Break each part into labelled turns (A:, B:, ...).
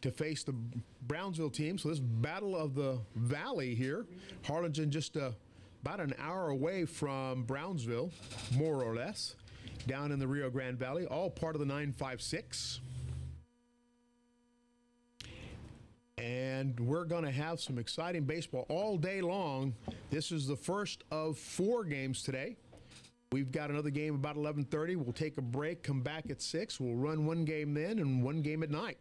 A: to face the Brownsville team. So this Battle of the Valley here. Harlingen just about an hour away from Brownsville, more or less, down in the Rio Grande Valley, all part of the 956. And we're going to have some exciting baseball all day long. This is the first of 4 games today. We've got another game about 11:30. We'll take a break, come back at 6. We'll run 1 game then and 1 game at night.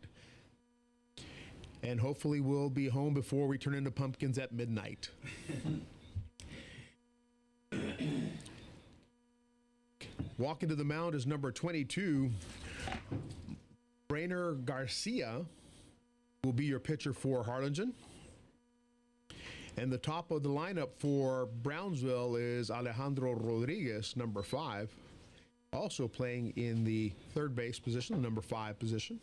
A: And hopefully we'll be home before we turn into pumpkins at midnight. Walking to the mound is number 22, Brainer Garcia, will be your pitcher for Harlingen. And the top of the lineup for Brownsville is Alejandro Rodriguez, number 5, also playing in the third base position, the number 5 position.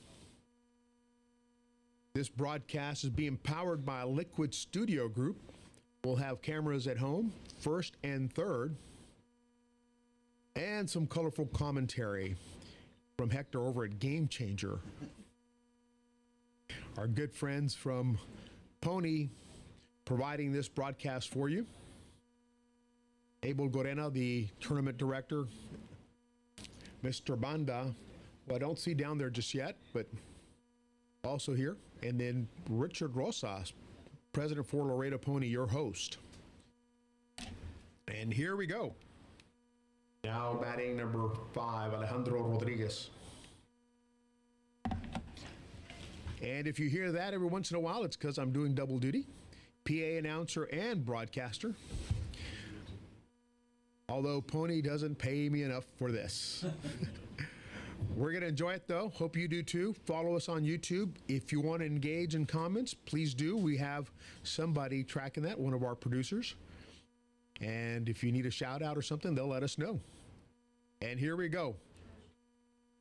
A: This broadcast is being powered by a Liquid Studio Group. We'll have cameras at home, first and third, and some colorful commentary from Hector over at Game Changer. Our good friends from Pony providing this broadcast for you. Abel Gorena, the tournament director. Mr. Banda, who I don't see down there just yet, but also here. And then Richard Rosas, president for Laredo Pony, your host. And here we go. Now batting number 5, Alejandro Rodriguez. And if you hear that every once in a while, it's because I'm doing double duty, PA announcer and broadcaster. Although Pony doesn't pay me enough for this. We're going to enjoy it, though. Hope you do, too. Follow us on YouTube. If you want to engage in comments, please do. We have somebody tracking that, one of our producers. And if you need a shout-out or something, they'll let us know. And here we go.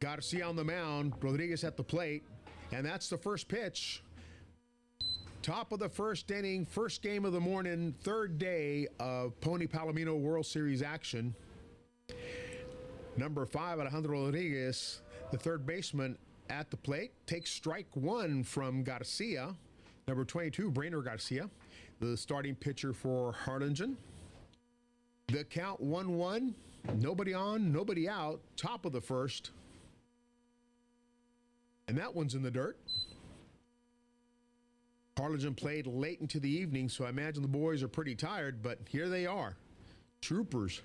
A: Garcia on the mound, Rodriguez at the plate. And that's the first pitch. Top of the first inning, first game of the morning, third day of Pony Palomino World Series action. Number 5, Alejandro Rodriguez, the third baseman at the plate, takes strike 1 from Garcia. Number 22, Brainer Garcia, the starting pitcher for Harlingen. The count 1-1, nobody on, nobody out, top of the first. And that one's in the dirt. Harlingen played late into the evening, so I imagine the boys are pretty tired, but here they are. Troopers,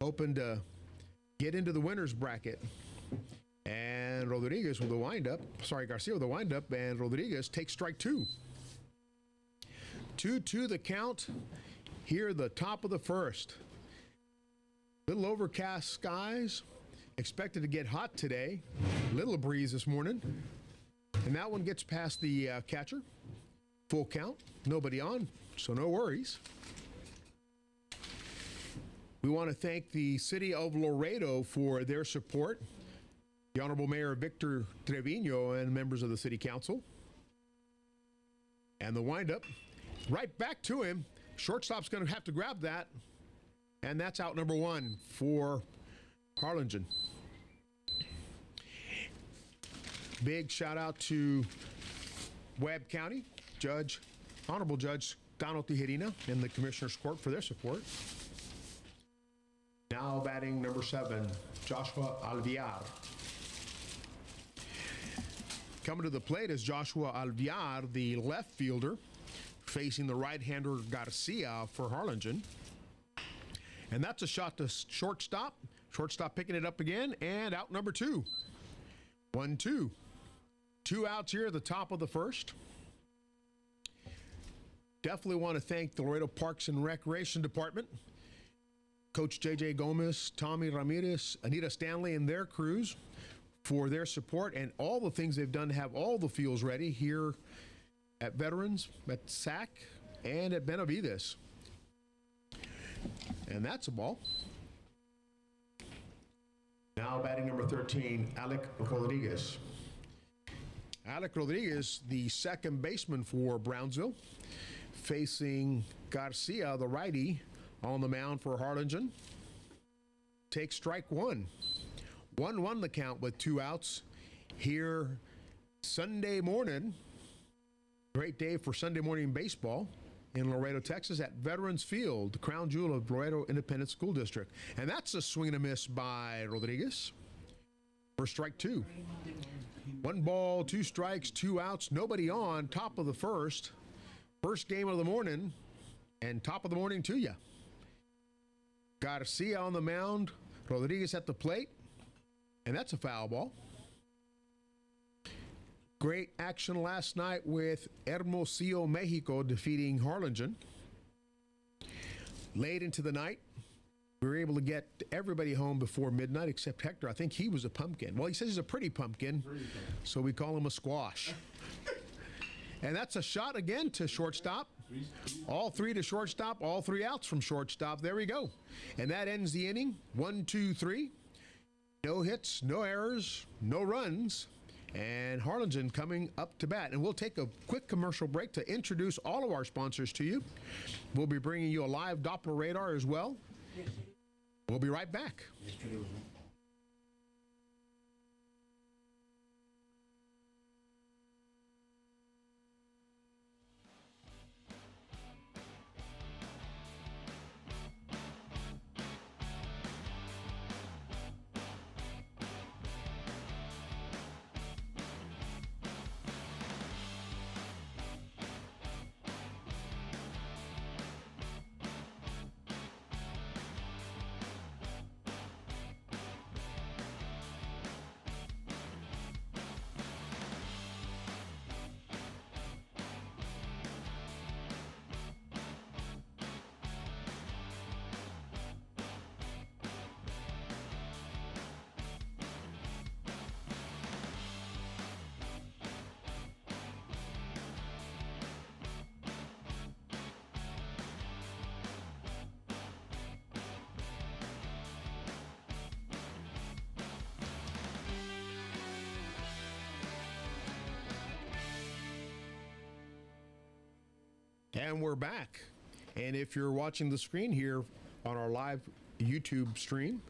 A: hoping to get into the winner's bracket. And Rodriguez with the windup, Garcia with the windup, and Rodriguez takes strike 2. 2-2 the count. Here, the top of the first. Little overcast skies. Expected to get hot today. Little breeze this morning. And that one gets past the catcher. Full count. Nobody on, so no worries. We want to thank the city of Laredo for their support. The Honorable Mayor Victor Trevino and members of the city council. And the windup. Right back to him. Shortstop's going to have to grab that. And that's out number 1 for Harlingen. Big shout out to Webb County Honorable Judge Donald Tijerina and the Commissioner's Court for their support. Now batting number 7, Joshua Alviar. Coming to the plate is Joshua Alviar, the left fielder, facing the right-hander Garcia for Harlingen. And that's a shot to shortstop. Shortstop picking it up again, and out number 2. 1-2. 2 outs here at the top of the first. Definitely want to thank the Laredo Parks and Recreation Department. Coach J.J. Gomez, Tommy Ramirez, Anita Stanley, and their crews for their support and all the things they've done to have all the fields ready here at Veterans, at SAC, and at Benavides. And that's a ball. Now batting number 13, Alec Rodriguez. Alec Rodriguez, the second baseman for Brownsville, facing Garcia, the righty, on the mound for Harlingen. Takes strike 1. 1-1 the count with 2 outs here Sunday morning, great day for Sunday morning baseball in Laredo, Texas at Veterans Field, the crown jewel of Laredo Independent School District. And that's a swing and a miss by Rodriguez. First strike two. 1 ball, 2 strikes, 2 outs, nobody on, top of the first. First game of the morning, and top of the morning to you. Garcia on the mound, Rodriguez at the plate, and that's a foul ball. Great action last night with Hermosillo, Mexico defeating Harlingen. Late into the night, we were able to get everybody home before midnight except Hector. I think he was a pumpkin. Well, he says he's a pretty pumpkin, so we call him a squash. And that's a shot again to shortstop. All 3 to shortstop, all 3 outs from shortstop. There we go. And that ends the inning. 1, 2, 3. No hits, no errors, no runs. And Harlingen coming up to bat. And we'll take a quick commercial break to introduce all of our sponsors to you. We'll be bringing you a live Doppler radar as well. We'll be right back. And we're back. And if you're watching the screen here on our live YouTube stream,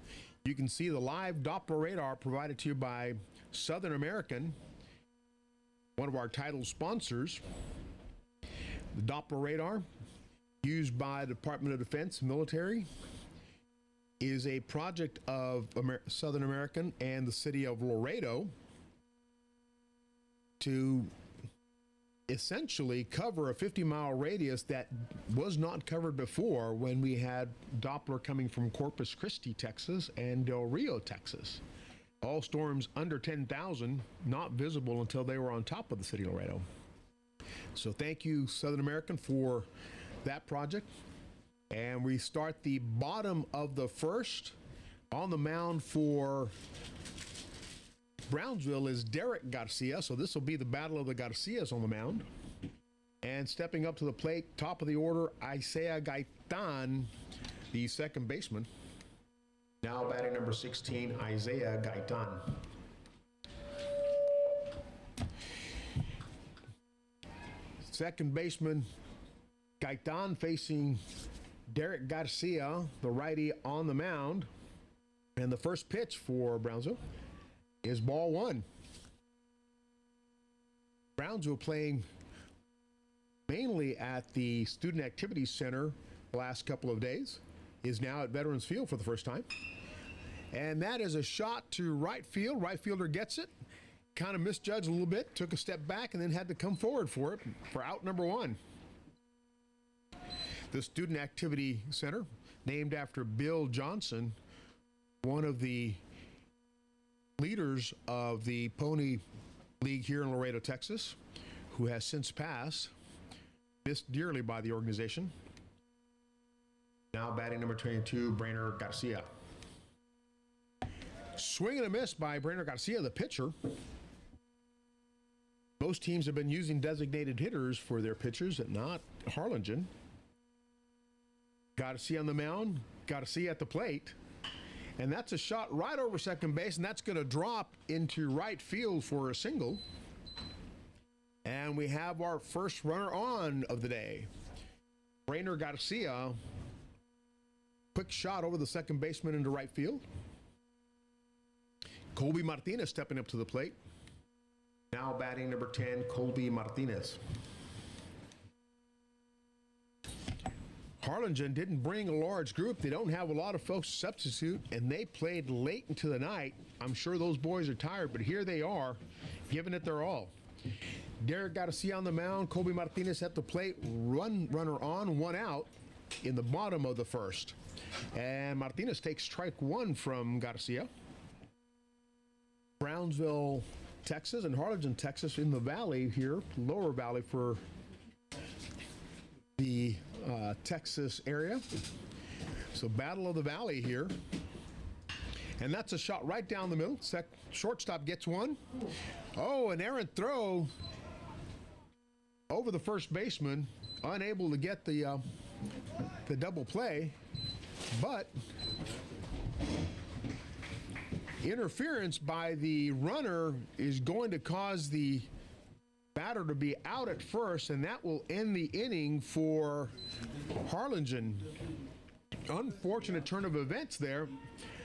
A: you can see the live Doppler radar provided to you by Southern American, one of our title sponsors. The Doppler radar, used by the Department of Defense military, is a project of Southern American and the city of Laredo to essentially cover a 50-mile radius that was not covered before when we had Doppler coming from Corpus Christi, Texas, and Del Rio, Texas. All storms under 10,000 not visible until they were on top of the city of Laredo. So thank you, Southern American, for that project. And we start the bottom of the first. On the mound for Brownsville is Derek Garcia, so this will be the battle of the Garcias on the mound. And stepping up to the plate, top of the order, Isaiah Gaitan, the second baseman. Now batting number 16, Isaiah Gaitan. Second baseman Gaitan facing Derek Garcia, the righty on the mound. And the first pitch for Brownsville is ball 1. Brownsville playing mainly at the Student Activities Center the last couple of days, is now at Veterans Field for the first time. And that is a shot to right field. Right fielder gets it, kind of misjudged a little bit, took a step back, and then had to come forward for it for out number 1. The Student Activity Center, named after Bill Johnson, one of the leaders of the Pony League here in Laredo, Texas, who has since passed, missed dearly by the organization. Now batting number 22, Brainer Garcia. Swing and a miss by Brainer Garcia, the pitcher. Most teams have been using designated hitters for their pitchers, and not Harlingen. Garcia on the mound, Garcia at the plate. And that's a shot right over second base, and that's going to drop into right field for a single. And we have our first runner on of the day. Brainer Garcia, quick shot over the second baseman into right field. Colby Martinez stepping up to the plate. Now batting number 10, Colby Martinez. Harlingen didn't bring a large group. They don't have a lot of folks to substitute, and they played late into the night. I'm sure those boys are tired, but here they are, giving it their all. Derek Garcia on the mound, Colby Martinez at the plate, runner on, one out in the bottom of the first. And Martinez takes strike one from Garcia. Brownsville, Texas, and Harlingen, Texas in the valley here, lower valley for the Texas area. So battle of the valley here. And that's a shot right down the middle. Shortstop gets one. Oh, an errant throw over the first baseman. Unable to get the double play. But interference by the runner is going to cause the batter to be out at first, and that will end the inning for Harlingen. Unfortunate turn of events there,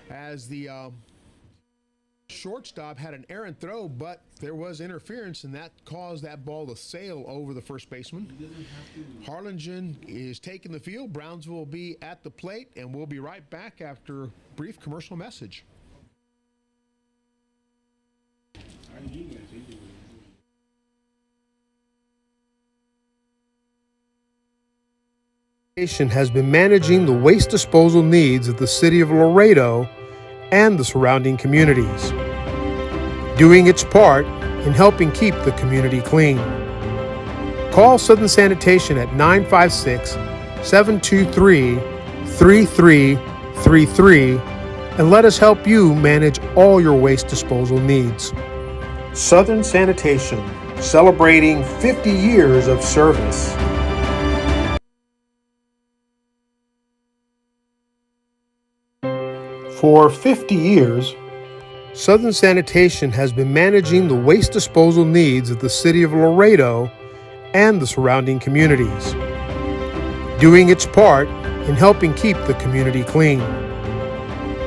A: as the shortstop had an errant throw, but there was interference, and that caused that ball to sail over the first baseman. Harlingen is taking the field. Brownsville will be at the plate, and we'll be right back after a brief commercial message.
B: Has been managing the waste disposal needs of the city of Laredo and the surrounding communities, doing its part in helping keep the community clean. Call Southern Sanitation at 956-723-3333 and let us help you manage all your waste disposal needs. Southern Sanitation, celebrating 50 years of service. For 50 years, Southern Sanitation has been managing the waste disposal needs of the city of Laredo and the surrounding communities, doing its part in helping keep the community clean.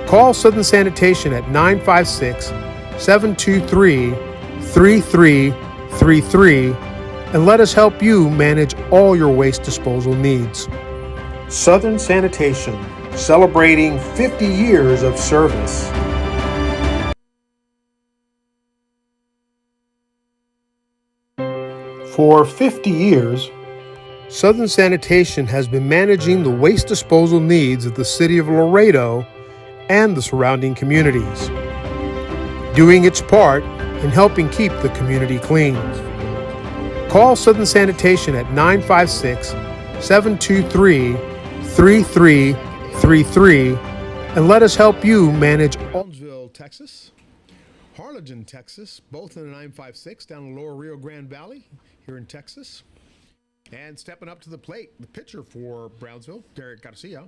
B: Call Southern Sanitation at 956-723-3333 and let us help you manage all your waste disposal needs. Southern Sanitation, celebrating 50 years of service. For 50 years, Southern Sanitation has been managing the waste disposal needs of the city of Laredo and the surrounding communities, doing its part in helping keep the community clean. Call Southern Sanitation at 956-723-3333 and let us help you manage
A: Brownsville, Texas, Harlingen, Texas, both in the 956 down in the lower Rio Grande Valley here in Texas. And stepping up to the plate, the pitcher for Brownsville, Derek Garcia.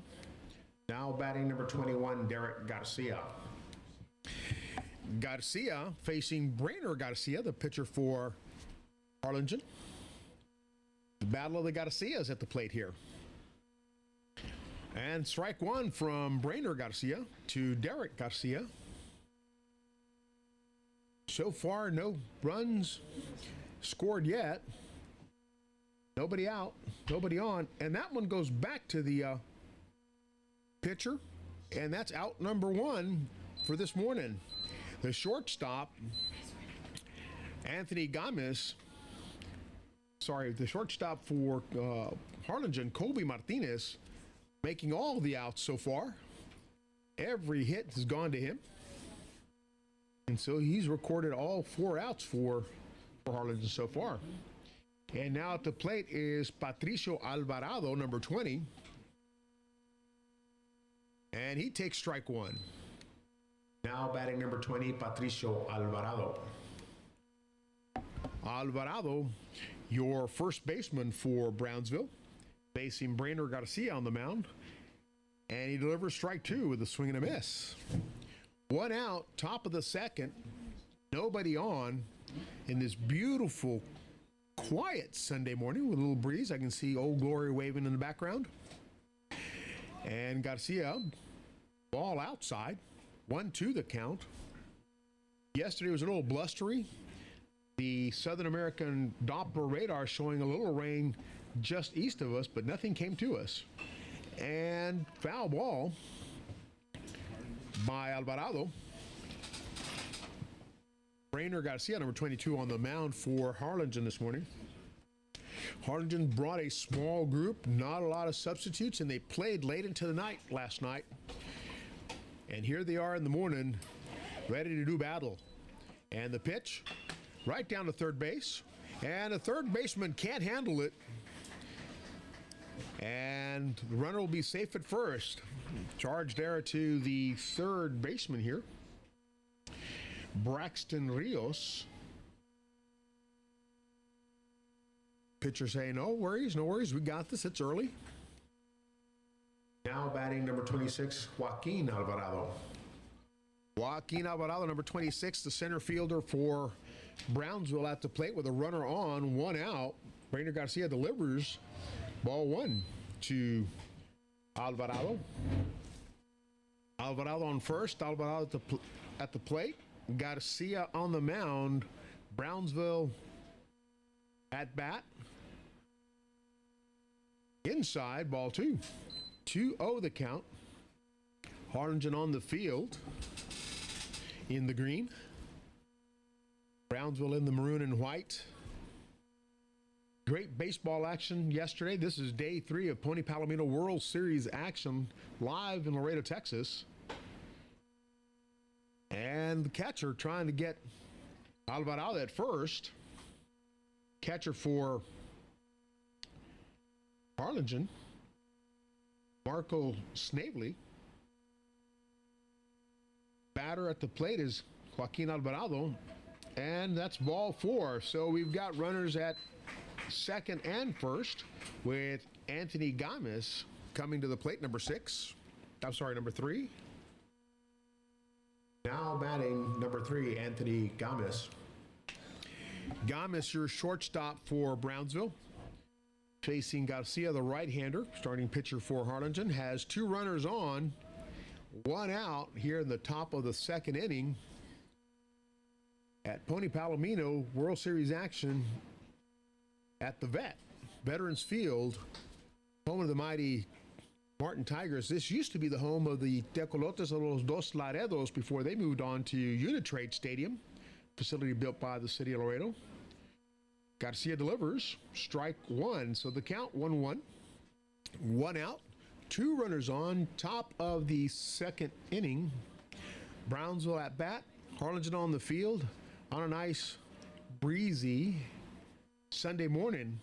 A: Now batting number 21, Derek Garcia. Garcia facing Brainer Garcia, the pitcher for Harlingen. The battle of the Garcias at the plate here. And strike one from Brainer Garcia to Derek Garcia. So far, no runs scored yet. Nobody out, nobody on. And that one goes back to the pitcher. And that's out number one for this morning. The shortstop, Anthony Gomez. Sorry, the shortstop for Harlingen, Colby Martinez, making all the outs so far. Every hit has gone to him. And so he's recorded all 4 outs for Harlingen so far. And now at the plate is Patricio Alvarado, number 20. And he takes strike one. Now batting number 20, Patricio Alvarado. Alvarado, your first baseman for Brownsville, facing Brainer Garcia on the mound. And he delivers strike two with a swing and a miss. One out, top of the second, nobody on in this beautiful, quiet Sunday morning with a little breeze. I can see Old Glory waving in the background. And Garcia, ball outside, 1-2 the count. Yesterday was a little blustery. The Southern American Doppler radar showing a little rain just east of us, but nothing came to us. And foul ball by Alvarado. Brainer Garcia, number 22, on the mound for Harlingen this morning. Harlingen brought a small group, not a lot of substitutes, and they played late into the night last night. And here they are in the morning, ready to do battle. And the pitch, right down to third base. And the third baseman can't handle it. And the runner will be safe at first. Charged error to the third baseman here, Braxton Rios. Pitcher saying, no worries, we got this, it's early. Now batting number 26, Joaquin Alvarado. Joaquin Alvarado, number 26, the center fielder for Brownsville at the plate with a runner on, one out. Brainer Garcia delivers ball one to Alvarado. Alvarado on first, Alvarado at the plate. Garcia on the mound. Brownsville at bat. Inside, ball two. 2-0 the count. Harlingen on the field in the green. Brownsville in the maroon and white. Great baseball action yesterday. This is day 3 of Pony Palomino World Series action live in Laredo, Texas. And the catcher trying to get Alvarado at first. Catcher for Harlingen, Marco Snavely. Batter at the plate is Joaquin Alvarado. And that's ball 4. So we've got runners at second and first with Anthony Gomez coming to the plate, number 3. Now batting number 3, Anthony Gomez. Gomez, your shortstop for Brownsville. Facing Garcia, the right-hander, starting pitcher for Harlingen, has 2 runners on, 1 out here in the top of the second inning at Pony Palomino World Series action at the Veterans Field, home of the mighty Martin Tigers. This used to be the home of the Tecolotes of los Dos Laredos before they moved on to Unitrade Stadium, facility built by the city of Laredo. Garcia delivers, strike 1. So the count 1-1, 1 out, 2 runners on, top of the second inning. Brownsville at bat, Harlingen on the field on a nice breezy Sunday morning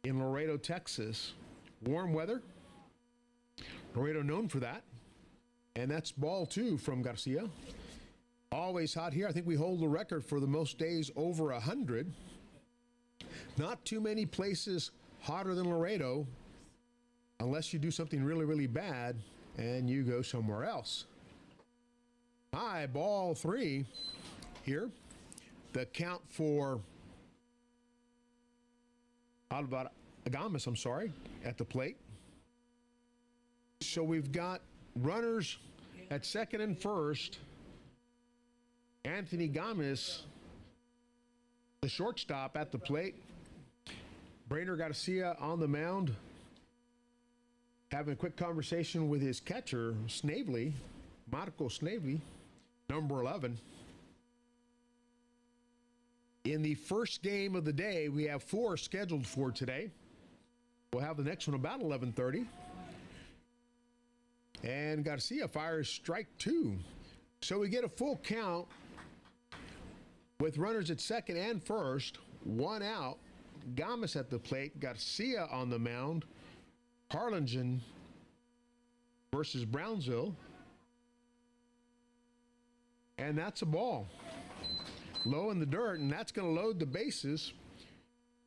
A: in Laredo, Texas. Warm weather. Laredo known for that. And that's ball 2 from Garcia. Always hot here. I think we hold the record for the most days over 100. Not too many places hotter than Laredo unless you do something really, really bad and you go somewhere else. High, ball 3 here. The count for Gomez, at the plate. So we've got runners at second and first. Anthony Gomez, the shortstop, at the plate. Brainer Garcia on the mound, having a quick conversation with his catcher, Snavely, Marco Snavely, number 11. In the first game of the day, we have 4 scheduled for today. We'll have the next one about 11:30. And Garcia fires strike 2. So we get a full count with runners at second and first, 1 out. Gomez at the plate, Garcia on the mound. Harlingen versus Brownsville. And that's a ball. Low in the dirt, and that's going to load the bases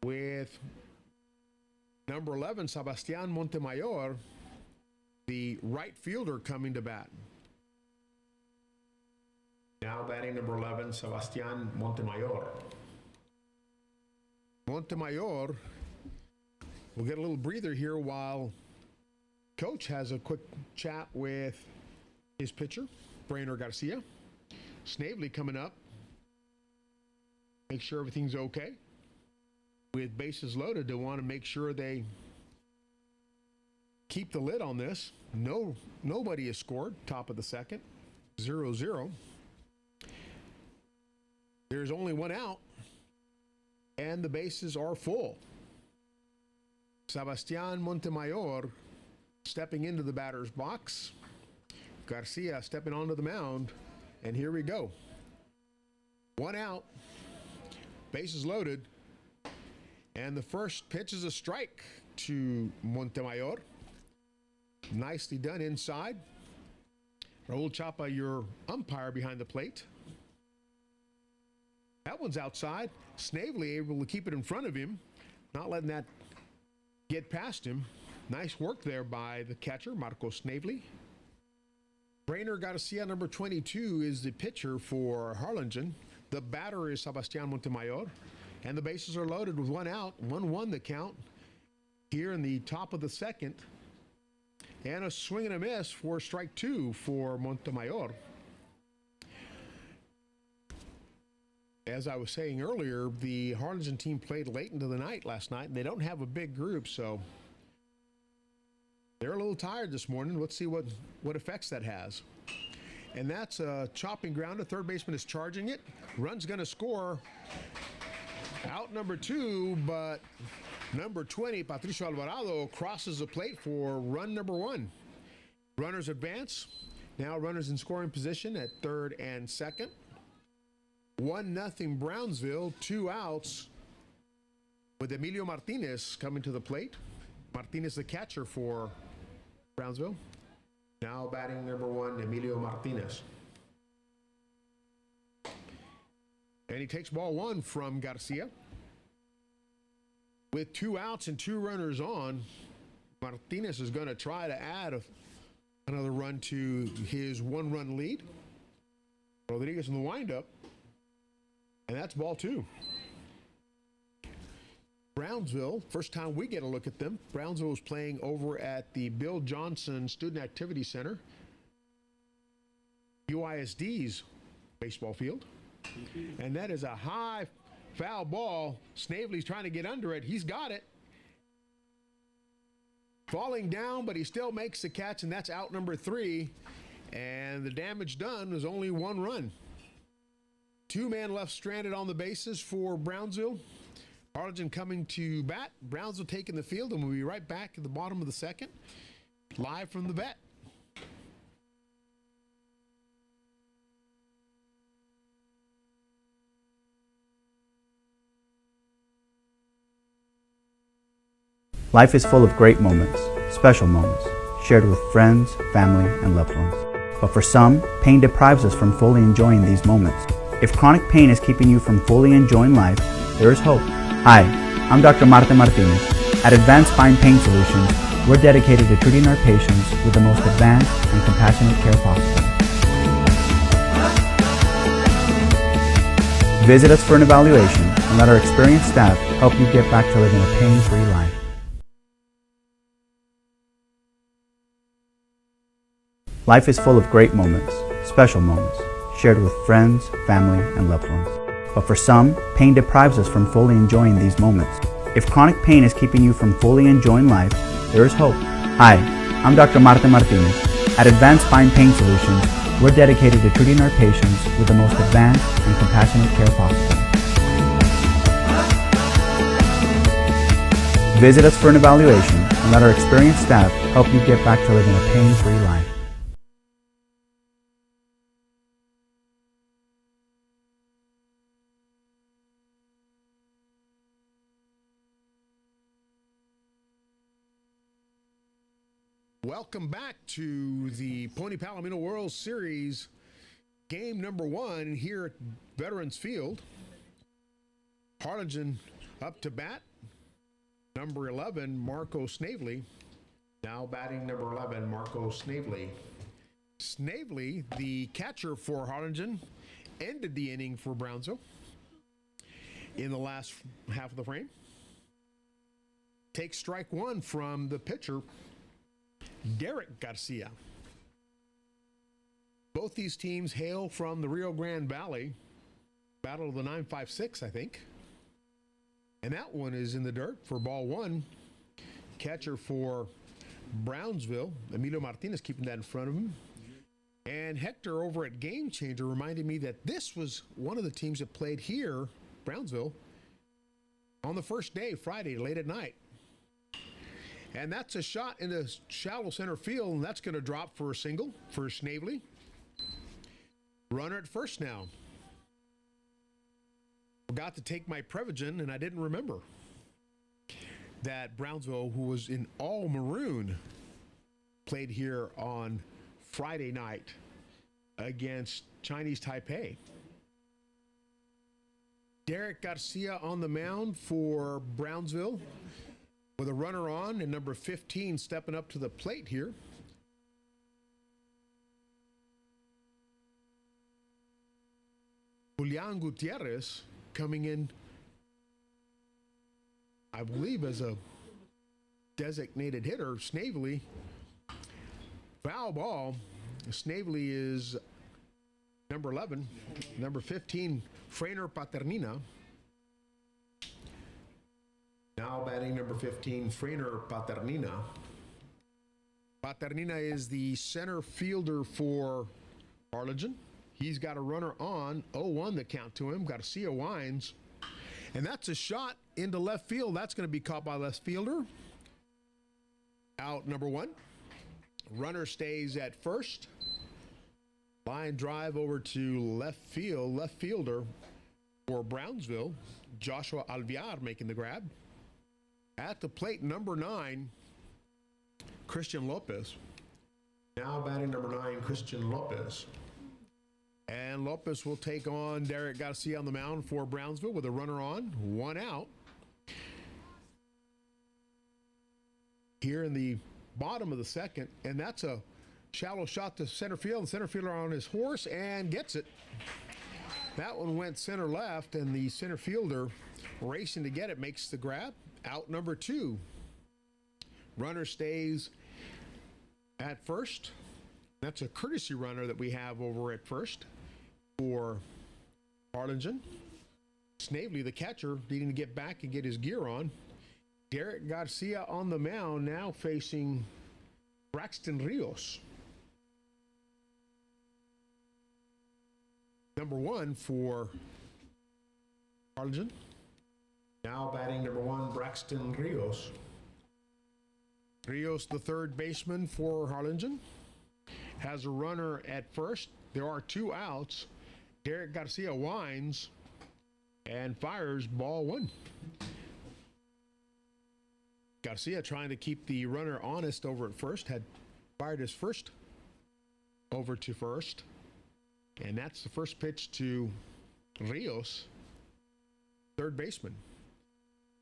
A: with number 11, Sebastian Montemayor, the right fielder, coming to bat. Now batting number 11, Sebastian Montemayor. Montemayor will get a little breather here while Coach has a quick chat with his pitcher, Brainer Garcia. Snavely coming up. make sure everything's okay. With bases loaded, they want to make sure they keep the lid on this. Nobody has scored. Top of the second, 0-0. There's only one out, and the bases are full. Sebastian Montemayor stepping into the batter's box. Garcia stepping onto the mound, and here we go. One out, bases loaded, and the first pitch is a strike to Montemayor. Nicely done inside. Raul Chapa, your umpire behind the plate. That one's outside. Snavely able to keep it in front of him, not letting that get past him. Nice work there by the catcher, Marco Snavely. Brainer Garcia, number 22, is the pitcher for Harlingen. The batter is Sebastian Montemayor. And the bases are loaded with one out. 1-1 the count here in the top of the second. And a swing and a miss for strike two for Montemayor. As I was saying earlier, the Harlingen team played late into the night last night, and they don't have a big group, so they're a little tired this morning. Let's see what effects that has. And that's a chopping grounder. Third baseman is charging it. Run's going to score. Out number two, but number 20, Patricio Alvarado, crosses the plate for run number one. Runners advance. Now runners in scoring position at third and second. 1-0 Brownsville, 2 outs with Emilio Martinez coming to the plate. Martinez, the catcher for Brownsville. Now batting number one, Emilio Martinez. And he takes ball one from Garcia. With 2 outs and 2 runners on, Martinez is going to try to add another run to his 1-run lead. Rodriguez in the windup. And that's ball 2. Brownsville, first time we get a look at them. Brownsville is playing over at the Bill Johnson Student Activity Center, UISD's baseball field. And that is a high foul ball. Snavely's trying to get under it. He's got it. Falling down, but he still makes the catch, and that's out number 3. And the damage done was only 1 run. 2 men left stranded on the bases for Brownsville. Harlingen coming to bat. Brownsville taking the field, and we'll be right back at the bottom of the second, live from the vet.
C: Life is full of great moments, special moments, shared with friends, family, and loved ones. But for some, pain deprives us from fully enjoying these moments. If chronic pain is keeping you from fully enjoying life, there is hope. Hi, I'm Dr. Marta Martinez. At Advanced Spine Pain Solutions, we're dedicated to treating our patients with the most advanced and compassionate care possible. Visit us for an evaluation and let our experienced staff help you get back to living a pain-free life. Life is full of great moments, special moments, shared with friends, family, and loved ones. But for some, pain deprives us from fully enjoying these moments. If chronic pain is keeping you from fully enjoying life, there is hope. Hi, I'm Dr. Marta Martinez. At Advanced Spine Pain Solutions, we're dedicated to treating our patients with the most advanced and compassionate care possible. Visit us for an evaluation and let our experienced staff help you get back to living a pain-free life.
A: Welcome back to the Pony Palomino World Series game number 1 here at Veterans Field. Harlingen up to bat. Number 11, Marco Snavely. Now batting number 11, Marco Snavely. Snavely, the catcher for Harlingen, ended the inning for Brownsville in the last half of the frame. Takes strike 1 from the pitcher, Derek Garcia. Both these teams hail from the Rio Grande Valley. Battle of the 956, I think. And that one is in the dirt for ball one. Catcher for Brownsville, Emilio Martinez, keeping that in front of him. And Hector over at Game Changer reminded me that this was one of the teams that played here, Brownsville, on the first day, Friday, late at night. And that's a shot in the shallow center field, and that's going to drop for a single for Snavely. Runner at first now. Forgot to take my Prevagen, and I didn't remember that Brownsville, who was in all maroon, played here on Friday night against Chinese Taipei. Derek Garcia on the mound for Brownsville with a runner on, and number 15 stepping up to the plate here. Julian Gutierrez coming in, I believe, as a designated hitter. Snavely, foul ball. Snavely is number 11. Number 15, Freiner Paternina. Now batting number 15, Freiner Paternina. Paternina is the center fielder for Harlingen. He's got a runner on, 0-1 the count to him. Garcia winds. And that's a shot into left field. That's going to be caught by left fielder. Out number one. Runner stays at first. Line drive over to left field. Left fielder for Brownsville, Joshua Alviar making the grab. At the plate, number 9, Christian Lopez. Now batting number 9, Christian Lopez. And Lopez will take on Derek Garcia on the mound for Brownsville with a runner on, 1 out. Here in the bottom of the second, and that's a shallow shot to center field. The center fielder on his horse and gets it. That one went center left, and the center fielder racing to get it makes the grab. Out number 2. Runner stays at first. That's a courtesy runner that we have over at first for Harlingen. Snavely, the catcher, needing to get back and get his gear on. Derek Garcia on the mound, now facing Braxton Rios. Number 1 for Harlingen. Now batting number 1, Braxton Rios. Rios, the third baseman for Harlingen, has a runner at first. There are 2 outs. Derek Garcia winds and fires ball 1. Garcia trying to keep the runner honest over at first, had fired his first over to first. And that's the first pitch to Rios, third baseman.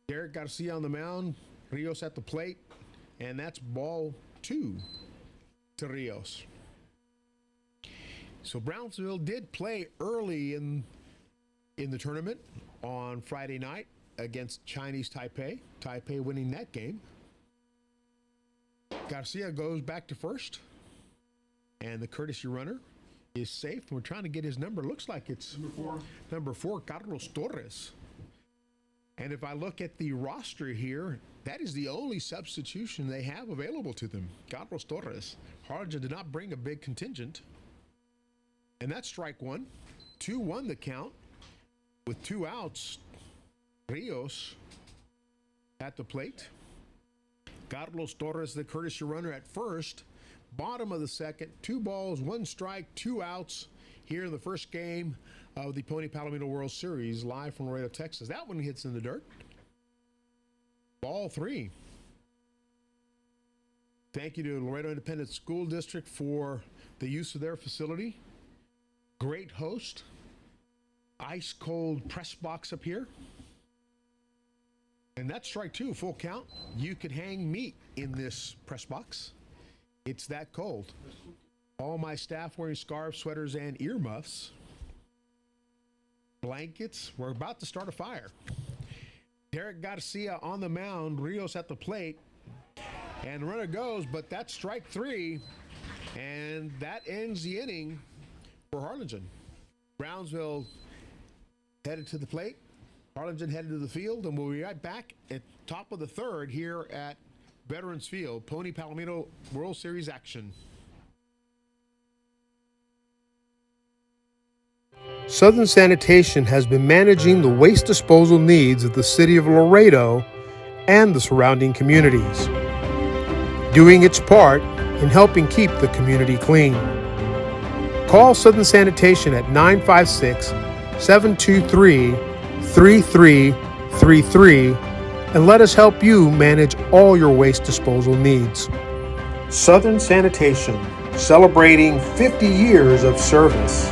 A: Derek Garcia on the mound, Rios at the plate, and that's ball 2 to Rios. So Brownsville did play early in the tournament on Friday night against Chinese Taipei. Taipei winning that game. Garcia goes back to first, and the courtesy runner is safe. We're trying to get his number. Looks like it's number 4, Carlos Torres. And if I look at the roster here, that is the only substitution they have available to them. Carlos Torres. Harlingen did not bring a big contingent. And that's strike 1. 2-1 the count with 2 outs. Rios at the plate. Carlos Torres, the courtesy runner at first. Bottom of the second, 2 balls, 1 strike, 2 outs here in the first game of the Pony Palomino World Series, live from Laredo, Texas. That one hits in the dirt. Ball 3. Thank you to Laredo Independent School District for the use of their facility. Great host. Ice cold press box up here. And that's strike 2, full count. You could hang meat in this press box. It's that cold. All my staff wearing scarves, sweaters, and earmuffs. Blankets. We're about to start a fire. Derek Garcia on the mound. Rios at the plate. And the runner goes, but that's strike 3. And that ends the inning for Harlingen. Brownsville headed to the plate. Harlingen headed to the field, and we'll be right back at top of the third here at Veterans Field. Pony Palomino World Series action.
B: Southern Sanitation has been managing the waste disposal needs of the city of Laredo and the surrounding communities, doing its part in helping keep the community clean. Call Southern Sanitation at 956-723-3333 and let us help you manage all your waste disposal needs. Southern Sanitation, celebrating 50 years of service.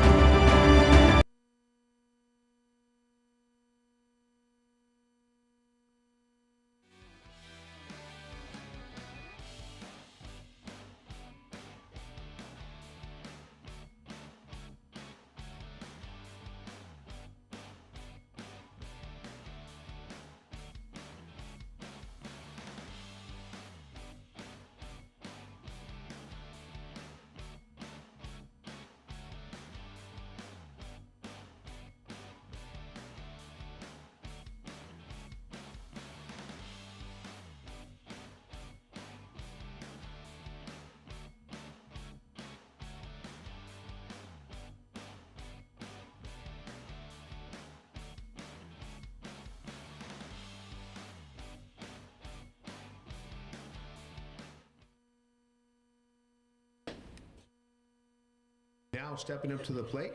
A: Now stepping up to the plate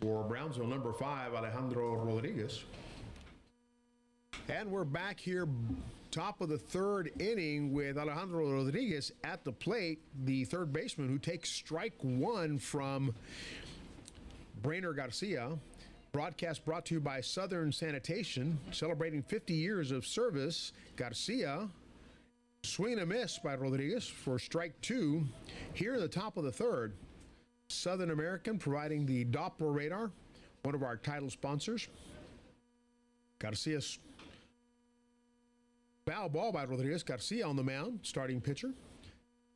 A: for Brownsville, number 5, Alejandro Rodriguez. And we're back here, top of the third inning with Alejandro Rodriguez at the plate, the third baseman who takes strike one from Brainer Garcia. Broadcast brought to you by Southern Sanitation, celebrating 50 years of service. Garcia, swing and a miss by Rodriguez for strike two. Here in the top of the third, Southern American providing the Doppler radar, one of our title sponsors. Garcia's foul ball by Rodriguez. Garcia on the mound, starting pitcher.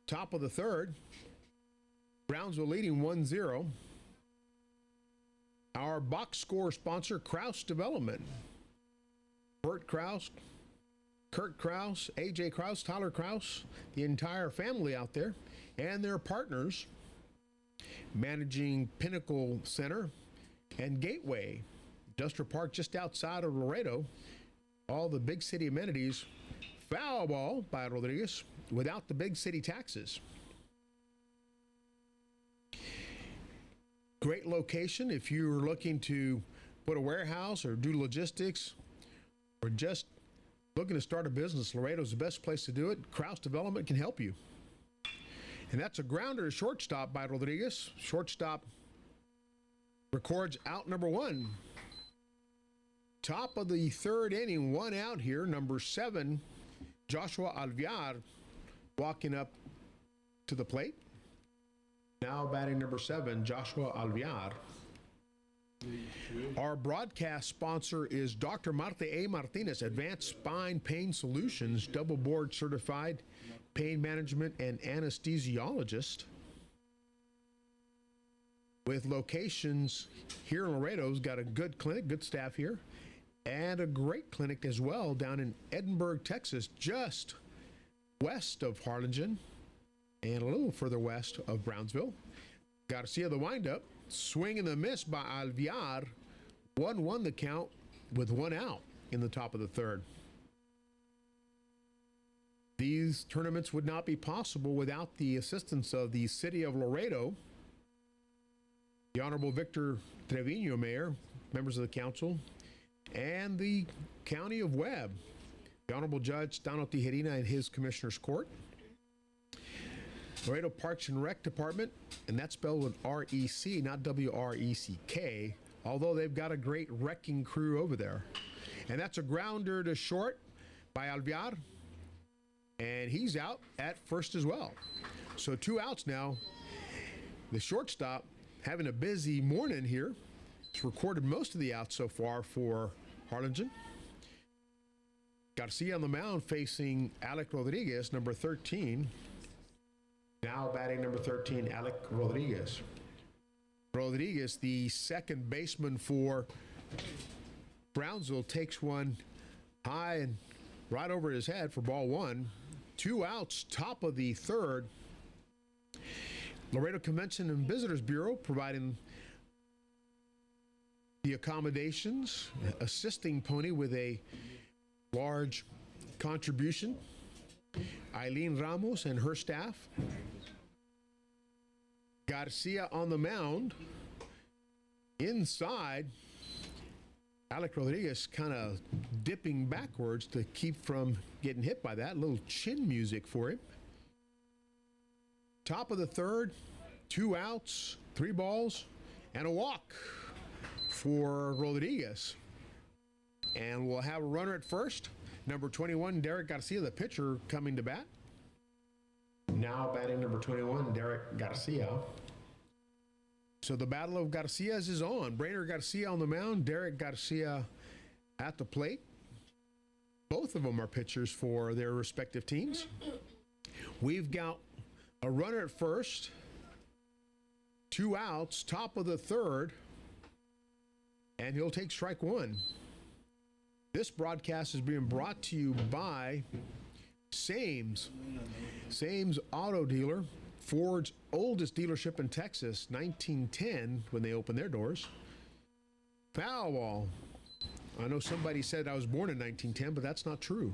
A: Top of the third, Brownsville leading 1-0. Our box score sponsor, Kraus Development. Bert Kraus, Kurt Kraus, AJ Kraus, Tyler Kraus, the entire family out there, and their partners managing Pinnacle Center and Gateway Industrial Park just outside of Laredo. All the big city amenities. Foul ball by Rodriguez without the big city taxes. Great location if you're looking to put a warehouse or do logistics or just looking to start a business. Laredo's the best place to do it. Kraus Development can help you. And that's a grounder to shortstop by Rodriguez. Shortstop records out number one. Top of the third inning, one out here. Number 7, Joshua Alvear walking up to the plate. Now batting number 7, Joshua Alvear. Our broadcast sponsor is Dr. Marta A. Martinez, Advanced Spine Pain Solutions, double board certified pain management and anesthesiologist. With locations here in Laredo's got a good clinic, good staff here, and a great clinic as well down in Edinburgh, Texas, just west of Harlingen and a little further west of Brownsville. Garcia the windup, swing and the miss by Alvear. 1-1 the count with one out in the top of the third. These tournaments would not be possible without the assistance of the city of Laredo, the Honorable Victor Trevino, Mayor, members of the council, and the County of Webb, the Honorable Judge Tano Tijerina and his Commissioner's Court. Laredo Parks and Rec Department, and that's spelled with R-E-C, not W-R-E-C-K, although they've got a great wrecking crew over there. And that's a grounder to short by Alvear, and he's out at first as well. So 2 outs now. The shortstop having a busy morning here. It's recorded most of the outs so far for Harlingen. Garcia on the mound facing Alec Rodriguez, number 13. Now batting number 13, Alec Rodriguez. Rodriguez, the second baseman for Brownsville, takes one high and right over his head for ball one. 2 outs, top of the third. Laredo Convention and Visitors Bureau providing the accommodations, assisting Pony with a large contribution. Eileen Ramos and her staff. Garcia on the mound. Inside, Alec Rodriguez kind of dipping backwards to keep from getting hit by that. A little chin music for him. Top of the third, 2 outs, 3 balls, and a walk for Rodriguez. And we'll have a runner at first. Number 21, Derek Garcia, the pitcher, coming to bat. Now batting number 21, Derek Garcia. So the battle of Garcias is on. Brainerd Garcia on the mound, Derek Garcia at the plate. Both of them are pitchers for their respective teams. We've got a runner at first, 2 outs, top of the third, and he'll take strike one. This broadcast is being brought to you by Sames Auto Dealer, Ford's oldest dealership in Texas, 1910 when they opened their doors. Foul ball. I know somebody said I was born in 1910, but that's not true.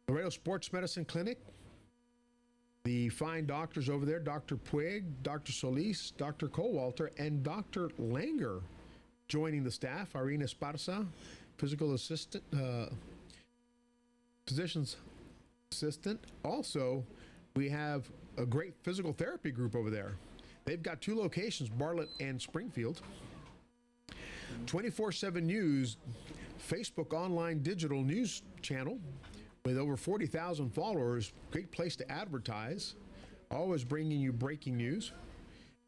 A: Laredo Sports Medicine Clinic, the fine doctors over there, Dr. Puig, Dr. Solis, Dr. Colwalter, and Dr. Langer joining the staff. Irene Esparza, physical assistant, physician's assistant. Also, we have a great physical therapy group over there. They've got 2 locations, Bartlett and Springfield. 24/7 News, Facebook online digital news channel with over 40,000 followers. Great place to advertise. Always bringing you breaking news.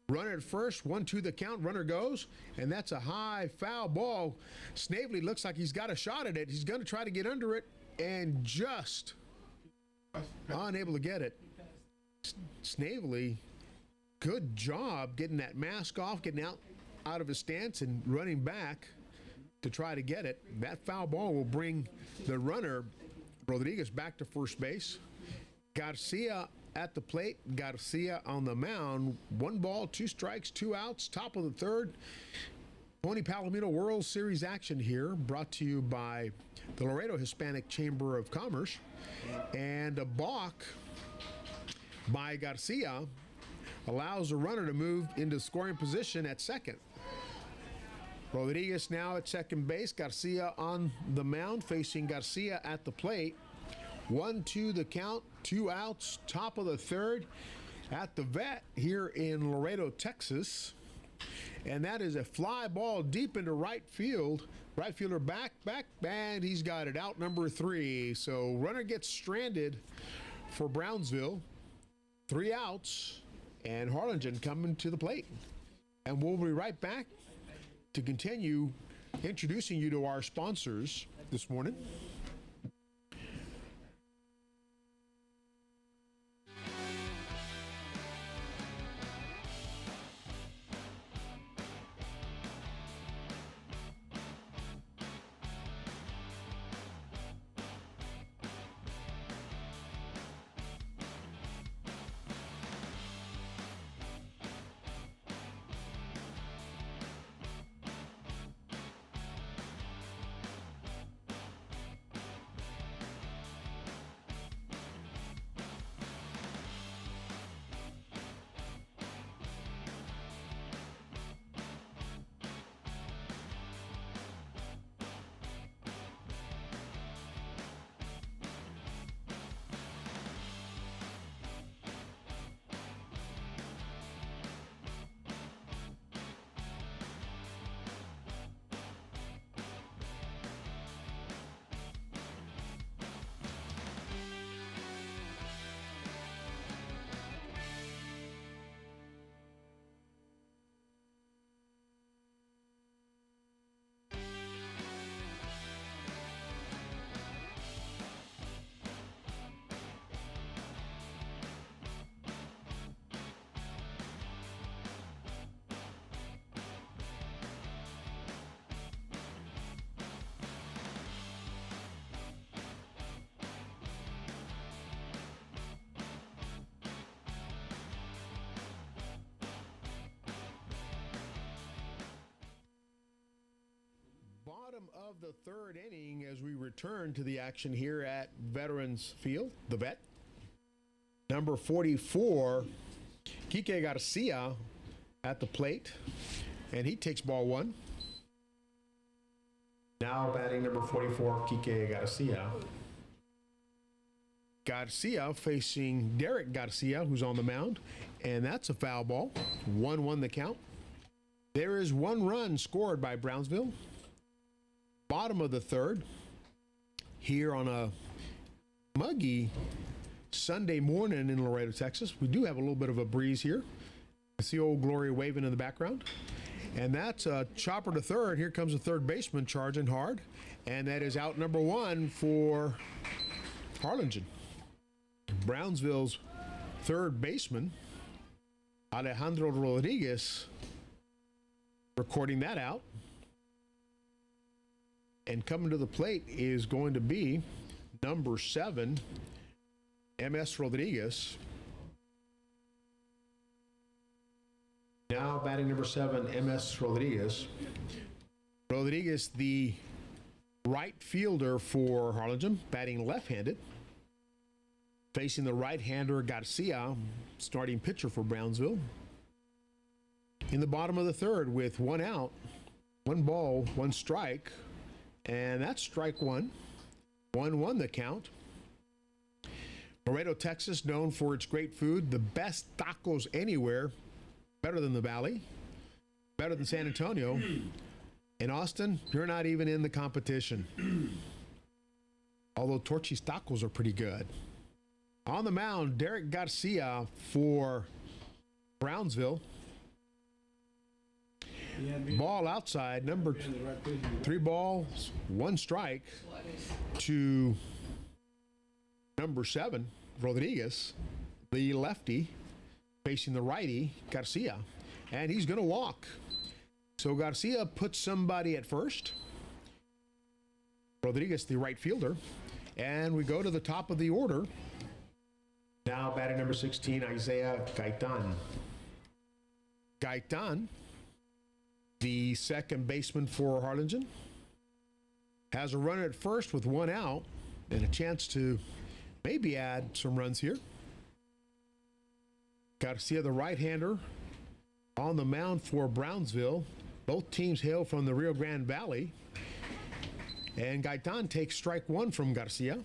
A: Runner at first, 1-2 the count, runner goes, and that's a high foul ball. Snavely looks like he's got a shot at it. He's going to try to get under it and just unable to get it. Snavely, good job getting that mask off, getting out of his stance and running back to try to get it. That foul ball will bring the runner, Rodriguez, back to first base. Garcia at the plate, Garcia on the mound. 1 ball, 2 strikes, 2 outs, top of the third. Pony Palomino World Series action here, brought to you by the Laredo Hispanic Chamber of Commerce. And a balk by Garcia allows the runner to move into scoring position at second. Rodriguez now at second base, Garcia on the mound, facing Garcia at the plate. 1-2 the count, 2 outs, top of the third at the vet here in Laredo, Texas. And that is a fly ball deep into right field. Right fielder back, and he's got it out, number 3. So runner gets stranded for Brownsville. 3 outs, and Harlingen coming to the plate. And we'll be right back to continue introducing you to our sponsors this morning. of the third inning as we return to the action here at Veterans Field, the Vet. Number 44, Kike Garcia at the plate, and he takes ball one. Now batting number 44, Kike Garcia. Garcia facing Derek Garcia, who's on the mound, and that's a foul ball. 1-1 the count. There is one run scored by Brownsville. Bottom of the third, here on a muggy Sunday morning in Laredo, Texas. We do have a little bit of a breeze here. I see Old Glory waving in the background. And that's a chopper to third. Here comes the third baseman charging hard. And that is out number one for Harlingen. Brownsville's third baseman, Alejandro Rodriguez, recording that out. And coming to the plate is going to be number 7, M.S. Rodriguez. Now batting number 7, M.S. Rodriguez. Rodriguez, the right fielder for Harlingen, batting left-handed. Facing the right-hander Garcia, starting pitcher for Brownsville. In the bottom of the third with one out, 1 ball, 1 strike. And that's strike one. 1-1 the count. Laredo, Texas, known for its great food, the best tacos anywhere, better than the Valley, better than San Antonio. In Austin, you're not even in the competition. Although Torchy's tacos are pretty good. On the mound, Derek Garcia for Brownsville. Ball outside, number 3 balls, 1 strike to number 7, Rodriguez, the lefty, facing the righty, Garcia, and he's going to walk. So Garcia puts somebody at first, Rodriguez, the right fielder, and we go to the top of the order. Now batting number 16, Isaiah Gaitan. Gaitan, the second baseman for Harlingen, has a runner at first with 1 out and a chance to maybe add some runs here. Garcia, the right-hander, on the mound for Brownsville. Both teams hail from the Rio Grande Valley. And Gaitan takes strike 1 from Garcia.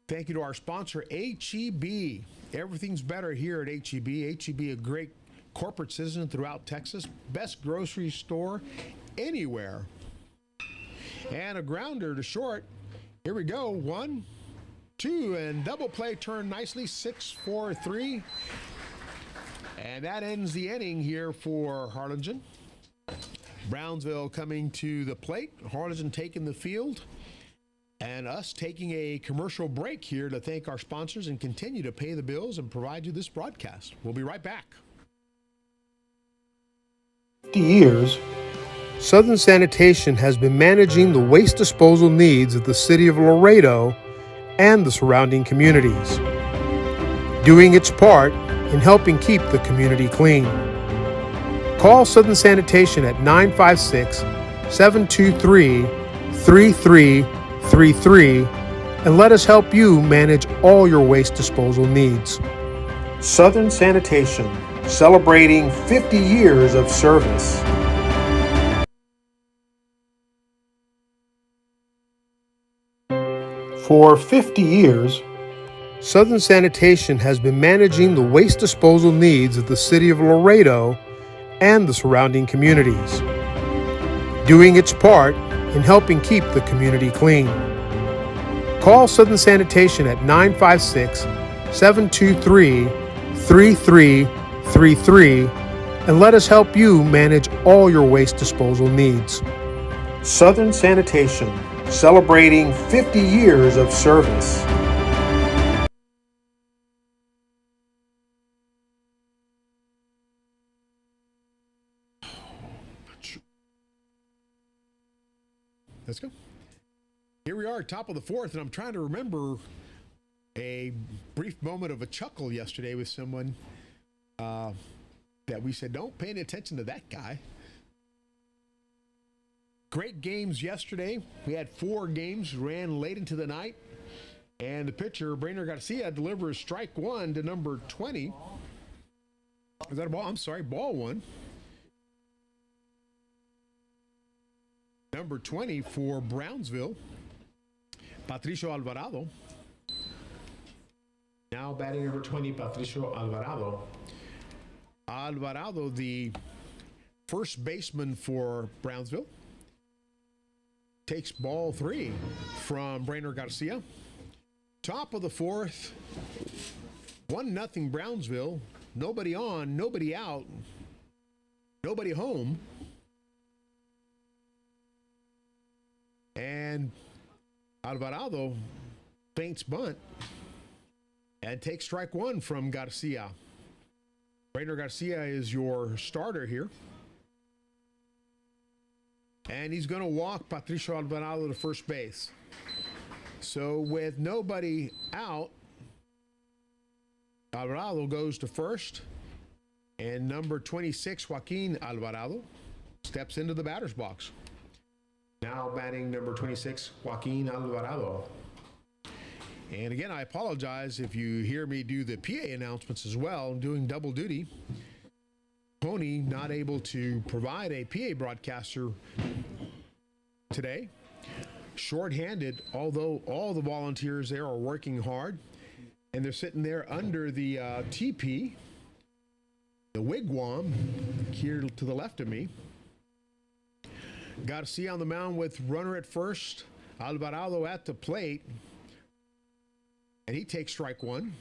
A: Thank you to our sponsor, H-E-B. Everything's better here at H-E-B. H-E-B, a great corporate citizen throughout Texas. Best grocery store anywhere. And a grounder to short. Here we go. 1, 2, and double play turned nicely. 6-4-3. And that ends the inning here for Harlingen. Brownsville coming to the plate. Harlingen taking the field. And us taking a commercial break here to thank our sponsors and continue to pay the bills and provide you this broadcast. We'll be right back.
B: 50 years, Southern Sanitation has been managing the waste disposal needs of the city of Laredo and the surrounding communities, doing its part in helping keep the community clean. Call Southern Sanitation at 956-723-3333 and let us help you manage all your waste disposal needs. Southern Sanitation, celebrating 50 years of service. For 50 years, Southern Sanitation has been managing the waste disposal needs of the city of Laredo and the surrounding communities, doing its part in helping keep the community clean. Call Southern Sanitation at 956-723-3333 and let us help you manage all your waste disposal needs. Southern Sanitation, celebrating 50 years of service.
A: Let's go. Here we are, top of the 4th, and I'm trying to remember a brief moment of a chuckle yesterday with someone that we said, don't pay any attention to that guy. Great games yesterday. We had 4 games, ran late into the night. And the pitcher, Brainer Garcia, delivers strike 1 to number 20. Is that a ball? I'm sorry, ball 1. Number 20 for Brownsville, Patricio Alvarado. Now batting number 20, Patricio Alvarado. Alvarado, the first baseman for Brownsville, takes ball 3 from Brainer Garcia. Top of the 4th, 1-0 Brownsville. Nobody on, nobody out, nobody home. And Alvarado feints bunt and takes strike 1 from Garcia. Brainer Garcia is your starter here. And he's going to walk Patricio Alvarado to first base. So with nobody out, Alvarado goes to first. And number 26, Joaquin Alvarado, steps into the batter's box. Now batting number 26, Joaquin Alvarado. And again, I apologize if you hear me do the PA announcements as well. I'm doing double duty. Pony not able to provide a PA broadcaster today. Short-handed, although all the volunteers there are working hard. And they're sitting there under the teepee, the wigwam, here to the left of me. Garcia on the mound with runner at first. Alvarado at the plate. And he takes strike 1.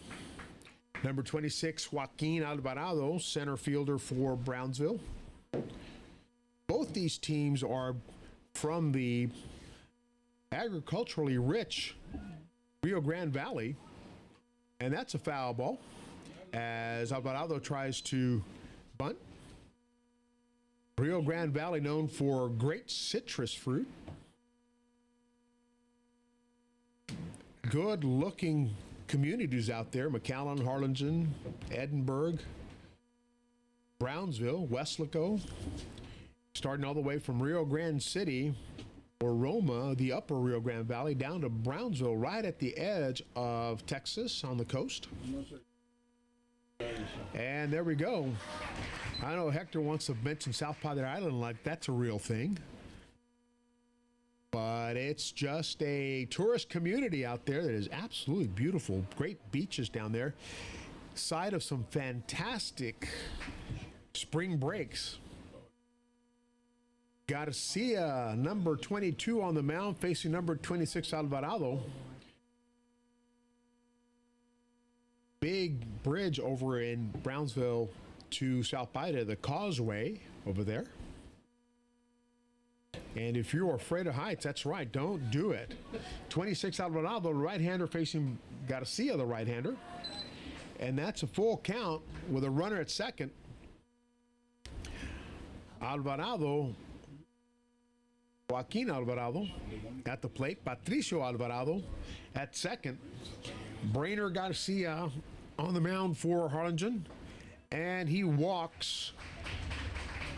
A: Number 26, Joaquin Alvarado, center fielder for Brownsville. Both these teams are from the agriculturally rich Rio Grande Valley. And that's a foul ball as Alvarado tries to bunt. Rio Grande Valley known for great citrus fruit. Good looking communities out there. McAllen, Harlingen, Edinburgh, Brownsville, Weslaco. Starting all the way from Rio Grande City or Roma, the upper Rio Grande Valley, down to Brownsville, right at the edge of Texas on the coast. And there we go. I know Hector wants to mention South Padre Island like that's a real thing. But it's just a tourist community out there that is absolutely beautiful. Great beaches down there. Site of some fantastic spring breaks. Garcia, number 22 on the mound, facing number 26, Alvarado. Big bridge over in Brownsville to South Padre, the causeway over there. And if you're afraid of heights, that's right, don't do it. 26 Alvarado, the right-hander, facing Garcia, the right-hander. And that's a full count with a runner at second. Alvarado, Joaquin Alvarado at the plate. Patricio Alvarado at second. Brainer Garcia on the mound for Harlingen. And he walks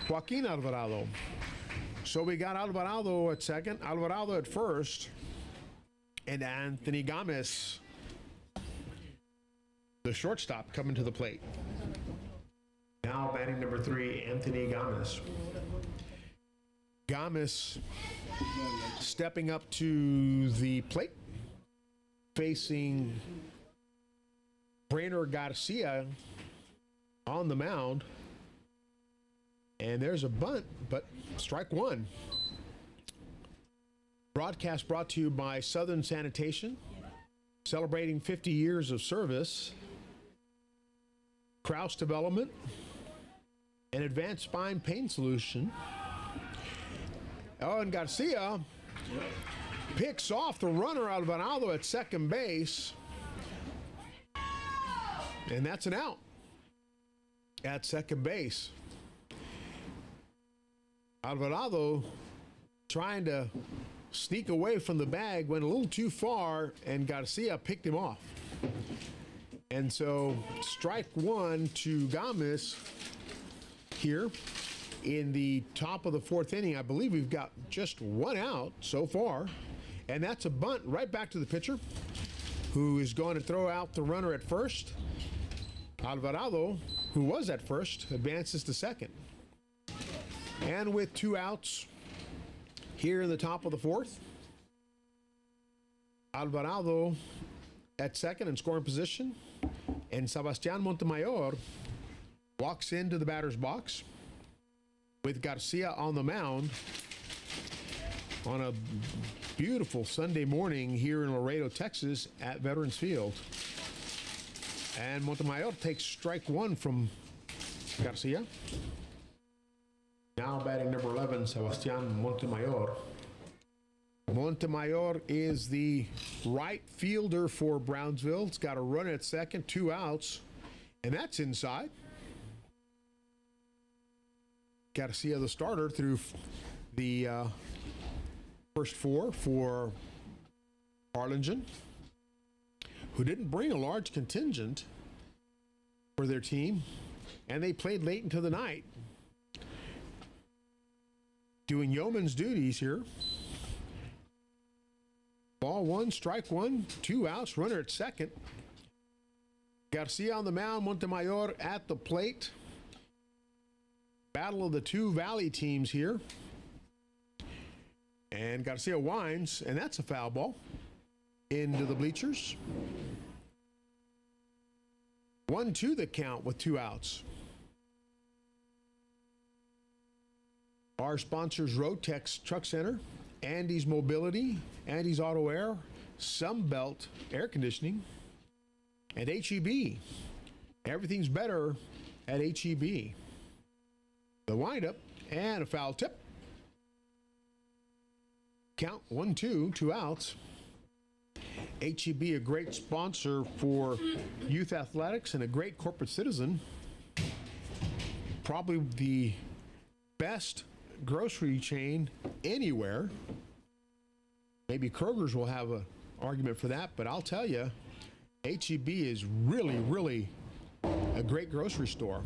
A: Joaquin Alvarado. So we got Alvarado at second, Alvarado at first, and Anthony Gomez, the shortstop, coming to the plate. Now batting number 3, Anthony Gomez. Gomez stepping up to the plate, facing Brainer Garcia on the mound. And there's a bunt, but strike 1. Broadcast brought to you by Southern Sanitation, celebrating 50 years of service. Kraus Development, an advanced spine pain solution. Oh, and Garcia picks off the runner Alvarado at second base. And that's an out at second base. Alvarado trying to sneak away from the bag, went a little too far, and Garcia picked him off. And so strike 1 to Gomez here. in the top of the fourth inning. I believe we've got just one out so far, and that's a bunt right back to the pitcher, who is going to throw out the runner at first. Alvarado, who was at first, advances to second. And with two outs here in the top of the fourth, Alvarado at second in scoring position, and Sebastián Montemayor walks into the batter's box with Garcia on the mound on a beautiful Sunday morning here in Laredo, Texas at Veterans Field. And Montemayor takes strike one from Garcia. Now batting number 11, Sebastián Montemayor. Montemayor is the right fielder for Brownsville. It's got a run at second, two outs, and that's inside. Garcia, the starter, through the first four for Harlingen, who didn't bring a large contingent for their team, and they played late into the night, doing yeoman's duties here. Ball one, strike one, two outs, runner at second. Garcia on the mound, Montemayor at the plate. Battle of the two Valley teams here. And Garcia winds, and that's a foul ball into the bleachers. 1-2 the count with two outs. Our sponsors, Rotex Truck Center, Andy's Mobility, Andy's Auto Air, Sunbelt Air Conditioning, and HEB. Everything's better at HEB. The windup and a foul tip. Count 1-2, two outs. HEB, a great sponsor for youth athletics and a great corporate citizen. Probably the best grocery chain anywhere. Maybe Kroger's will have an argument for that, but I'll tell you, HEB is really, really a great grocery store.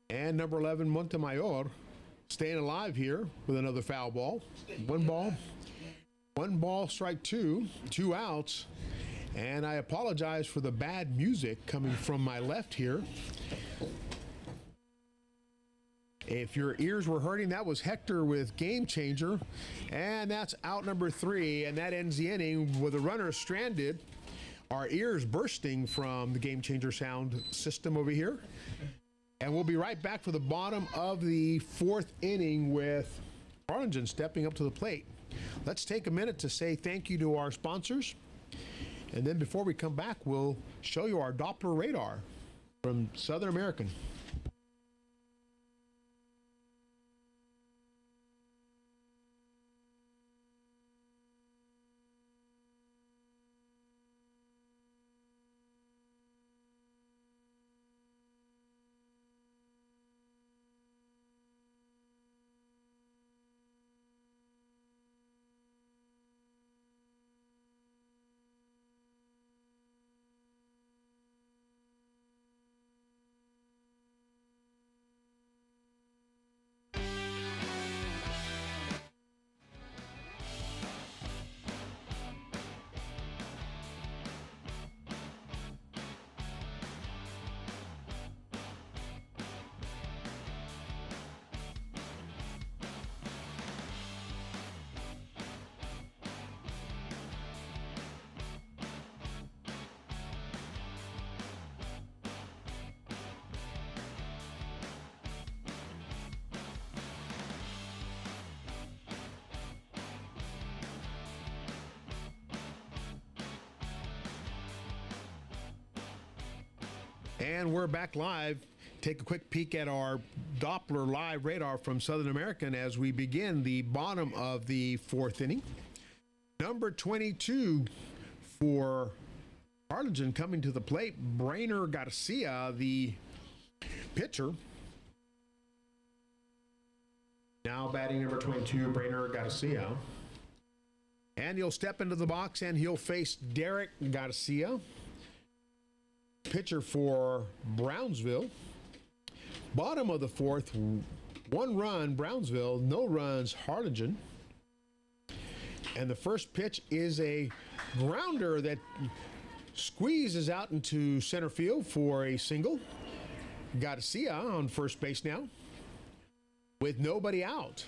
A: And number 11, Montemayor, staying alive here with another foul ball. One ball, strike two, two outs. And I apologize for the bad music coming from my left here. If your ears were hurting, that was Hector with Game Changer. And that's out number 3, and that ends the inning with a runner stranded. Our ears bursting from the Game Changer sound system over here. And we'll be right back for the bottom of the fourth inning with Harlingen stepping up to the plate. Let's take a minute to say thank you to our sponsors. And then before we come back, we'll show you our Doppler radar from Southern American. And we're back live. Take a quick peek at our Doppler live radar from Southern American as we begin the bottom of the fourth inning. Number 22 for Harlingen coming to the plate, Brainer Garcia, the pitcher. Now batting number 22, Brainer Garcia. And he'll step into the box and he'll face Derek Garcia. pitcher for Brownsville. Bottom of the fourth, 1 run Brownsville, no runs Harlingen. And the first pitch is a grounder that squeezes out into center field for a single. Garcia on first base now with nobody out.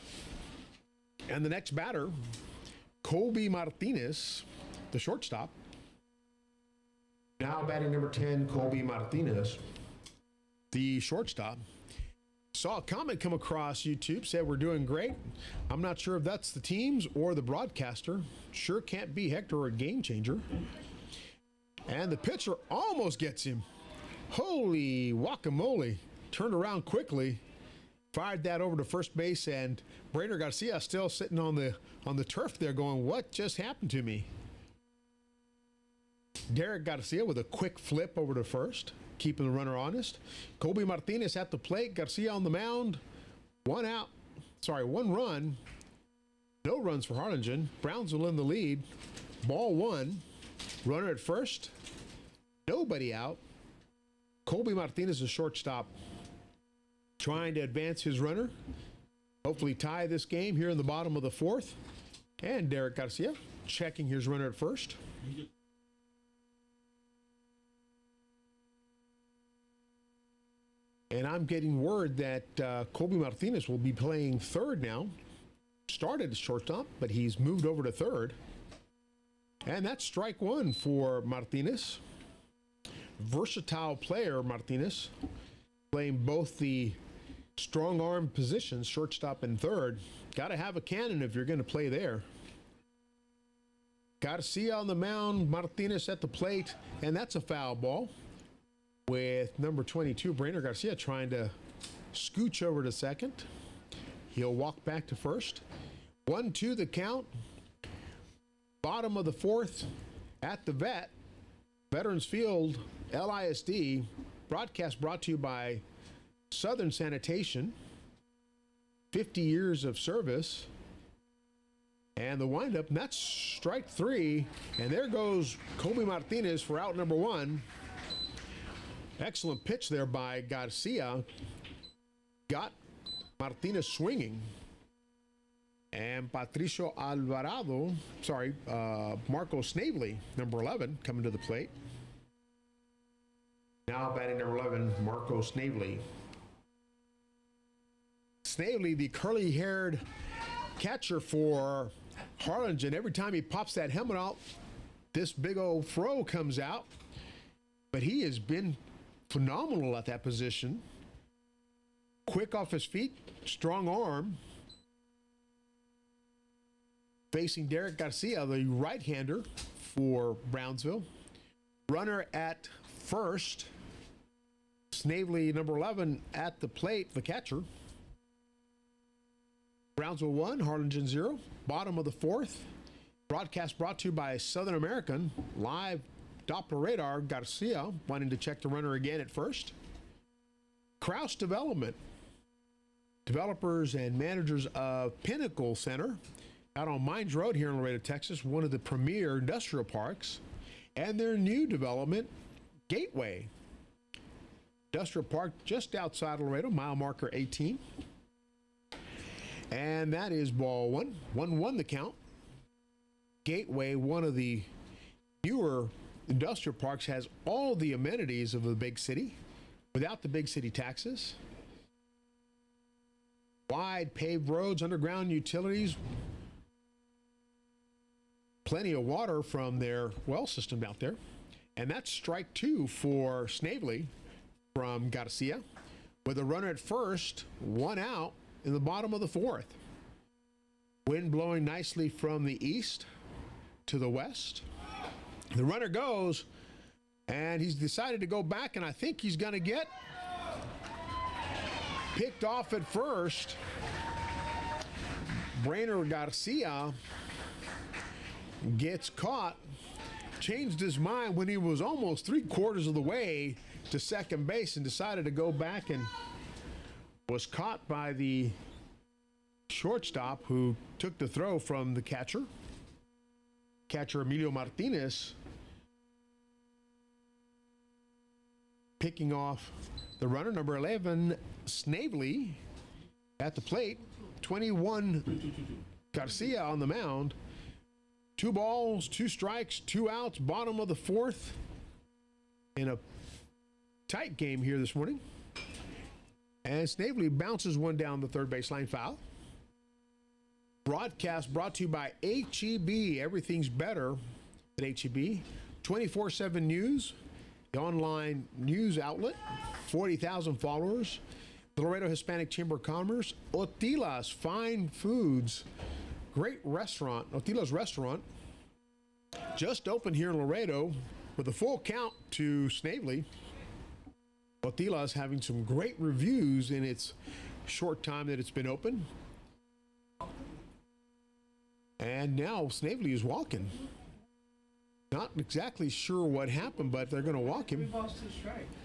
A: And the next batter, Colby Martinez, the shortstop. Now batting number 10, Colby Martinez, the shortstop. Saw a comment come across YouTube, said we're doing great. I'm not sure if that's the teams or the broadcaster. Sure can't be Hector a game changer. And the pitcher almost gets him. Holy guacamole. Turned around quickly, fired that over to first base, and Brainer Garcia still sitting on the turf there going, what just happened to me? Derek Garcia with a quick flip over to first, keeping the runner honest. Colby Martinez at the plate, Garcia on the mound. 1 run. No runs for Harlingen. Brownsville in the lead. Ball 1. Runner at first. Nobody out. Colby Martinez, the shortstop, trying to advance his runner. Hopefully tie this game here in the bottom of the fourth. And Derek Garcia checking his runner at first. And I'm getting word that Colby Martinez will be playing third now. Started as shortstop, but he's moved over to third. And that's strike 1 for Martinez. Versatile player, Martinez, playing both the strong arm positions, shortstop and third. Got to have a cannon if you're going to play there. Garcia on the mound, Martinez at the plate, and that's a foul ball. With number 22, Brainer Garcia, trying to scooch over to second. He'll walk back to first. 1-2 the count. Bottom of the fourth at the Veterans Field, LISD. Broadcast brought to you by Southern Sanitation. 50 years of service. And the windup, and that's strike 3. And there goes Colby Martinez for out number 1. Excellent pitch there by Garcia. Got Martinez swinging. And Patricio Alvarado, Marco Snavely, number 11, coming to the plate. Now batting number 11, Marco Snavely. Snavely, the curly-haired catcher for Harlingen. Every time he pops that helmet out, this big old fro comes out. But he has been phenomenal at that position. Quick off his feet, strong arm. Facing Derek Garcia, the right-hander for Brownsville. Runner at first. Snavely, number 11, at the plate, the catcher. Brownsville 1, Harlingen 0. Bottom of the fourth. Broadcast brought to you by Southern American. Live Doppler radar, Garcia wanting to check the runner again at first. Kraus Development. Developers and managers of Pinnacle Center out on Mines Road here in Laredo, Texas, one of the premier industrial parks. And their new development, Gateway. Industrial park just outside of Laredo, mile marker 18. And that is ball 1. 1-1 the count. Gateway, one of the newer industrial parks, has all the amenities of a big city without the big city taxes. Wide paved roads, underground utilities, plenty of water from their well system out there. And that's strike 2 for Snavely from Garcia, with a runner at first, 1 out in the bottom of the fourth. Wind blowing nicely from the east to the west. The runner goes, and he's decided to go back, and I think he's going to get picked off at first. Brainer Garcia gets caught, changed his mind when he was almost 3/4 of the way to second base and decided to go back, and was caught by the shortstop, who took the throw from the catcher. Catcher Emilio Martinez Picking off the runner, number 11, Snavely, at the plate. 21, Garcia on the mound. 2 balls, 2 strikes, 2 outs, bottom of the 4th. In a tight game here this morning. And Snavely bounces one down the third baseline foul. Broadcast brought to you by HEB. Everything's better at HEB. 24/7 News, the online news outlet, 40,000 followers. The Laredo Hispanic Chamber of Commerce. Otila's Fine Foods, great restaurant. Otila's Restaurant just opened here in Laredo with a full count to Snavely. Otila's having some great reviews in its short time that it's been open. And now Snavely is walking. Not exactly sure what happened, but they're going to walk him.
D: 3 balls, 2 strikes.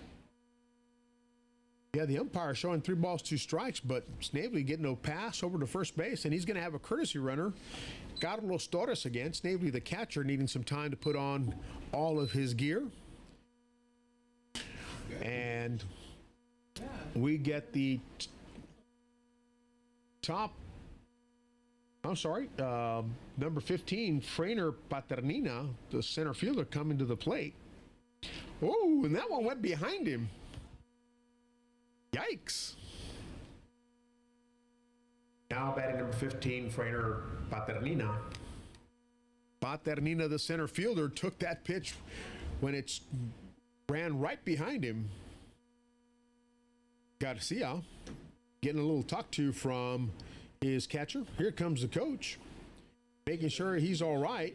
A: Yeah, the umpire showing 3 balls, 2 strikes, but Snavely getting no pass over to first base, and he's going to have a courtesy runner. Carlos Torres again. Snavely, the catcher, needing some time to put on all of his gear. And we get the number 15, Frainer Paternina, the center fielder, coming to the plate. Oh, and that one went behind him. Yikes. Now batting number 15, Frainer Paternina. Paternina, the center fielder, took that pitch when it ran right behind him. Garcia getting a little talk to from his catcher. Here comes the coach, making sure he's all right.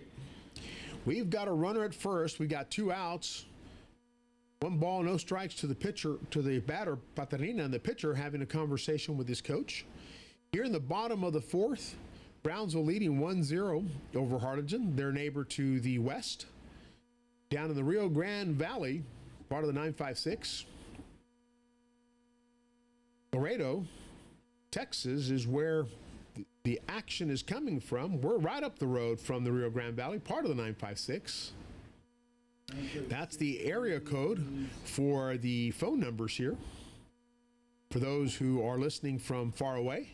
A: We've got a runner at first. We got 2 outs. 1 ball, no strikes to the pitcher, to the batter, Paternina, and the pitcher having a conversation with his coach. Here in the bottom of the 4th, Brownsville leading 1-0 over Harlingen, their neighbor to the west. Down in the Rio Grande Valley, part of the 956. Laredo, Texas is where the action is coming from. We're right up the road from the Rio Grande Valley, part of the 956. That's the area code for the phone numbers here, for those who are listening from far away.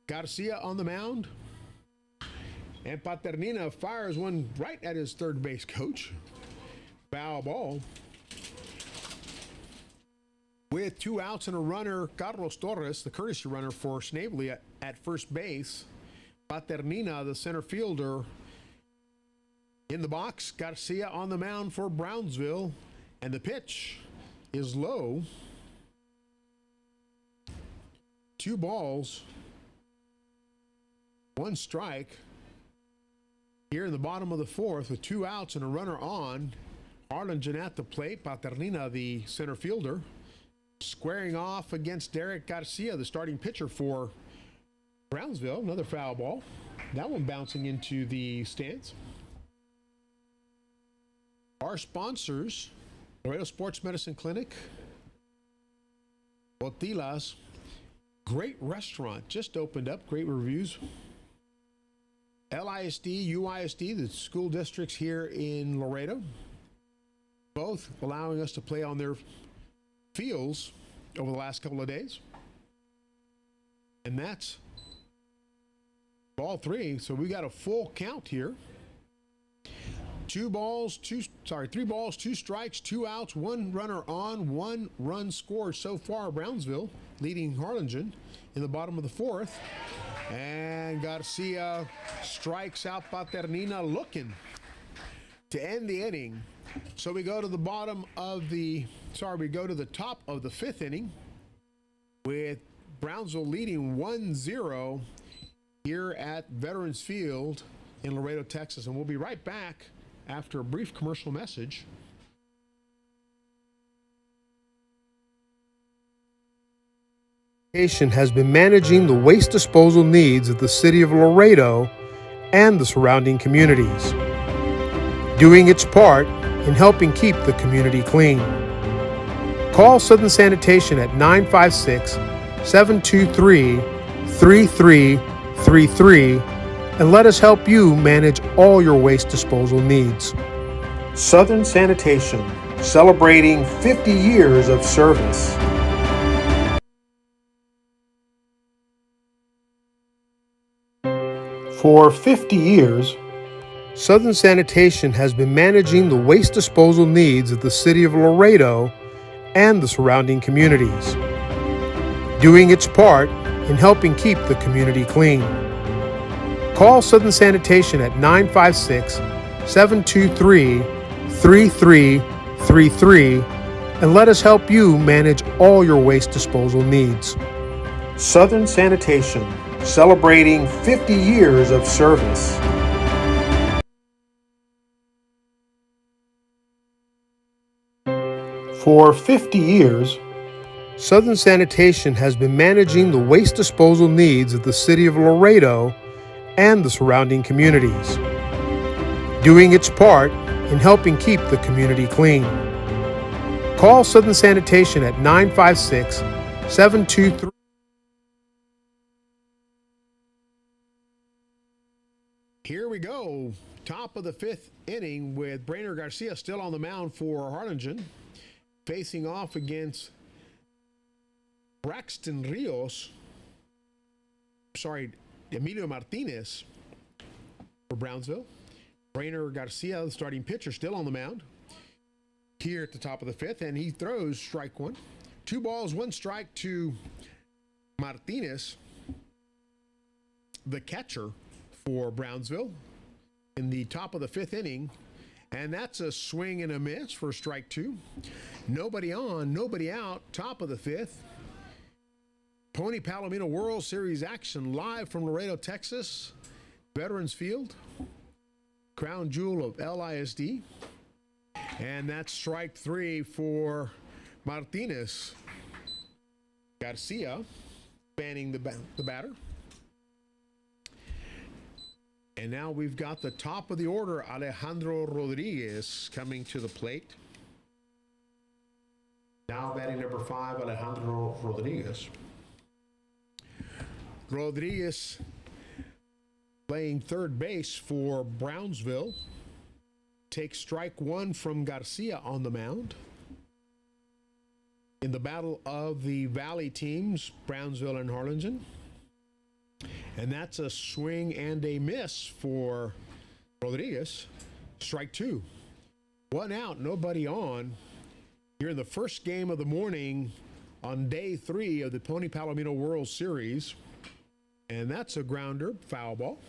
A: Garcia on the mound. And Paternina fires one right at his third base coach. Foul ball. With 2 outs and a runner, Carlos Torres, the courtesy runner for Snavely at first base. Paternina, the center fielder, in the box. Garcia on the mound for Brownsville. And the pitch is low. 2 balls, 1 strike. Here in the bottom of the 4th with 2 outs and a runner on. Harlingen at the plate. Paternina, the center fielder, squaring off against Derek Garcia, the starting pitcher for Brownsville. Another foul ball. That one bouncing into the stands. Our sponsors, Laredo Sports Medicine Clinic, Otila's, great restaurant, just opened up, great reviews. LISD, UISD, the school districts here in Laredo, both allowing us to play on their fields over the last couple of days. And that's ball 3. So we got a full count here. 3 balls, 2 strikes, 2 outs, 1 runner on, 1 run scored so far. Brownsville leading Harlingen in the bottom of the 4th. And Garcia strikes out Paternina, looking to end the inning. So we go to the top of the 5th inning with Brownsville leading 1-0 here at Veterans Field in Laredo, Texas. And we'll be right back after a brief commercial message.
B: Has been managing the waste disposal needs of the city of Laredo and the surrounding communities, doing its part in helping keep the community clean. Call Southern Sanitation at 956-723-3333 and let us help you manage all your waste disposal needs. Southern Sanitation, celebrating 50 years of service. For 50 years, Southern Sanitation has been managing the waste disposal needs of the city of Laredo and the surrounding communities, doing its part in helping keep the community clean. Call Southern Sanitation at 956-723-3333 and let us help you manage all your waste disposal needs. Southern Sanitation, celebrating 50 years of service. For 50 years, Southern Sanitation has been managing the waste disposal needs of the city of Laredo and the surrounding communities, doing its part in helping keep the community clean. Call Southern Sanitation at 956-723.
A: Here we go. Top of the fifth inning with Brainerd Garcia still on the mound for Harlingen, facing off against Emilio Martinez for Brownsville. Brainerd Garcia, the starting pitcher, still on the mound here at the top of the fifth, and he throws strike one. 2 balls, 1 strike to Martinez, the catcher for Brownsville, in the top of the fifth inning, and that's a swing and a miss for strike 2. Nobody on, nobody out, top of the fifth. Pony Palomino World Series action live from Laredo, Texas, Veterans Field, crown jewel of LISD, and that's strike 3 for Martinez. Garcia spanning the batter. And now we've got the top of the order, Alejandro Rodriguez, coming to the plate. Now batting number 5, Alejandro Rodriguez. Rodriguez playing third base for Brownsville. Takes strike 1 from Garcia on the mound. In the battle of the Valley teams, Brownsville and Harlingen. And that's a swing and a miss for Rodriguez. Strike 2. 1 out, nobody on. Here in the first game of the morning on day 3 of the Pony Palomino World Series. And that's a grounder, foul ball.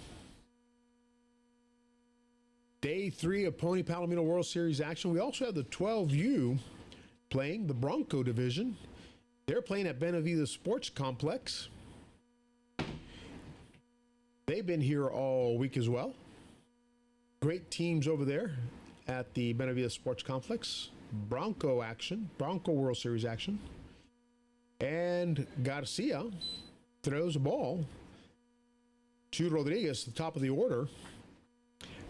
A: Day 3 of Pony Palomino World Series action. We also have the 12U playing the Bronco division. They're playing at Benavides Sports Complex. They've been here all week as well. Great teams over there at the Benavides Sports Complex. Bronco action, Bronco World Series action. And Garcia throws a ball to Rodriguez, the top of the order.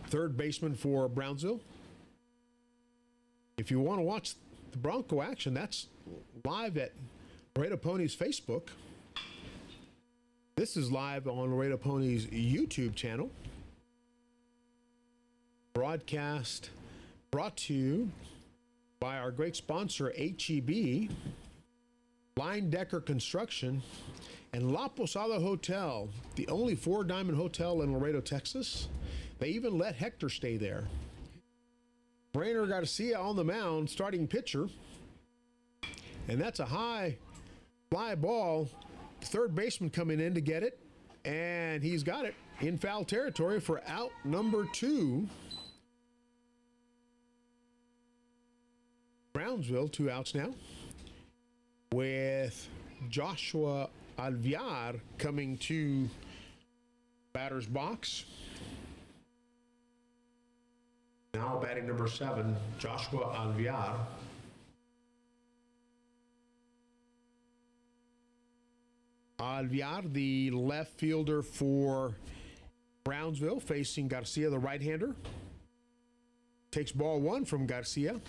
A: Third baseman for Brownsville. If you want to watch the Bronco action, that's live at Laredo Ponies Facebook. This is live on Laredo Ponies YouTube channel. Broadcast brought to you by our great sponsor, HEB, Line Decker Construction, and La Posada Hotel, the only 4-diamond hotel in Laredo, Texas. They even let Hector stay there. Brainerd Garcia on the mound, starting pitcher. And that's a high fly ball. Third baseman coming in to get it. And he's got it in foul territory for out number 2. Brownsville, 2 outs now, with Joshua Alviar coming to batter's box. Now batting number 7, Joshua Alviar. Alviar, the left fielder for Brownsville, facing Garcia, the right-hander. Takes ball 1 from Garcia.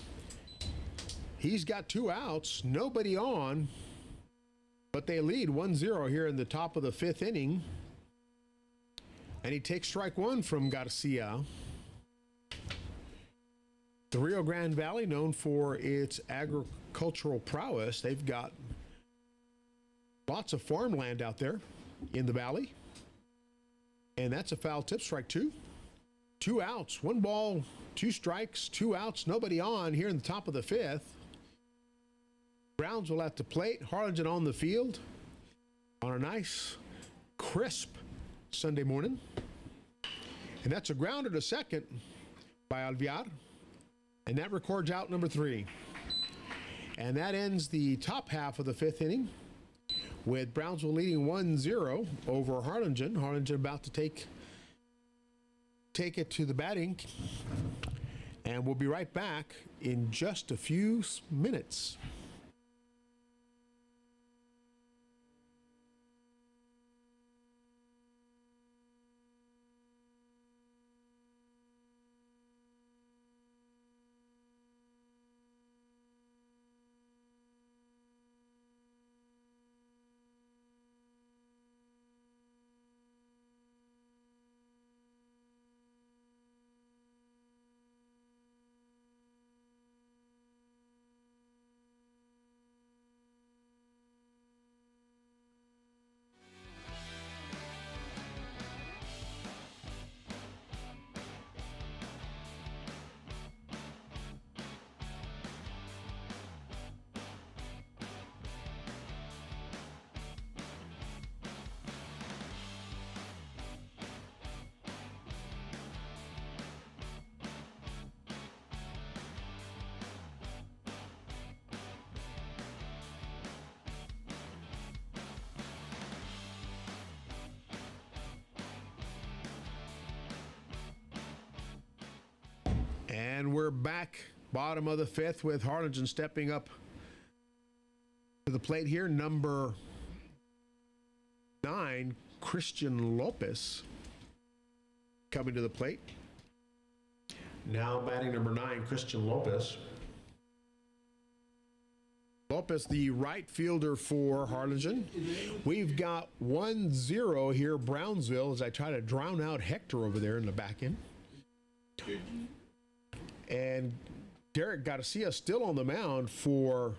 A: He's got 2 outs, nobody on, but they lead 1-0 here in the top of the 5th inning. And he takes strike 1 from Garcia. The Rio Grande Valley, known for its agricultural prowess, they've got lots of farmland out there in the valley. And that's a foul tip, strike two. 2 outs, 1 ball, 2 strikes, 2 outs, nobody on here in the top of the 5th. Brownsville at the plate, Harlingen on the field on a nice, crisp Sunday morning. And that's a grounder to second by Alvear. And that records out number 3. And that ends the top half of the 5th inning with Brownsville leading 1-0 over Harlingen. Harlingen about to take it to the batting. And we'll be right back in just a few minutes. And we're back, bottom of the 5th, with Harlingen stepping up to the plate here. Number 9, Christian Lopez, coming to the plate. Now batting number 9, Christian Lopez. Lopez, the right fielder for Harlingen. We've got 1-0 here, Brownsville, as I try to drown out Hector over there in the back end. And Derek Garcia still on the mound for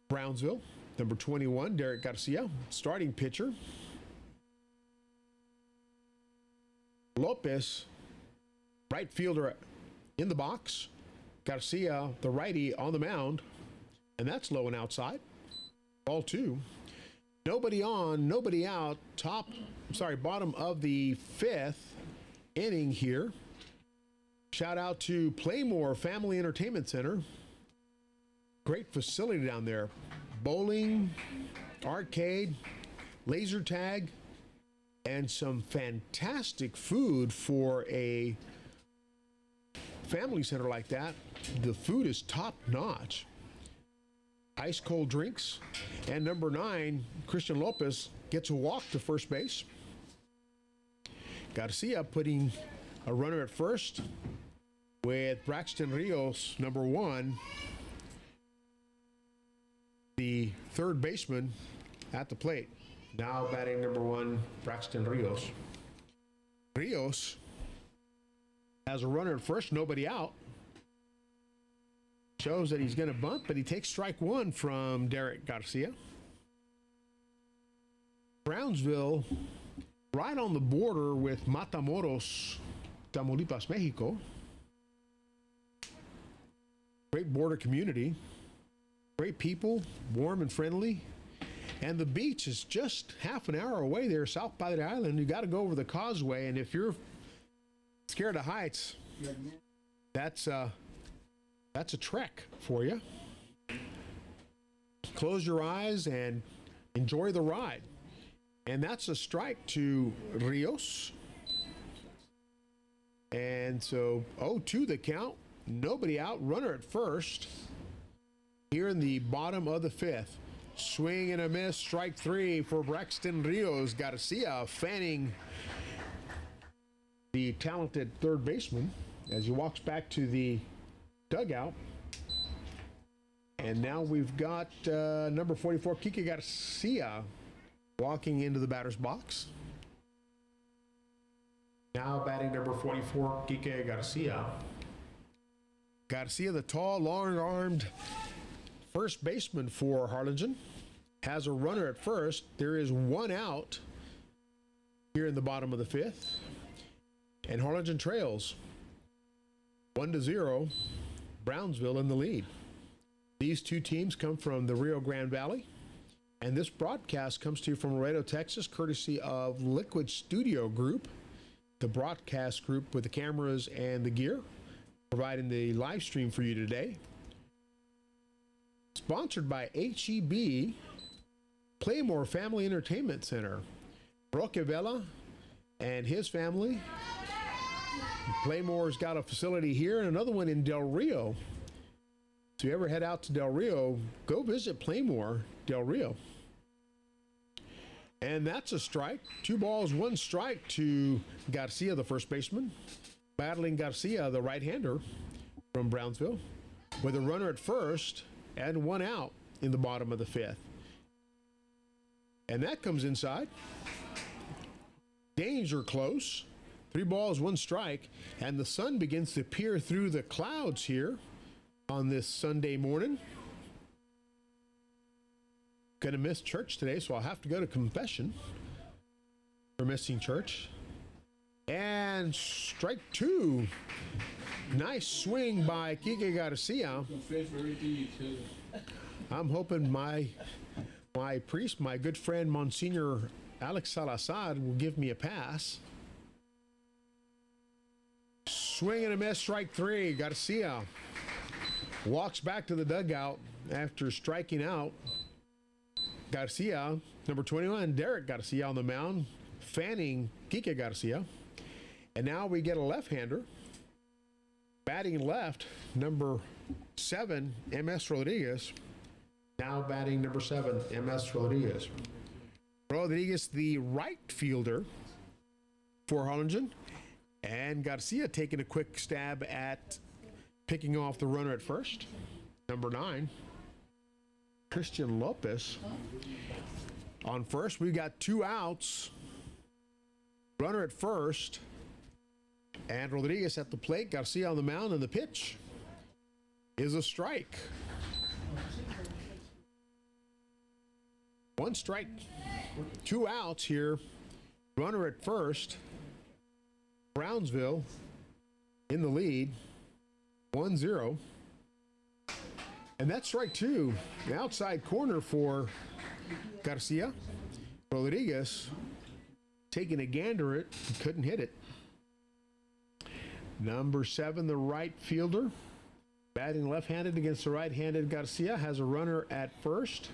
A: Brownsville. Number 21, Derek Garcia, starting pitcher. Lopez, right fielder in the box. Garcia, the righty, on the mound. And that's low and outside. Ball 2. Nobody on, nobody out. Bottom of the 5th inning here. Shout out to Playmore Family Entertainment Center. Great facility down there. Bowling, arcade, laser tag, and some fantastic food for a family center like that. The food is top notch. Ice cold drinks. And number 9, Christian Lopez, gets a walk to first base. Garcia putting a runner at first with Braxton Rios, number 1, the third baseman, at the plate. Now batting number 1, Braxton Rios. Rios has a runner at first, nobody out. Shows that he's going to bunt, but he takes strike 1 from Derek Garcia. Brownsville, right on the border with Matamoros, Tamaulipas, Mexico. Great border community. Great people, warm and friendly. And the beach is just half an hour away there, south by the island. You got to go over the causeway, and if you're scared of heights, that's a trek for you. Close your eyes and enjoy the ride. And that's a strike to Rios. And so 0-2 the count. Nobody out. Runner at first. Here in the bottom of the 5th. Swing and a miss. Strike 3 for Braxton Rios. Garcia fanning the talented third baseman as he walks back to the dugout. And now we've got number 44, Kike Garcia, walking into the batter's box. Now batting number 44, Kike Garcia. Garcia, the tall, long-armed first baseman for Harlingen, has a runner at first. There is one out here in the bottom of the fifth, and Harlingen trails 1-0, Brownsville in the lead. These two teams come from the Rio Grande Valley, and this broadcast comes to you from Laredo, Texas, courtesy of Liquid Studio Group, the broadcast group with the cameras and the gear, providing the live stream for you today. Sponsored by HEB Playmore Family Entertainment Center. Roque Vela and his family. Playmore's got a facility here and another one in Del Rio. If you ever head out to Del Rio, go visit Playmore Del Rio. And that's a strike. 2 balls, 1 strike to Garcia, the first baseman. Battling Garcia, the right-hander from Brownsville, with a runner at first and 1 out in the bottom of the fifth. And that comes inside. Danger close. 3 balls, 1 strike, and the sun begins to peer through the clouds here on this Sunday morning. Gonna miss church today, so I'll have to go to confession for missing church. And strike 2. Nice swing by Kike Garcia. I'm hoping my priest, my good friend Monsignor Alex Salazar, will give me a pass. Swing and a miss, strike 3. Garcia walks back to the dugout after striking out. Garcia, number 21, Derek Garcia on the mound, fanning Kike Garcia. And now we get a left-hander. Batting left, number 7, M.S. Rodriguez. Now batting number 7, M.S. Rodriguez. Rodriguez, the right fielder for Harlingen. And Garcia taking a quick stab at picking off the runner at first. Number 9, Christian Lopez. On first, we've got 2 outs. Runner at first. And Rodriguez at the plate. Garcia on the mound, and the pitch is a strike. 1 strike, 2 outs here. Runner at first. Brownsville in the lead, 1-0. And that's strike 2. The outside corner for Garcia. Rodriguez taking a gander at it, couldn't hit it. Number 7, the right fielder, batting left-handed against the right-handed Garcia, has a runner at first.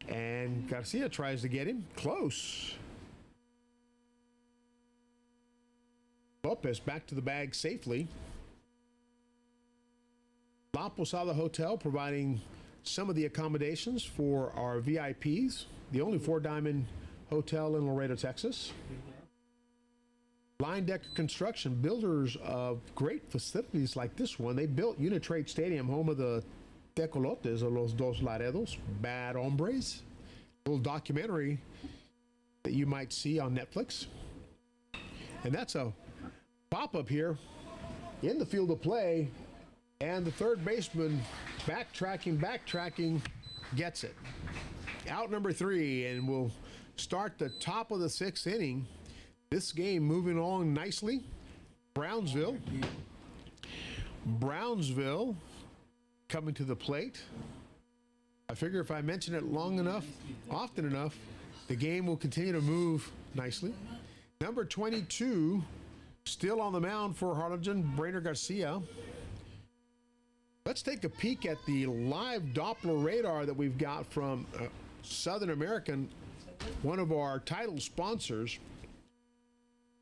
A: And Garcia tries to get him. Close. Lopez back to the bag safely. La Posada Hotel providing some of the accommodations for our VIPs. The only 4-diamond hotel in Laredo, Texas. Line Decker Construction, builders of great facilities like this one. They built Unitrade Stadium, home of the Tecolotes, or Los Dos Laredos, Bad Hombres. A little documentary that you might see on Netflix. And that's a pop-up here in the field of play. And the third baseman backtracking, gets it. Out number 3, and we'll start the top of the 6th inning. This game moving along nicely. Brownsville coming to the plate. I figure if I mention it long enough, often enough, the game will continue to move nicely. Number 22, still on the mound for Harlingen, Brainer Garcia. Let's take a peek at the live Doppler radar that we've got from Southern American, one of our title sponsors.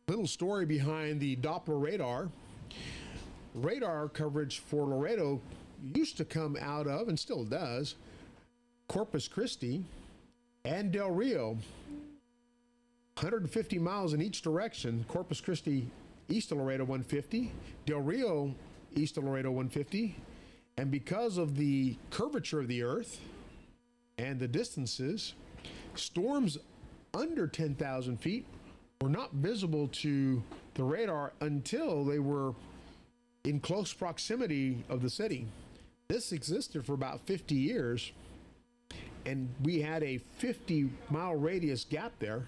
A: Little story behind the Doppler radar. Radar coverage for Laredo used to come out of, and still does, Corpus Christi and Del Rio. 150 miles in each direction. Corpus Christi east of Laredo 150, Del Rio east of Laredo 150. And because of the curvature of the earth and the distances, storms under 10,000 feet were not visible to the radar until they were in close proximity of the city. This existed for about 50 years, and we had a 50-mile radius gap there,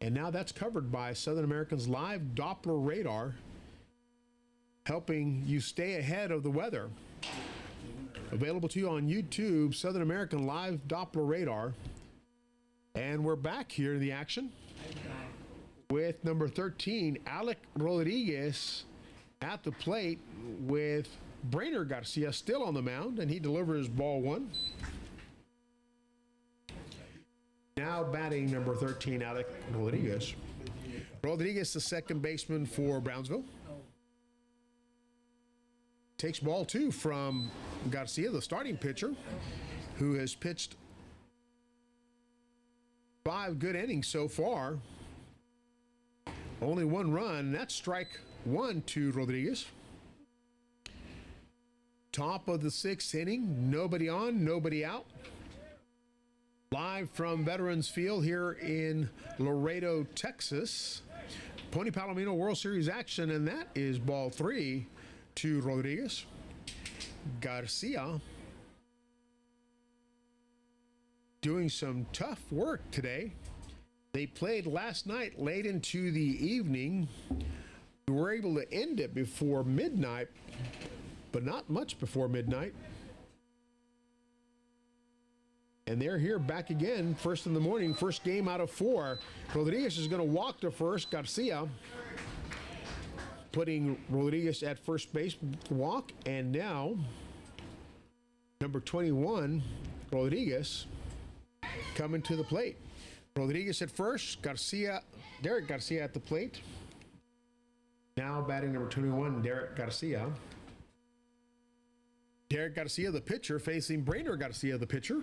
A: and now that's covered by Southern American's live Doppler radar, helping you stay ahead of the weather. Available to you on YouTube, Southern American live Doppler radar. And we're back here in the action with number 13, Alec Rodriguez at the plate with Brainer Garcia still on the mound, and he delivers ball one. Now batting number 13, Alec Rodriguez. Rodriguez, the second baseman for Brownsville. Takes ball two from Garcia, the starting pitcher, who has pitched 5 good innings so far. Only 1 run. That's strike 1 to Rodriguez. Top of the 6th inning. Nobody on, nobody out. Live from Veterans Field here in Laredo, Texas. Pony Palomino World Series action, and that is ball 3 to Rodriguez. Garcia doing some tough work today. They played last night late into the evening. We were able to end it before midnight, but not much before midnight. And they're here back again, first in the morning, first game out of 4. Rodriguez is going to walk to first. Garcia putting Rodriguez at first base, walk, and now number 21, Rodriguez, coming to the plate. Rodriguez at first, Derek Garcia at the plate. Now batting number 21, Derek Garcia. Derek Garcia, the pitcher, facing Brainer Garcia, the pitcher,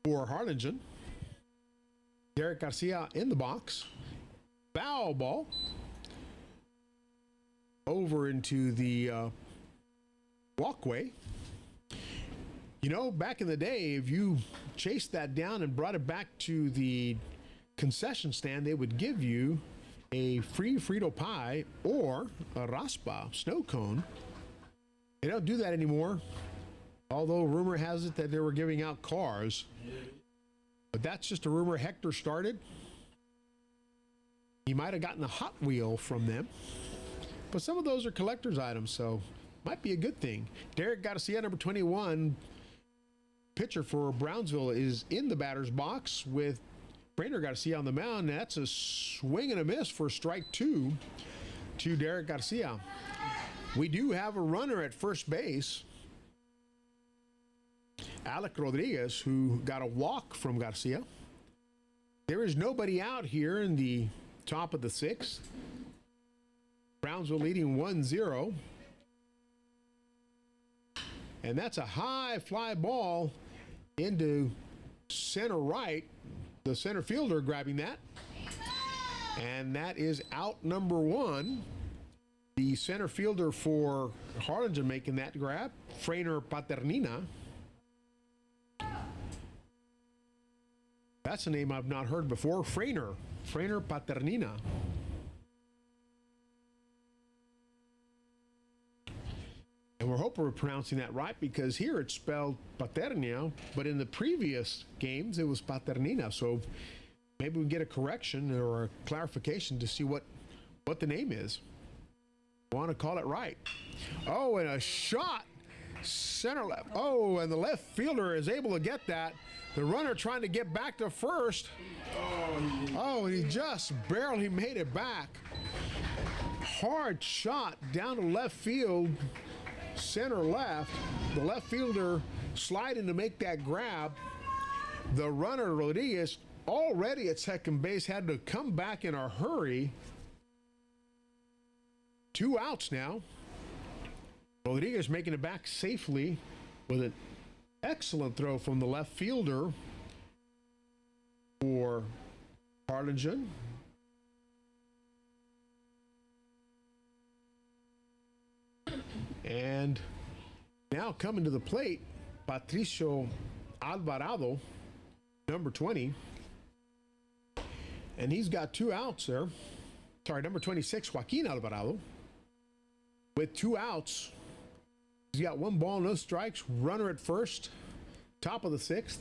A: for Harlingen. Derek Garcia in the box. Foul ball. Over into the walkway. You know, back in the day, if you chased that down and brought it back to the concession stand, they would give you a free Frito pie or a raspa snow cone. They don't do that anymore, although rumor has it that they were giving out cars. But that's just a rumor Hector started. He might have gotten a Hot Wheel from them. But some of those are collector's items, so might be a good thing. Derek Garcia, number 21, pitcher for Brownsville, is in the batter's box with Brainer Garcia on the mound. That's a swing and a miss for strike 2 to Derek Garcia. We do have a runner at first base, Alec Rodriguez, who got a walk from Garcia. There is nobody out here in the top of the 6th. Brownsville leading 1-0. And that's a high fly ball into center right. The center fielder grabbing that. And that is out number 1. The center fielder for Harlingen making that grab, Frainer Paternina. That's a name I've not heard before. Frainer Paternina. And we're hoping we're pronouncing that right, because here it's spelled Paternia, but in the previous games it was Paternina. So maybe we can get a correction or a clarification to see what the name is. I want to call it right. Oh, and a shot center left. Oh, and the left fielder is able to get that. The runner trying to get back to first. Oh, and he just barely made it back. Hard shot down to left field. Center left. The left fielder sliding to make that grab. The runner, Rodriguez, already at second base, had to come back in a hurry. 2 outs now. Rodriguez making it back safely with an excellent throw from the left fielder for Harlingen. And now coming to the plate, Patricio Alvarado, number 20. And he's got 2 outs there. Sorry, number 26, Joaquin Alvarado. With 2 outs. He's got 1 ball, no strikes. Runner at first. Top of the 6th.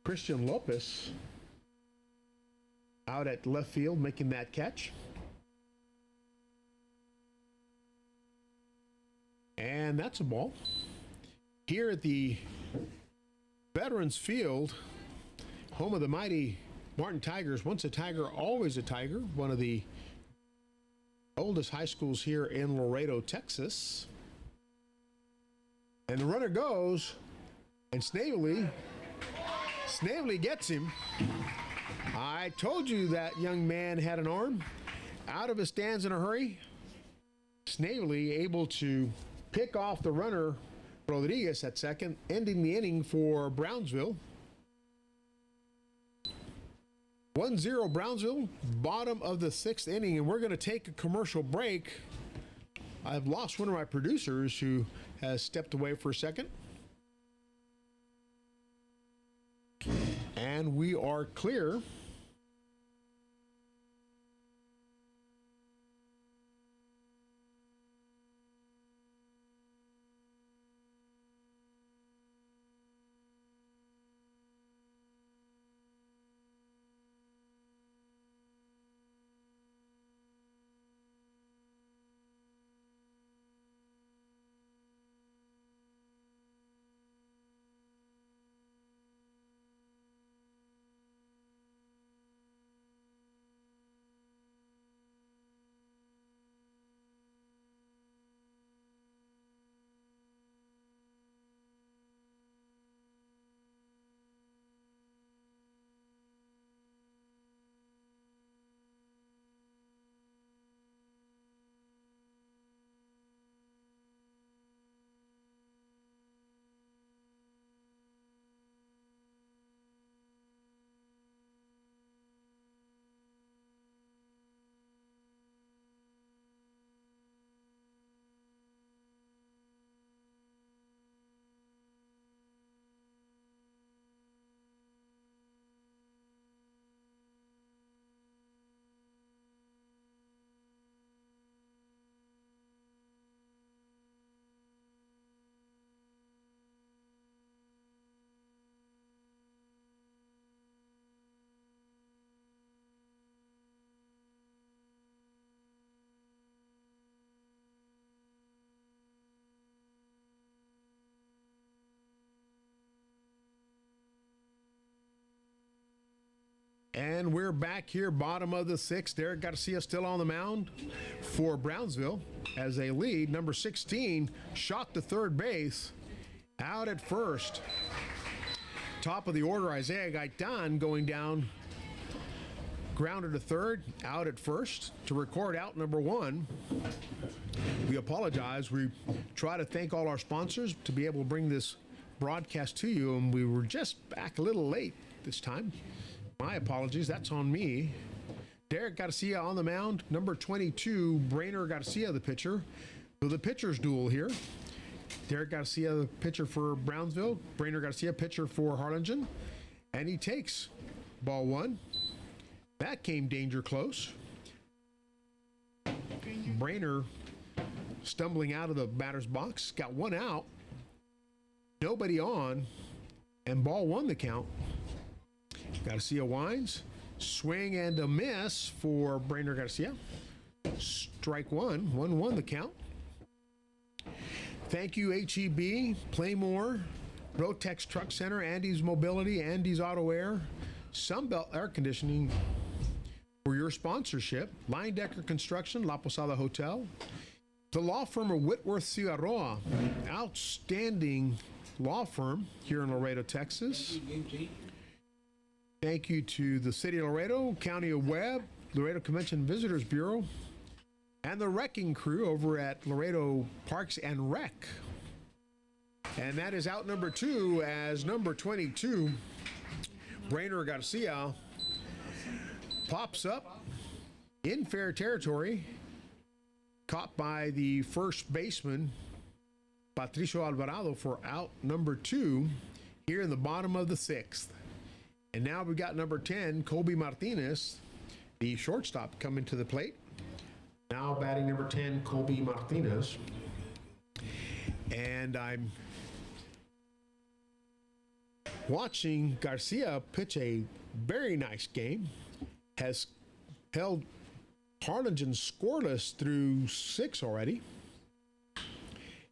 A: Christian Lopez out at left field making that catch. And that's a ball. Here at the Veterans Field, home of the mighty Martin Tigers, once a Tiger, always a Tiger, one of the oldest high schools here in Laredo, Texas. And the runner goes, and Snavely gets him. I told you that young man had an arm. Out of his stands in a hurry. Snavely able to pick off the runner, Rodriguez, at second, ending the inning for Brownsville. 1-0 Brownsville, bottom of the 6th inning, and we're going to take a commercial break. I've lost one of my producers who has stepped away for a second. And we are clear. And we're back here, bottom of the 6th. Derek Garcia still on the mound for Brownsville as they lead. Number 16 shot to third base, out at first. Top of the order, Isaiah Gaitan going down. Grounder to third, out at first to record out number 1. We apologize. We try to thank all our sponsors to be able to bring this broadcast to you, and we were just back a little late this time. My apologies, that's on me. Derek Garcia on the mound. Number 22, Brainer Garcia, the pitcher. So the pitcher's duel here. Derek Garcia, the pitcher for Brownsville. Brainer Garcia, pitcher for Harlingen. And he takes ball 1. That came danger close. Brainer stumbling out of the batter's box. Got 1 out. Nobody on. And ball 1 the count. Garcia winds. Swing and a miss for Brainer Garcia. Strike 1. 1-1 the count. Thank you, HEB, Playmore, Rotex Truck Center, Andy's Mobility, Andy's Auto Air, Sunbelt Air Conditioning for your sponsorship. Linedecker Construction, La Posada Hotel. The law firm of Whitworth Cigarroa, outstanding law firm here in Laredo, Texas. Thank you to the City of Laredo, County of Webb, Laredo Convention Visitors Bureau, and the wrecking crew over at Laredo Parks and Rec. And that is out number 2 as number 22, Brainer Garcia, pops up in fair territory, caught by the first baseman, Patricio Alvarado for out number 2 here in the bottom of the 6th. And now we've got number 10, Colby Martinez, the shortstop, coming to the plate. Now batting number 10, Colby Martinez. And I'm watching Garcia pitch a very nice game. Has held Harlingen scoreless through 6 already.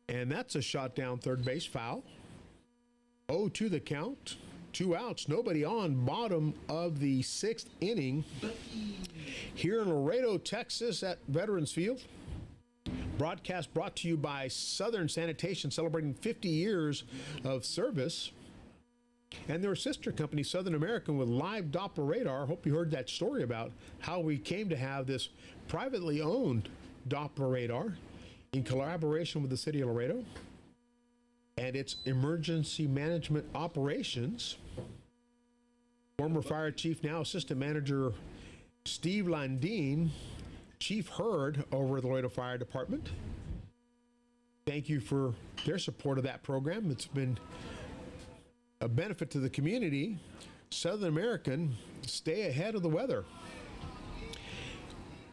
A: And that's a shot down third base foul. 0-2 the count. 2 outs, nobody on, bottom of the 6th inning here in Laredo, Texas at Veterans Field. Broadcast brought to you by Southern Sanitation, celebrating 50 years of service. And their sister company, Southern American, with live Doppler radar. Hope you heard that story about how we came to have this privately owned Doppler radar in collaboration with the city of Laredo and its emergency management operations. Former fire chief, now assistant manager Steve Landine, Chief Hurd over the Laredo Fire Department. Thank you for their support of that program. It's been a benefit to the community. Southern American, stay ahead of the weather.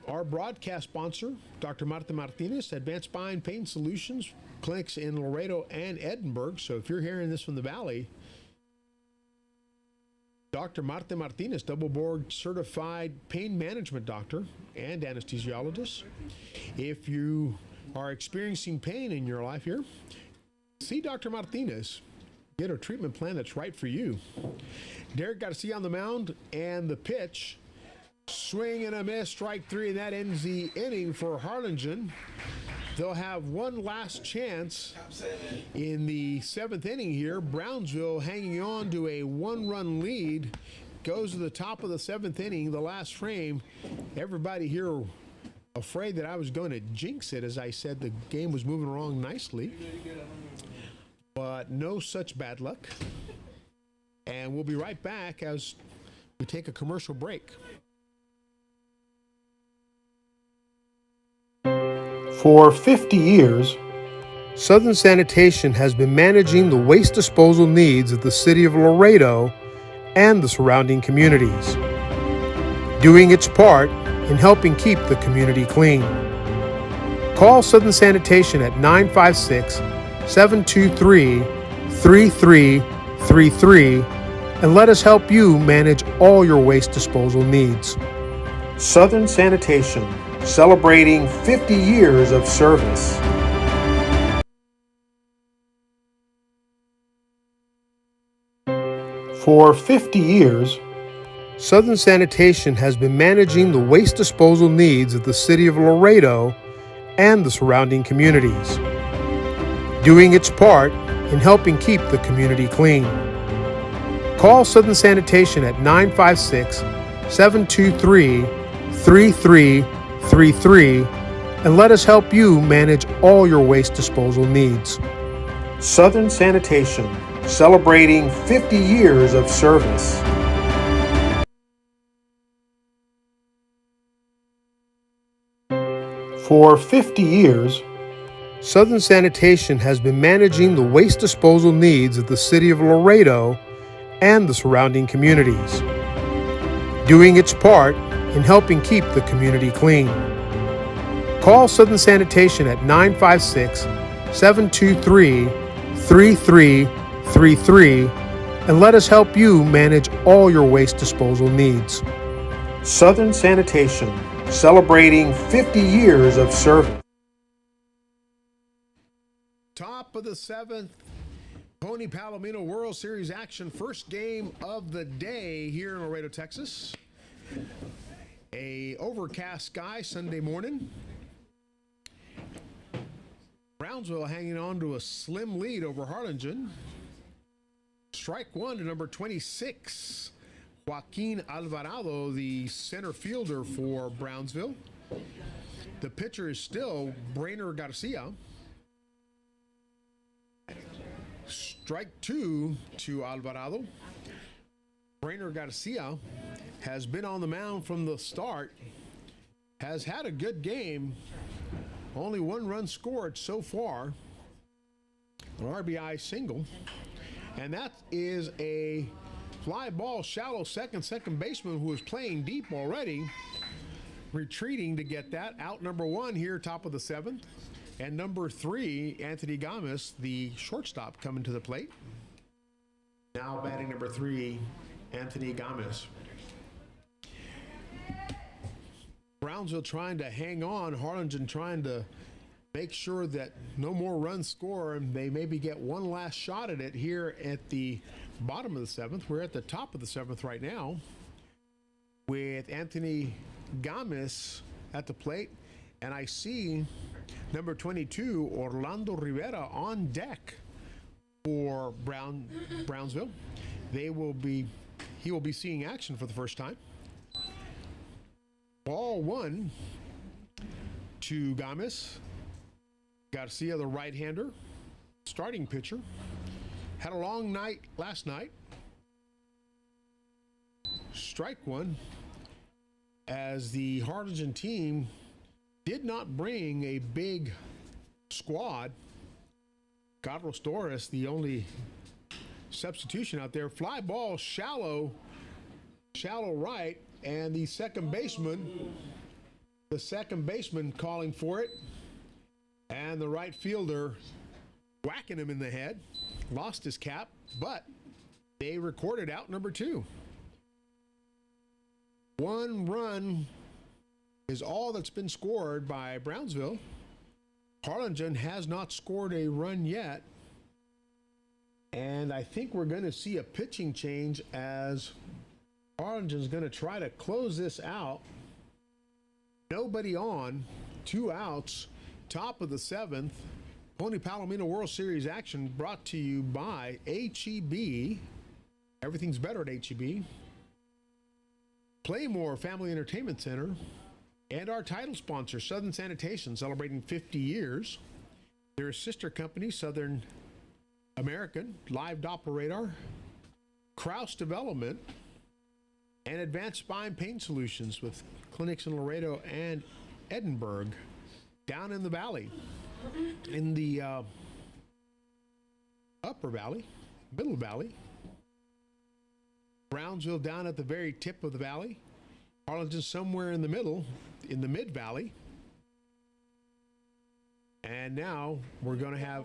A: Our broadcast sponsor, Dr. Marta Martinez, Advanced Spine Pain Solutions, clinics in Laredo and Edinburgh. So if you're hearing this from the Valley, Dr. Marta Martinez, double board certified pain management doctor and anesthesiologist. If you are experiencing pain in your life here, see Dr. Martinez. Get a treatment plan that's right for you. Derek Garcia on the mound, and the pitch. Swing and a miss, strike 3, and that ends the inning for Harlingen. They'll have one last chance in the 7th inning here. Brownsville hanging on to a 1-run lead. Goes to the top of the 7th inning, the last frame. Everybody here afraid that I was going to jinx it, as I said the game was moving along nicely. But no such bad luck. And we'll be right back as we take a commercial break.
B: For 50 years, Southern Sanitation has been managing the waste disposal needs of the city of Laredo and the surrounding communities, doing its part in helping keep the community clean. Call Southern Sanitation at 956-723-3333 and let us help you manage all your waste disposal needs. Southern Sanitation, celebrating 50 years of service. For 50 years, Southern Sanitation has been managing the waste disposal needs of the city of Laredo and the surrounding communities, doing its part in helping keep the community clean. Call Southern Sanitation at 956-723-3333 and let us help you manage all your waste disposal needs. Southern Sanitation, celebrating 50 years of service. For 50 years, Southern Sanitation has been managing the waste disposal needs of the city of Laredo and the surrounding communities, doing its part in helping keep the community clean. Call Southern Sanitation at 956-723-3333 and let us help you manage all your waste disposal needs. Southern Sanitation, celebrating 50 years of service.
A: Top of the 7th, Pony Palomino World Series action. First game of the day here in Laredo, Texas. A overcast sky Sunday morning. Brownsville hanging on to a slim lead over Harlingen. Strike 1 to number 26, Joaquin Alvarado, the center fielder for Brownsville. The pitcher is still Brainer Garcia. Strike 2 to Alvarado. Brainer Garcia has been on the mound from the start, has had a good game, only 1 run scored so far. RBI single. And that is a fly ball, shallow second baseman who is playing deep already, retreating to get that. Out number 1 here, top of the 7th. And number 3, Anthony Gamis, the shortstop, coming to the plate. Now batting number 3, Anthony Gamis. Brownsville trying to hang on, Harlingen trying to make sure that no more runs score, and they maybe get one last shot at it here at the bottom of the 7th. We're at the top of the 7th right now with Anthony Gamis at the plate, and I see number 22, Orlando Rivera, on deck for Brownsville. He will be seeing action for the first time. Ball 1 to Gamis. Garcia, the right-hander, starting pitcher. Had a long night last night. Strike 1, as the Harlingen team did not bring a big squad. Carlos Torres, the only substitution out there. Fly ball, shallow right, and the second baseman calling for it, and the right fielder whacking him in the head. Lost his cap, but they recorded out number 2. 1 run is all that's been scored by Brownsville. Harlingen has not scored a run yet, and I think we're going to see a pitching change as Harlingen's going to try to close this out. Nobody on, 2 outs, top of the 7th. Pony Palomino World Series action brought to you by HEB. Everything's better at HEB. Playmore Family Entertainment Center. And our title sponsor, Southern Sanitation, celebrating 50 years. Their sister company, Southern American, Live Doppler, Kraus Development, and Advanced Spine Pain Solutions with clinics in Laredo and Edinburgh, down in the valley, in the upper valley, middle valley. Brownsville down at the very tip of the valley. Harlingen somewhere in the middle, in the mid-valley. And now we're going to have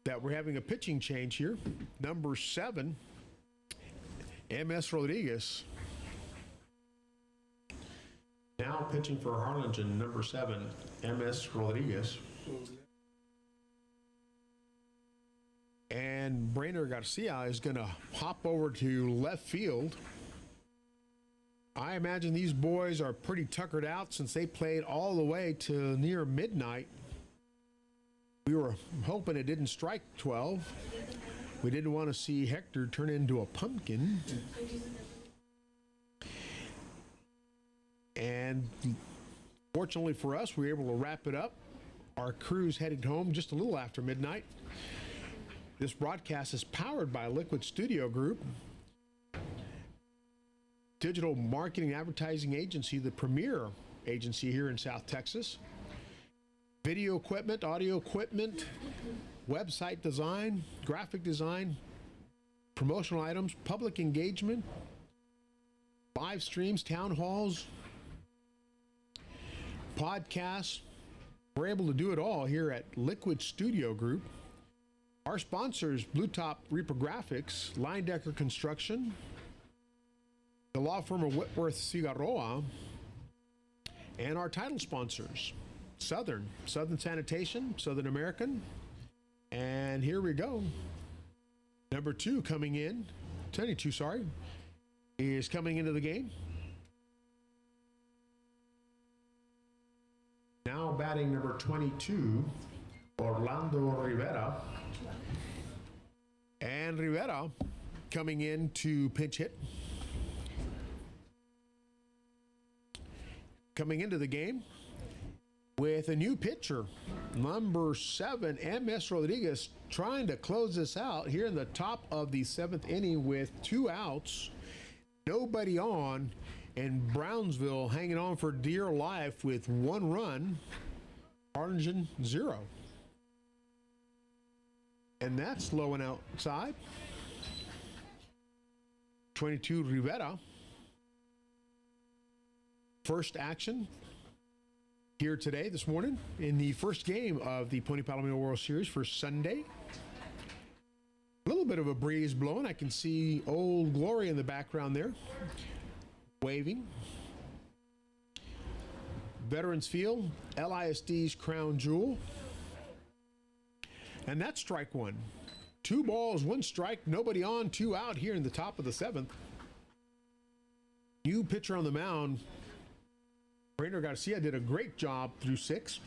A: that we're having a pitching change here. Number 7, M.S. Rodriguez. Now pitching for Harlingen, number 7, M.S. Rodriguez. And Brainer Garcia is going to hop over to left field. I imagine these boys are pretty tuckered out since they played all the way to near midnight. We were hoping it didn't strike 12. We didn't want to see Hector turn into a pumpkin. And fortunately for us, we were able to wrap it up. Our crew's headed home just a little after midnight. This broadcast is powered by Liquid Studio Group, digital marketing advertising agency, the premier agency here in South Texas. Video equipment, audio equipment, website design, graphic design, promotional items, public engagement, live streams, town halls, podcasts. We're able to do it all here at Liquid Studio Group. Our sponsors, Blue Top Reprographics, Line-Decker Construction, the law firm of Whitworth Cigarroa, and our title sponsors, Southern Sanitation, Southern American. And here we go. Number 2 coming in, 22, sorry, is coming into the game. Now batting number 22, Orlando Rivera. And Rivera coming in to pinch hit. Coming into the game with a new pitcher, number 7, M.S. Rodriguez, trying to close this out here in the top of the 7th inning with 2 outs, nobody on, and Brownsville hanging on for dear life with 1 run. Harlingen 0. And that's low and outside. 22 Rivera. First action here today, this morning, in the first game of the Pony Palomino World Series for Sunday. A little bit of a breeze blowing. I can see Old Glory in the background there, waving. Veterans Field, LISD's crown jewel. And that's strike one. 2 balls, 1 strike, nobody on, 2 out here in the top of the 7th. New pitcher on the mound, Rainer Garcia, did a great job through 6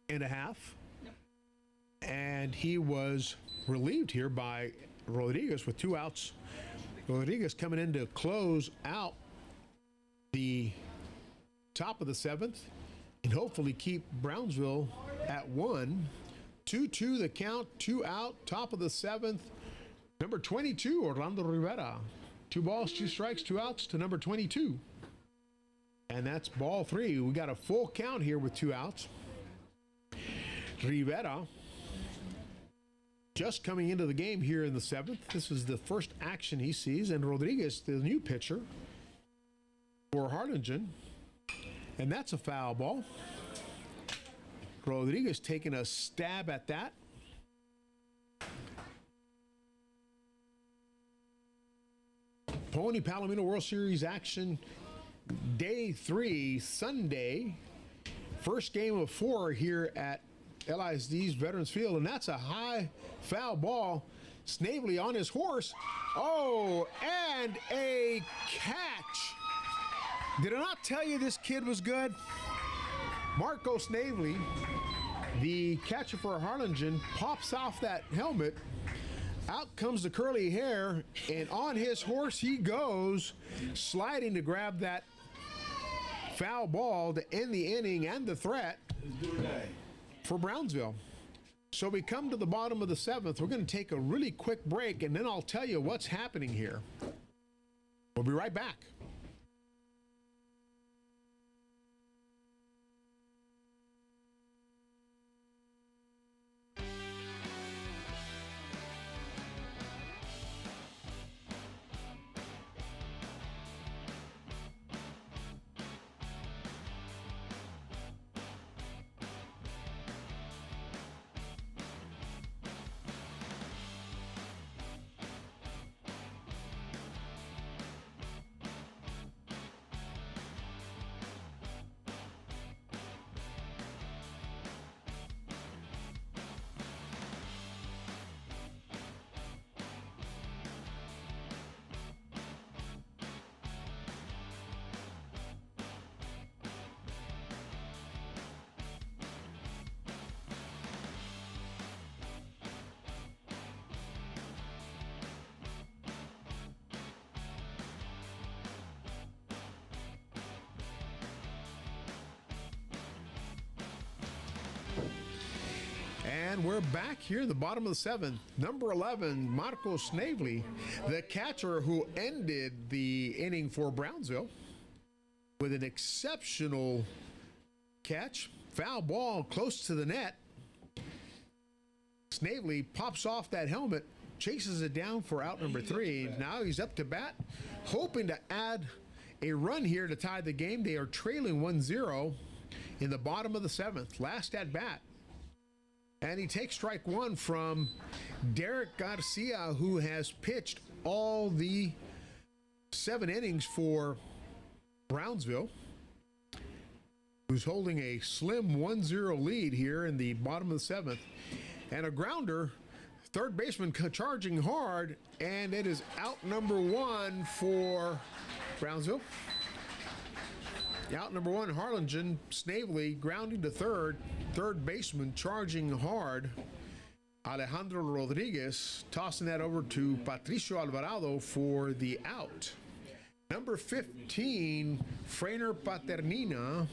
A: and a half. And he was relieved here by Rodriguez with 2 outs. Rodriguez coming in to close out the top of the 7th and hopefully keep Brownsville at 1. 2-2 the count, 2 out, top of the 7th. Number 22, Orlando Rivera. 2 balls, 2 strikes, 2 outs to number 22. And that's ball 3. We got a full count here with 2 outs. Rivera just coming into the game here in the 7th. This is the first action he sees. And Rodriguez, the new pitcher for Harlingen. And that's a foul ball. Rodriguez taking a stab at that. Pony Palomino World Series action, day 3, Sunday. First game of 4 here at LISD's Veterans Field, and that's a high foul ball. Snavely on his horse. Oh, and a catch. Did I not tell you this kid was good? Marco Snavely, the catcher for Harlingen, pops off that helmet. Out comes the curly hair, and on his horse he goes, sliding to grab that foul ball to end the inning and the threat for Brownsville. So we come to the bottom of the 7th. We're going to take a really quick break, and then I'll tell you what's happening here. We'll be right back. And we're back here at the bottom of the 7th. Number 11, Marco Snavely, the catcher who ended the inning for Brownsville with an exceptional catch. Foul ball close to the net. Snavely pops off that helmet, chases it down for out number 3. Now he's up to bat, hoping to add a run here to tie the game. They are trailing 1-0 in the bottom of the 7th. Last at bat. And he takes strike 1 from Derek Garcia, who has pitched all the 7 innings for Brownsville, who's holding a slim 1-0 lead here in the bottom of the 7th. And a grounder, third baseman charging hard, and it is out number 1 for Brownsville. Out number 1, Harlingen. Snavely grounding to third. Third baseman charging hard. Alejandro Rodriguez tossing that over to Patricio Alvarado for the out. Number 15, Frainer Paternina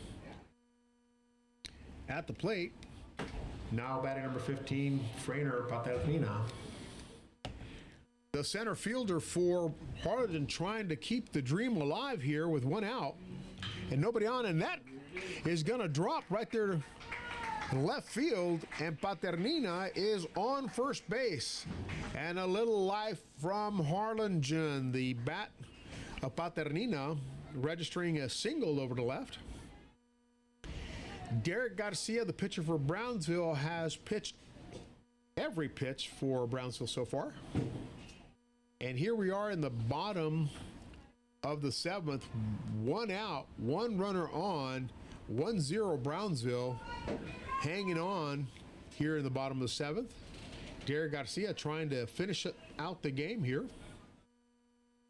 A: at the plate. Now batting number 15, Frainer Paternina. The center fielder for Harlingen trying to keep the dream alive here with 1 out. and nobody on, and that is going to drop right there in left field, and Paternina is on first base. And a little life from Harlingen. The bat of Paternina registering a single over to left. Derek Garcia, the pitcher for Brownsville, has pitched every pitch for Brownsville so far. And here we are in the bottom of the seventh. One out, one runner on, 1-0 Brownsville, hanging on here in the bottom of the seventh. Derek Garcia trying to finish out the game here.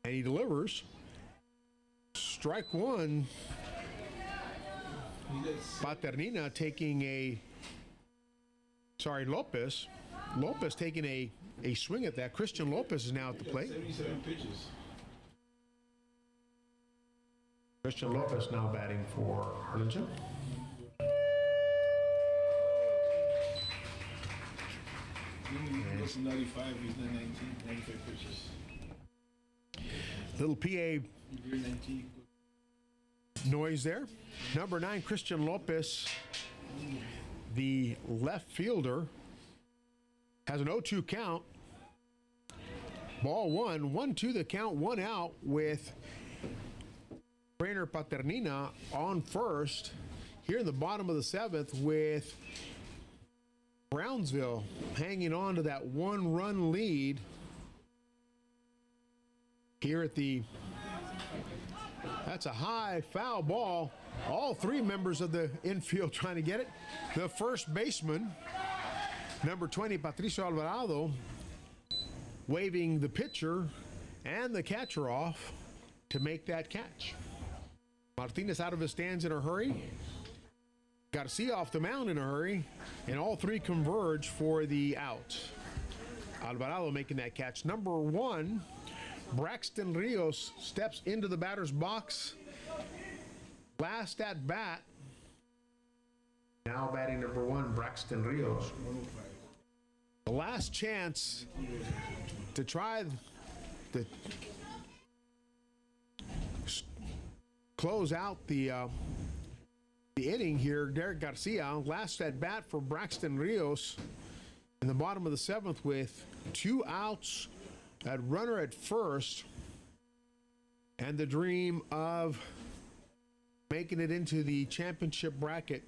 A: And he delivers. Strike one. Paternina taking Lopez. Lopez taking a swing at that. Christian Lopez is now at the plate.
D: 77 pitches.
A: Christian Lopez now batting for Harlingen.
D: He's 95, he's done 95 pitches.
A: Little PA noise there. Number 9, Christian Lopez, the left fielder, has an 0-2 count. Ball 1-2 the count, 1 out with trainer Paternina on first. Here in the bottom of the seventh with Brownsville hanging on to that 1-run lead here at that's a high foul ball. All three members of the infield trying to get it. The first baseman, number 20, Patricio Alvarado, waving the pitcher and the catcher off to make that catch. Martinez out of his stands in a hurry. Garcia off the mound in a hurry, and all three converge for the out. Alvarado making that catch. Number 1, Braxton Rios steps into the batter's box. Last at bat. Now batting number 1, Braxton Rios. The last chance to try to close out the inning here. Derek Garcia, last at bat for Braxton Rios in the bottom of the seventh with 2 outs, a runner at first, and the dream of making it into the championship bracket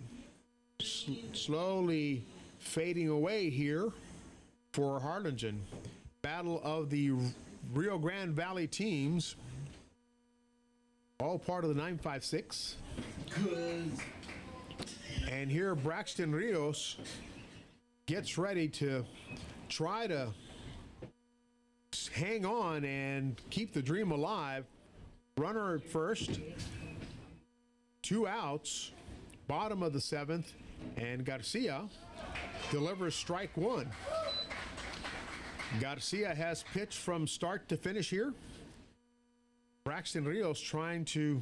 A: slowly fading away here for Harlingen. Battle of the Rio Grande Valley teams, all part of the 956. And here Braxton Rios gets ready to try to hang on and keep the dream alive. Runner at first, 2 outs, bottom of the seventh, and Garcia delivers strike 1. Garcia has pitched from start to finish here. Braxton Rios trying to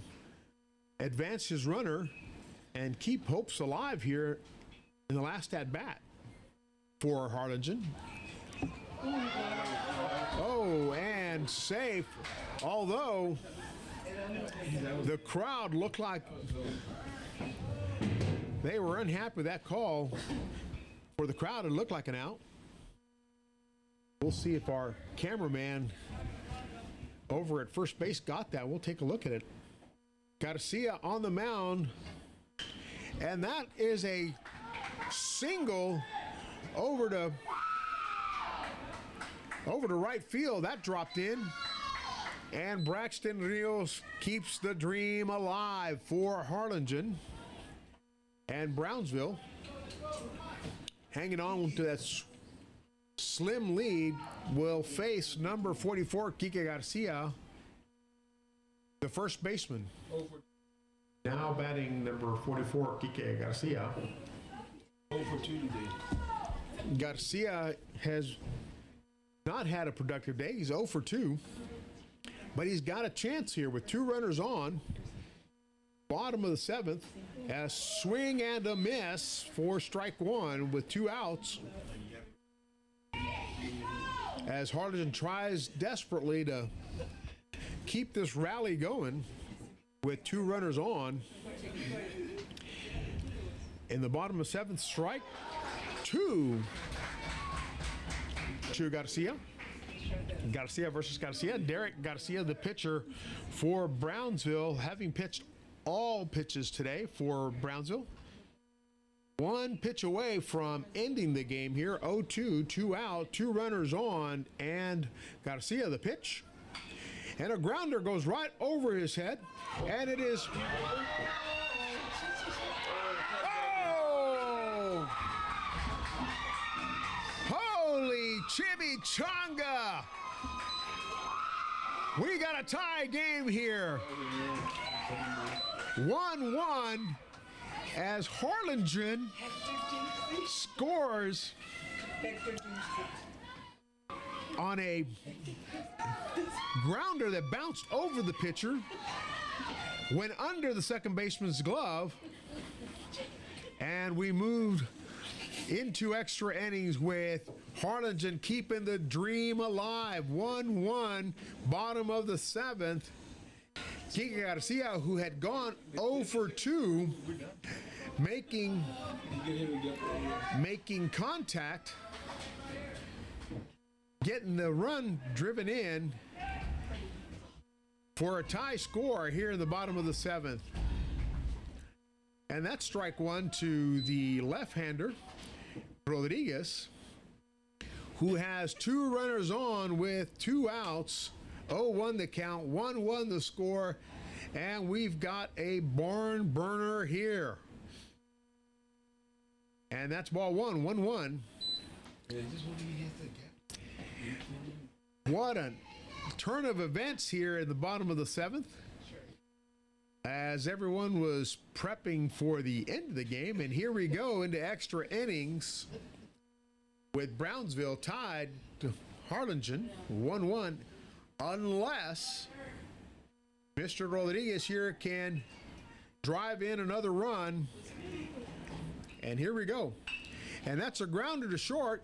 A: advance his runner and keep hopes alive here in the last at bat for Harlingen. Oh, and safe, although the crowd looked like they were unhappy with that call. For the crowd, it looked like an out. We'll see if our cameraman over at first base got that. We'll take a look at it. Garcia on the mound, and that is a single over to right field. That dropped in, and Braxton Rios keeps the dream alive for Harlingen. And Brownsville hanging on to that slim lead will face number 44, Kike Garcia, the first baseman. Now batting number 44, Kike Garcia.
D: 0 for 2 today.
A: Garcia has not had a productive day. He's 0 for 2. But he's got a chance here with 2 runners on. Bottom of the seventh. A swing and a miss for strike 1 with 2 outs. As Harlingen tries desperately to keep this rally going with 2 runners on. In the bottom of seventh, strike two to Garcia. Garcia versus Garcia. Derek Garcia, the pitcher for Brownsville, having pitched all pitches today for Brownsville. One pitch away from ending the game here. 0-2, 2 out, 2 runners on, and Garcia the pitch. And a grounder goes right over his head, and it is... Oh! Holy chimichanga! We got a tie game here. 1-1 as Harlingen scores on a grounder that bounced over the pitcher, went under the second baseman's glove, and we moved into extra innings with Harlingen keeping the dream alive. 1-1, bottom of the seventh. Kike Garcia, who had gone 0 for 2, making contact, getting the run driven in for a tie score here in the bottom of the seventh. And that's strike one to the left-hander, Rodriguez, who has 2 runners on with 2 outs. 0-1 the count, 1-1 the score, and we've got a barn burner here. And that's ball one, 1-1. What a turn of events here in the bottom of the seventh, as everyone was prepping for the end of the game. And here we go into extra innings with Brownsville tied to Harlingen 1-1, unless Mr. Rodriguez here can drive in another run. And here we go. And that's a grounder to short,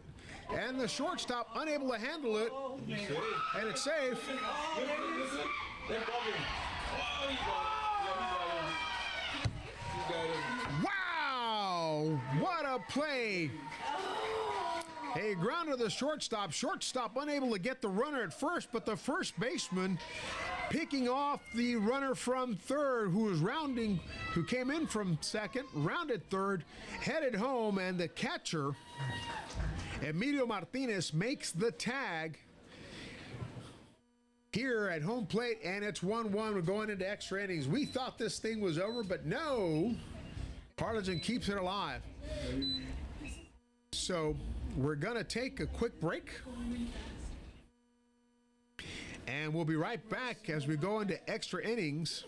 A: and the shortstop unable to handle it, and it's safe. Wow, what a play. A grounder to the shortstop. Shortstop unable to get the runner at first, but the first baseman picking off the runner from third, who came in from second, rounded third, headed home, and the catcher, Emilio Martinez, makes the tag here at home plate, and it's 1-1. We're going into extra innings. We thought this thing was over, but no. Harlingen keeps it alive. So we're going to take a quick break, and we'll be right back as we go into extra innings.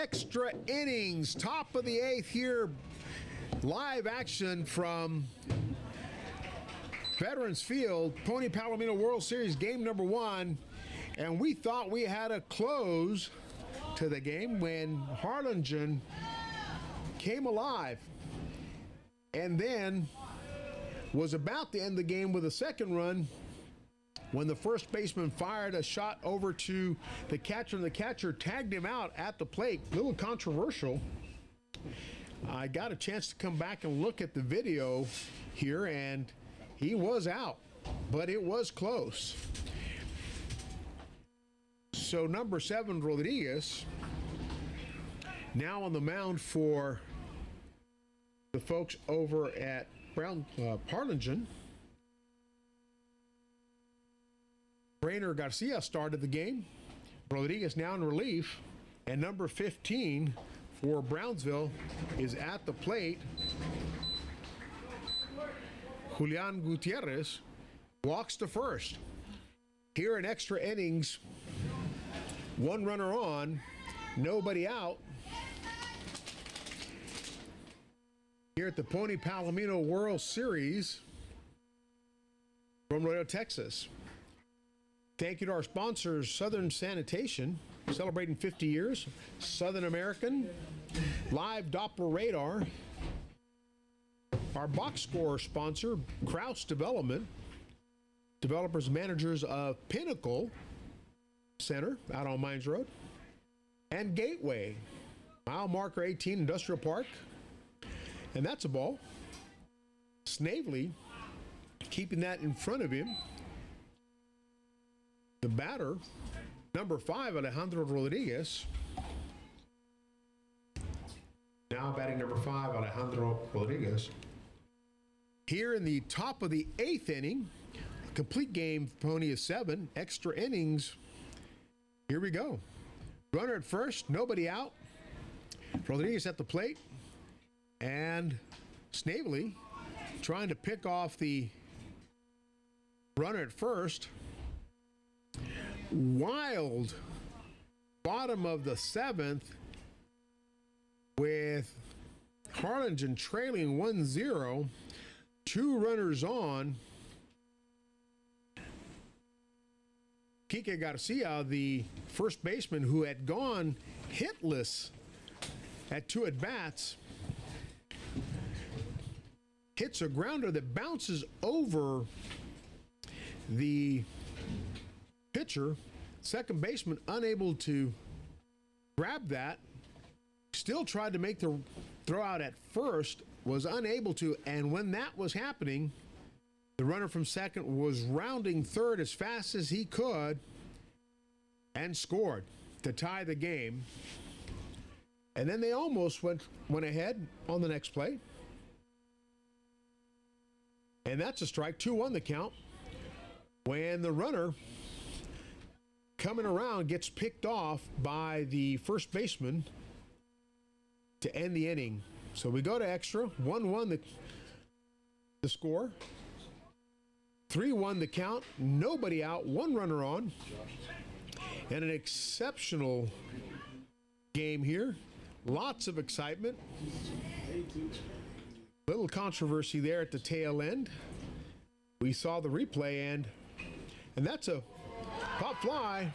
A: extra innings, top of the 8th here. Live action from Veterans Field, Pony Palomino World Series game number 1. And we thought we had a close to the game when Harlingen came alive and then was about to end the game with a second run when the first baseman fired a shot over to the catcher, and the catcher tagged him out at the plate. A little controversial. I got a chance to come back and look at the video here, and he was out, but it was close. So number 7, Rodriguez, now on the mound for the folks over at Harlingen. Brainer Garcia started the game. Rodriguez now in relief. And number 15 for Brownsville is at the plate. Julian Gutierrez walks to first. Here in extra innings, 1 runner on, nobody out. Here at the Pony Palomino World Series from Laredo, Texas. Thank you to our sponsors, Southern Sanitation, celebrating 50 years, Southern American, Live Doppler Radar, our box score sponsor, Kraus Development, developers and managers of Pinnacle Center out on Mines Road, and Gateway, mile marker 18 Industrial Park, and that's a ball. Snavely keeping that in front of him. The batter, number 5, Alejandro Rodriguez. Now batting number 5, Alejandro Rodriguez. Here in the top of the 8th inning, complete game, Pony is 7, extra innings. Here we go. Runner at first, nobody out. Rodriguez at the plate. And Snavely trying to pick off the runner at first. Wild bottom of the 7th with Harlingen trailing 1-0. 2 runners on. Kike Garcia, the first baseman who had gone hitless at 2 at-bats, hits a grounder that bounces over the pitcher. Second baseman unable to grab that. Still tried to make the throw out at first, was unable to, and when that was happening, the runner from second was rounding third as fast as he could and scored to tie the game. And then they almost went ahead on the next play. And that's a strike. 2-1 the count. When the runner coming around gets picked off by the first baseman to end the inning. So we go to extra. 1-1 the score. 3-1 the count. Nobody out. 1 runner on. And an exceptional game here. Lots of excitement. Little controversy there at the tail end. We saw the replay, and that's a pop fly.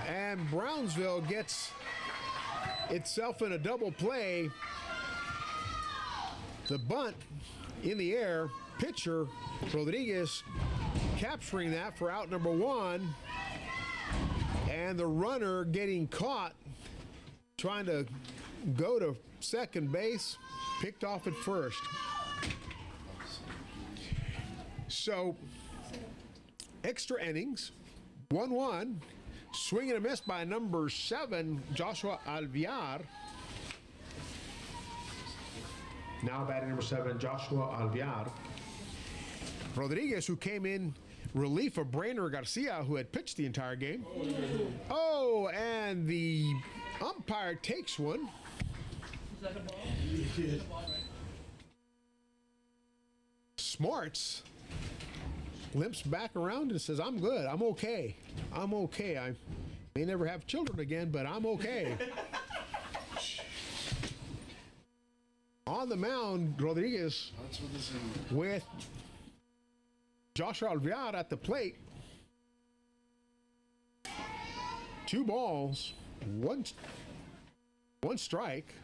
A: And Brownsville gets itself in a double play. The bunt in the air. Pitcher Rodriguez capturing that for out number 1. And the runner getting caught trying to go to second base, picked off at first. So, extra innings, 1-1, swing and a miss by number 7, Joshua Alviar. Now batting number 7, Joshua Alviar. Rodriguez, who came in relief of Brainer Garcia, who had pitched the entire game. Oh, and the umpire takes one. Smarts limps back around and says, I'm good. I'm okay. I'm okay. May never have children again, but I'm okay. On the mound, Rodriguez
D: That's what this is.
A: with Joshua Alvear at the plate. 2 balls, one strike.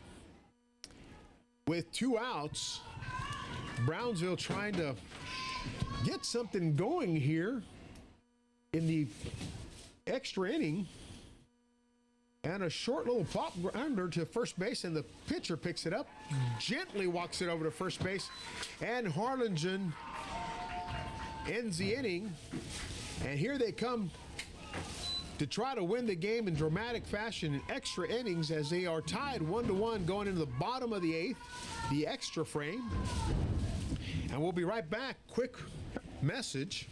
A: With 2 outs, Brownsville trying to get something going here in the extra inning. And a short little pop grounder to first base, and the pitcher picks it up, gently walks it over to first base, and Harlingen ends the inning. And here they come to try to win the game in dramatic fashion in extra innings, as they are tied 1-1 going into the bottom of the 8th, the extra frame. And we'll be right back. Quick message.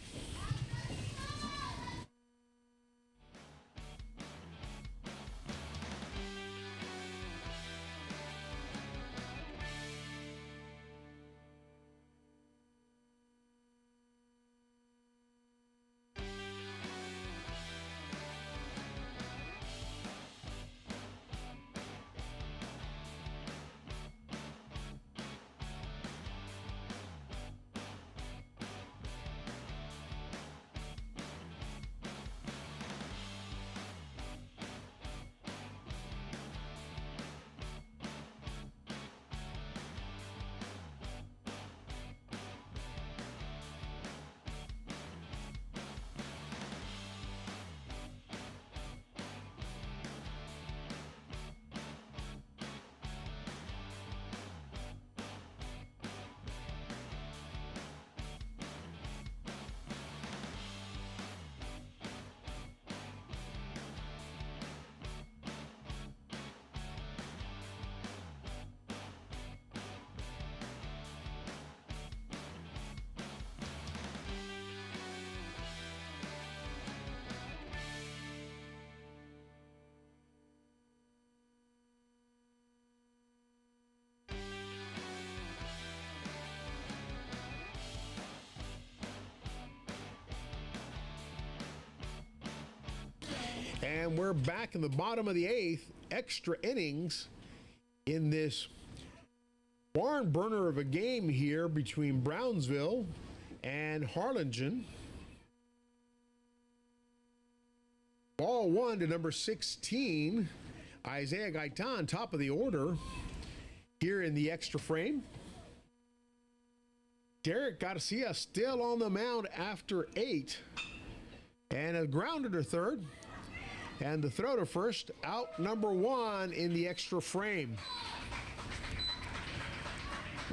A: And we're back in the bottom of the 8th, extra innings in this barn burner of a game here between Brownsville and Harlingen. Ball 1 to number 16, Isaiah Gaitan, top of the order here in the extra frame. Derek Garcia still on the mound after 8. And a grounder to third. And the throw to first, out number 1 in the extra frame.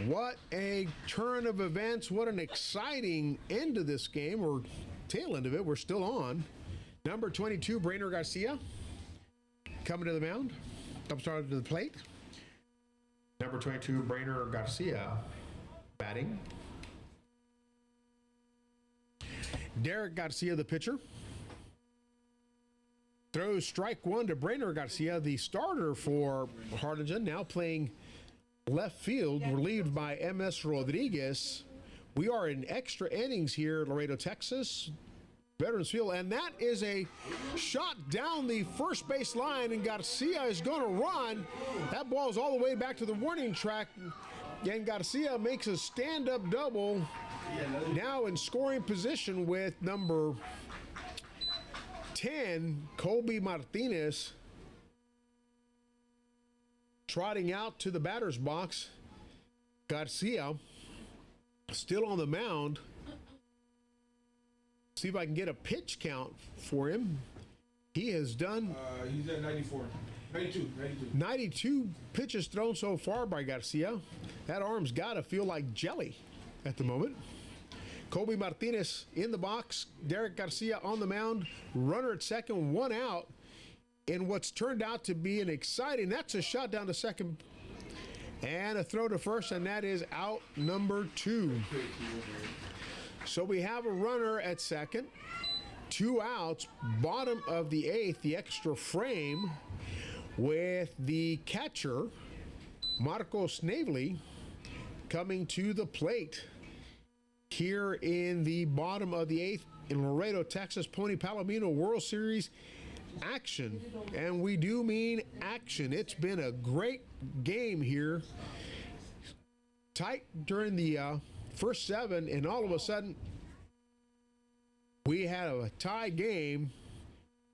A: What a turn of events. What an exciting end to this game, or tail end of it. We're still on. Number 22, Brainer Garcia, coming to the mound. I'm starting to the plate. Number 22, Brainer Garcia, batting. Derek Garcia, the pitcher. Throws strike 1 to Brainer Garcia, the starter for Harlingen, now playing left field, relieved by M.S. Rodriguez. We are in extra innings here, Laredo, Texas, Veterans Field, and that is a shot down the first base line, and Garcia is going to run. That ball is all the way back to the warning track, and Garcia makes a stand-up double, now in scoring position with number 10, Colby Martinez, trotting out to the batter's box. Garcia still on the mound. See if I can get a pitch count for him. He has done
D: He's at 94. 92.
A: 92 pitches thrown so far by Garcia. That arm's got to feel like jelly at the moment. Colby Martinez in the box. Derek Garcia on the mound. Runner at second, 1 out. In what's turned out to be an exciting, that's a shot down to second. And a throw to first, and that is out number 2. So we have a runner at second. 2 outs, bottom of the 8th, the extra frame, with the catcher, Marco Snavely, coming to the plate. Here in the bottom of the 8th in Laredo, Texas, Pony Palomino World Series action, and we do mean action. It's been a great game here. Tight during the first 7, and all of a sudden, we had a tie game.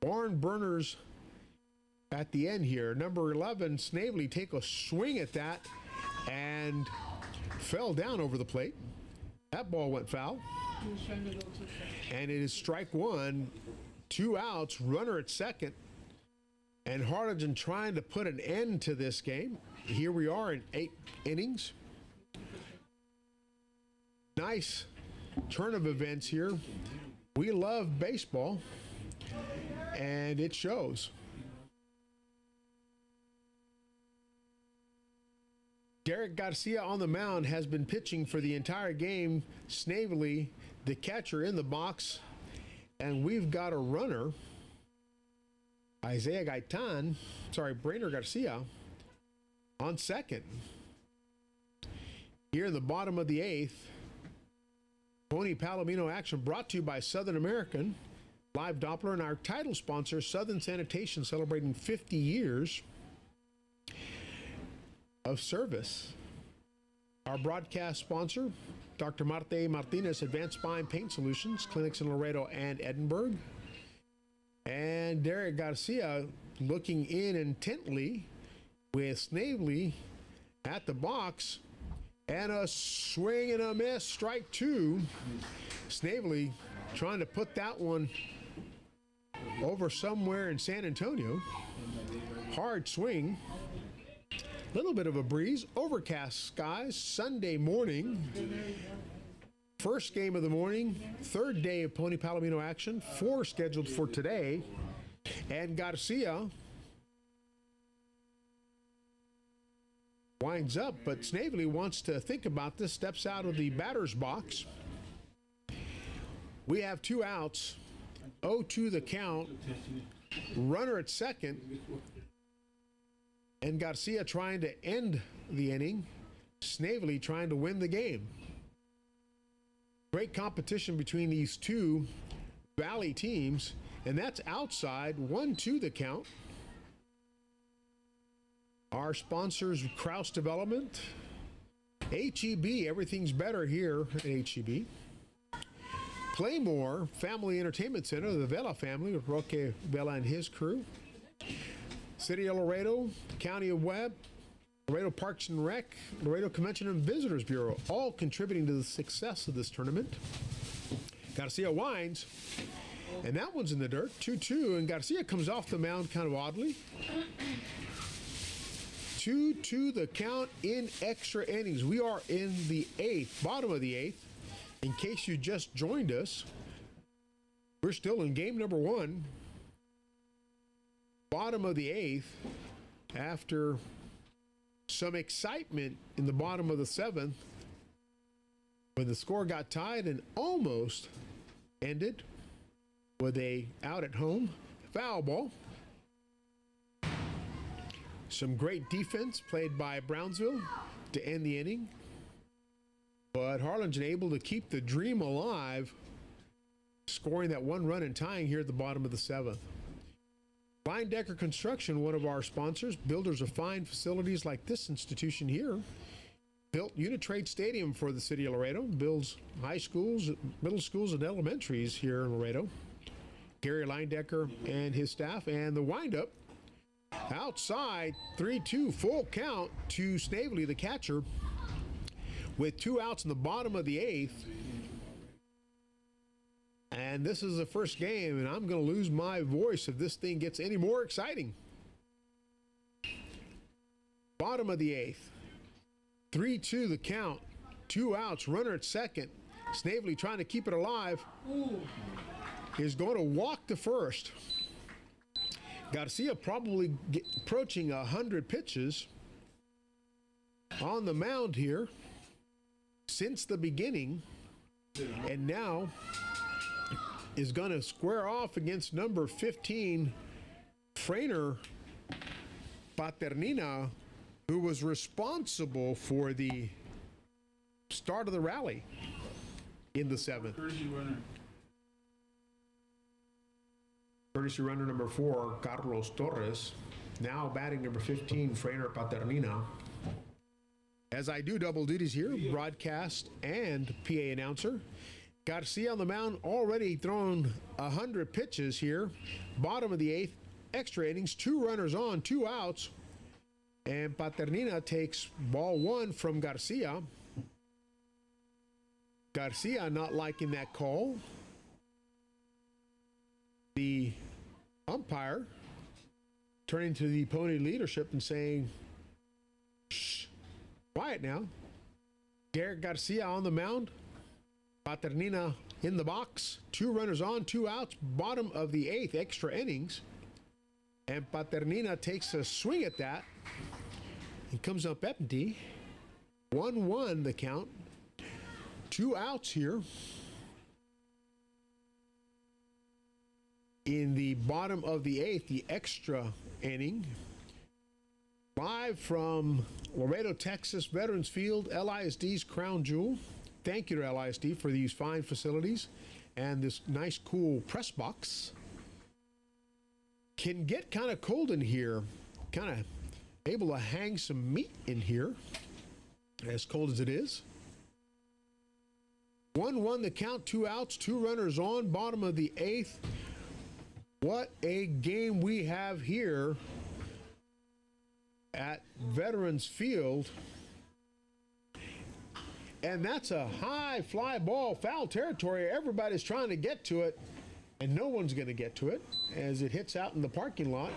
A: Barn burners at the end here. Number 11, Snavely, take a swing at that and fell down over the plate. That ball went foul. And it is strike 1, 2 outs, runner at second. And Harlingen trying to put an end to this game. Here we are in 8 innings. Nice turn of events here. We love baseball, and it shows. Derek Garcia on the mound has been pitching for the entire game. Snavely, the catcher, in the box. And we've got a runner, Brainer Garcia, on second. Here in the bottom of the 8th, Pony Palomino action brought to you by Southern American, Live Doppler, and our title sponsor, Southern Sanitation, celebrating 50 years of service. Our broadcast sponsor, Dr. Marte Martinez, Advanced Spine Pain Solutions, clinics in Laredo and Edinburgh. And Derek Garcia looking in intently with Snavely at the box. And a swing and a miss, strike 2. Snavely trying to put that one over somewhere in San Antonio. Hard swing. Little bit of a breeze. Overcast skies. Sunday morning. First game of the morning. Third day of Pony Palomino action. 4 scheduled for today. And Garcia winds up, but Snavely wants to think about this, steps out of the batter's box. We have 2 outs, 0-2 the count, runner at second, and Garcia trying to end the inning, Snavely trying to win the game. Great competition between these 2 Valley teams, and that's outside, 1-2 the count. Our sponsors, Kraus Development, HEB, everything's better here at HEB. Playmore Family Entertainment Center, the Vela family with Roque Vela and his crew. City of Laredo, County of Webb, Laredo Parks and Rec, Laredo Convention and Visitors Bureau, all contributing to the success of this tournament. Garcia winds, and that one's in the dirt, 2-2, and Garcia comes off the mound kind of oddly. 2-2 the count in extra innings. We are in the 8th, bottom of the 8th. In case you just joined us, we're still in game number 1. Bottom of the 8th, after some excitement in the bottom of the 7th, when the score got tied and almost ended with a out at home foul ball. Some great defense played by Brownsville to end the inning. But Harlingen able to keep the dream alive, scoring that 1 run and tying here at the bottom of the 7th. Fine Decker Construction, one of our sponsors, builders of fine facilities like this institution here, built Unitrade Stadium for the city of Laredo, builds high schools, middle schools, and elementaries here in Laredo. Gary Leindecker and his staff, and the windup outside, 3-2, full count to Snavely, the catcher, with 2 outs in the bottom of the 8th. And this is the first game, and I'm going to lose my voice if this thing gets any more exciting. Bottom of the 8th, 3-2 the count, 2 outs, runner at second. Snavely trying to keep it alive. Is going to walk to first. Garcia probably approaching 100 pitches on the mound here since the beginning, and now is going to square off against number 15, Frainer Paternina, who was responsible for the start of the rally in the 7th. Courtesy runner number 4, Carlos Torres. Now batting number 15, Frainer Paternina. As I do double duties here, broadcast and PA announcer. Garcia on the mound, already thrown 100 pitches here. Bottom of the 8th, extra innings, 2 runners on, 2 outs. And Paternina takes ball 1 from Garcia. Garcia not liking that call. The umpire turning to the Pony leadership and saying, shh, quiet now. Derek Garcia on the mound. Paternina in the box. 2 runners on, 2 outs. Bottom of the 8th, extra innings. And Paternina takes a swing at that and comes up empty. 1-1 the count. 2 outs here. In the bottom of the 8th, the extra inning. Live from Laredo, Texas, Veterans Field, LISD's crown jewel. Thank you to LISD for these fine facilities and this nice, cool press box. Can get kind of cold in here. Kind of able to hang some meat in here, as cold as it is. 1-1 the count, 2 outs, 2 runners on, bottom of the 8th. What a game we have here at Veterans Field. And that's a high fly ball, foul territory. Everybody's trying to get to it, and no one's going to get to it as it hits out in the parking lot.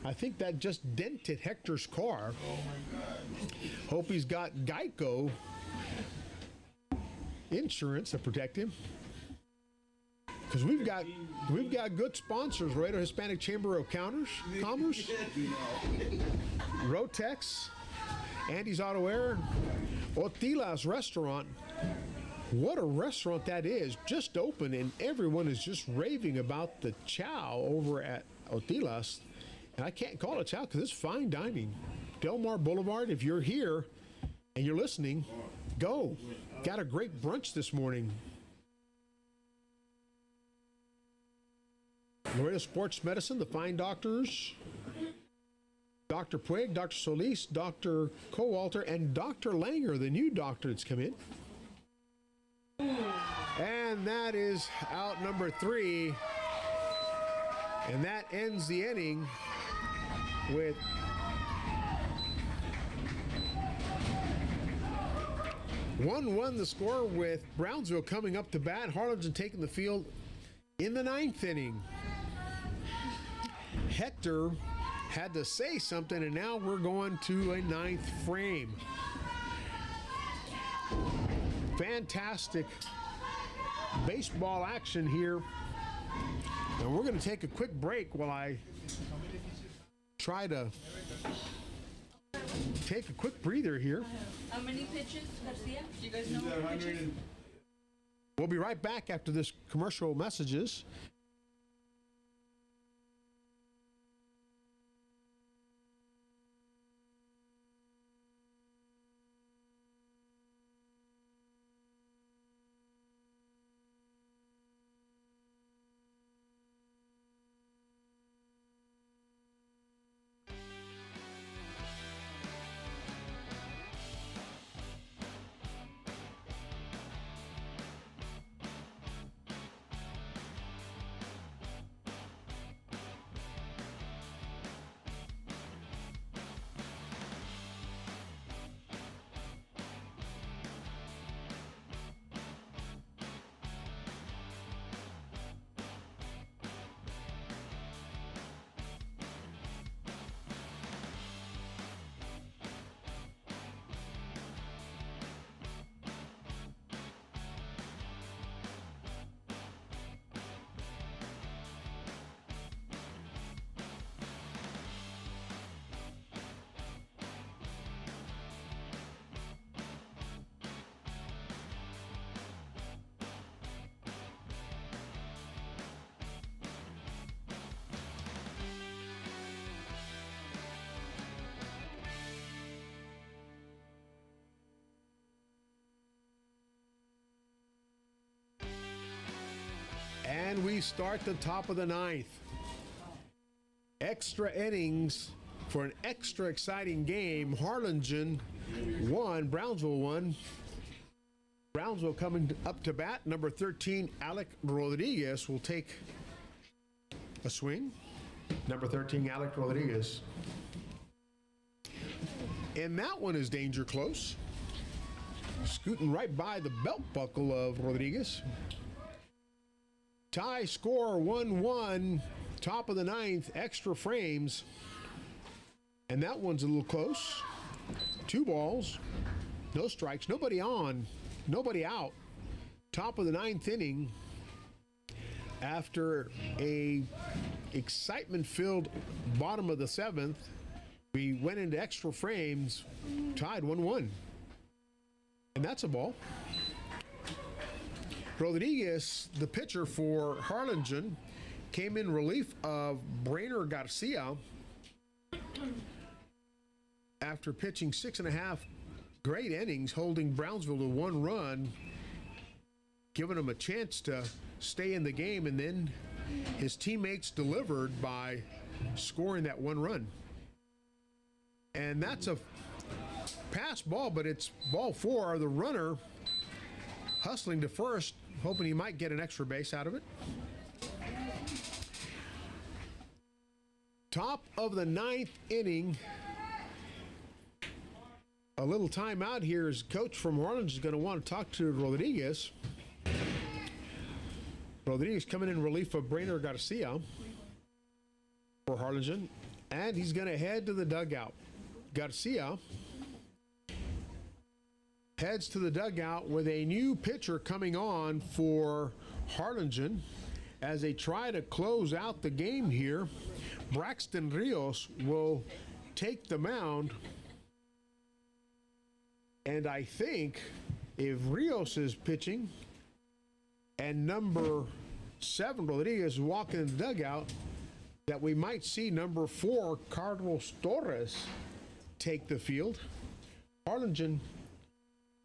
A: I think that just dented Hector's car.
D: Oh my God.
A: Hope he's got Geico insurance to protect him. Because we've got good sponsors, Laredo Hispanic Chamber of Commerce, Rotex, Andy's Auto Air, Otila's Restaurant. What a restaurant that is, just open, and everyone is just raving about the chow over at Otila's. And I can't call it chow because it's fine dining. Del Mar Boulevard, if you're here and you're listening, go. Got a great brunch this morning. Laredo Sports Medicine, the fine doctors, Dr. Puig, Dr. Solis, Dr. Kowalter, and Dr. Langer, the new doctor that's come in. And that is out number 3. And that ends the inning with one the score, with Brownsville coming up to bat. Harlingen taking the field in the 9th inning. Hector had to say something, and now we're going to a 9th frame. Fantastic baseball action here. And we're going to take a quick break while I try to take a quick breather here.
E: How many pitches, Garcia? Do you guys know how many pitches?
A: We'll be right back after this commercial messages. And we start the top of the 9th. extra innings for an extra exciting game. Harlingen won, Brownsville won. Brownsville coming up to bat. Number 13, Alec Rodriguez will take a swing. Number 13, Alec Rodriguez. And that one is danger close. Scooting right by the belt buckle of Rodriguez. Tie score 1-1. Top of the ninth, extra frames. And that one's a little close. 2 balls, no strikes, nobody on, nobody out. Top of the ninth inning. After a excitement-filled bottom of the seventh, we went into extra frames, tied 1-1. And that's a ball. Rodriguez, the pitcher for Harlingen, came in relief of Brainer Garcia after pitching 6.5 great innings, holding Brownsville to 1 run, giving them a chance to stay in the game, and then his teammates delivered by scoring that 1 run. And that's a pass ball, but it's ball 4. The runner hustling to first, hoping he might get an extra base out of it. Top of the ninth inning. A little timeout here as coach from Harlingen is going to want to talk to Rodriguez. Rodriguez coming in relief of Brainer Garcia for Harlingen, and he's going to head to the dugout. Garcia heads to the dugout with a new pitcher coming on for Harlingen as they try to close out the game here. Braxton Rios will take the mound. And I think if Rios is pitching and number 7, Rodriguez, is walking in the dugout, that we might see number 4, Carlos Torres, take the field. Harlingen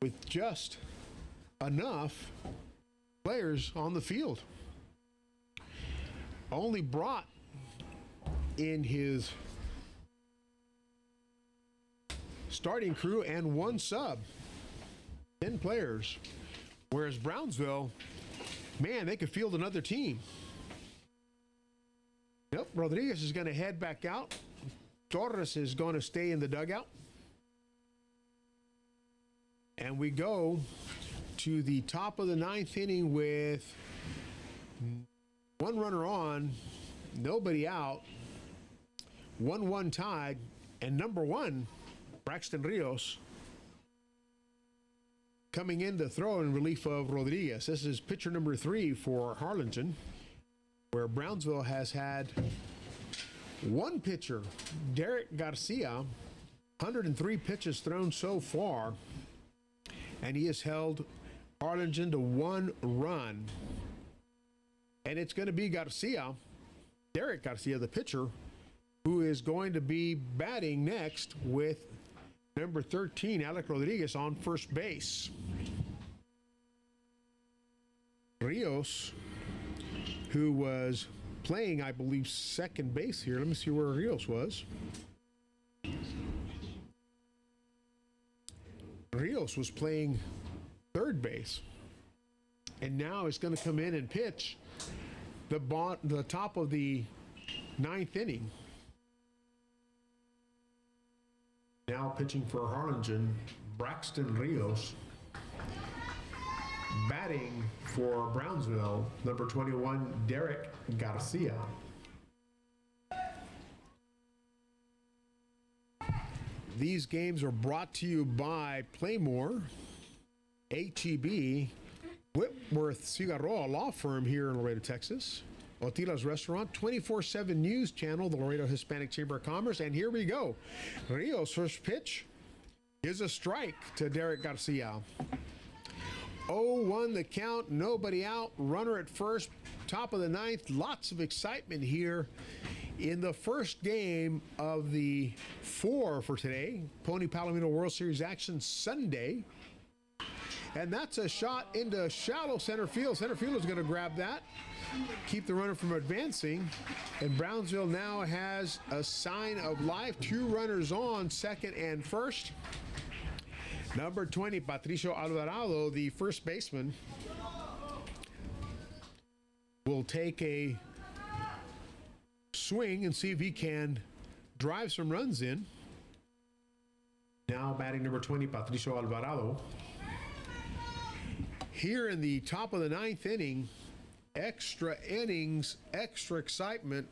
A: with just enough players on the field. Only brought in his starting crew and 1 sub. 10 players. Whereas Brownsville, man, they could field another team. Nope, Rodriguez is going to head back out. Torres is going to stay in the dugout. And we go to the top of the ninth inning with 1 runner on, nobody out, 1-1 tied, and number 1, Braxton Rios, coming in to throw in relief of Rodriguez. This is pitcher number 3 for Harlingen, where Brownsville has had 1 pitcher, Derek Garcia, 103 pitches thrown so far, and he has held Harlingen to 1 run. And it's going to be Garcia, Derek Garcia, the pitcher, who is going to be batting next with number 13, Alec Rodriguez, on first base. Rios, who was playing, I believe, second base here. Let me see where Rios was. Rios was playing third base. And now is going to come in and pitch the top of the ninth inning. Now pitching for Harlingen, Braxton Rios. Batting for Brownsville, number 21, Derek Garcia. These games are brought to you by Playmore, HEB, Whitworth Cigarro, a law firm here in Laredo, Texas, Otila's Restaurant, 24/7 News Channel, the Laredo Hispanic Chamber of Commerce, and here we go. Rios' first pitch is a strike to Derek Garcia. 0-1 the count, nobody out, runner at first, top of the ninth. Lots of excitement here in the first game of the 4 for today. Pony Palomino World Series action Sunday. And that's a shot into shallow center field. Center fielder's going to grab that, keep the runner from advancing. And Brownsville now has a sign of life. 2 runners on, second and first. Number 20, Patricio Alvarado, the first baseman, will take a swing and see if he can drive some runs in. Now batting number 20, Patricio Alvarado. Here in the top of the 9th inning, extra innings, extra excitement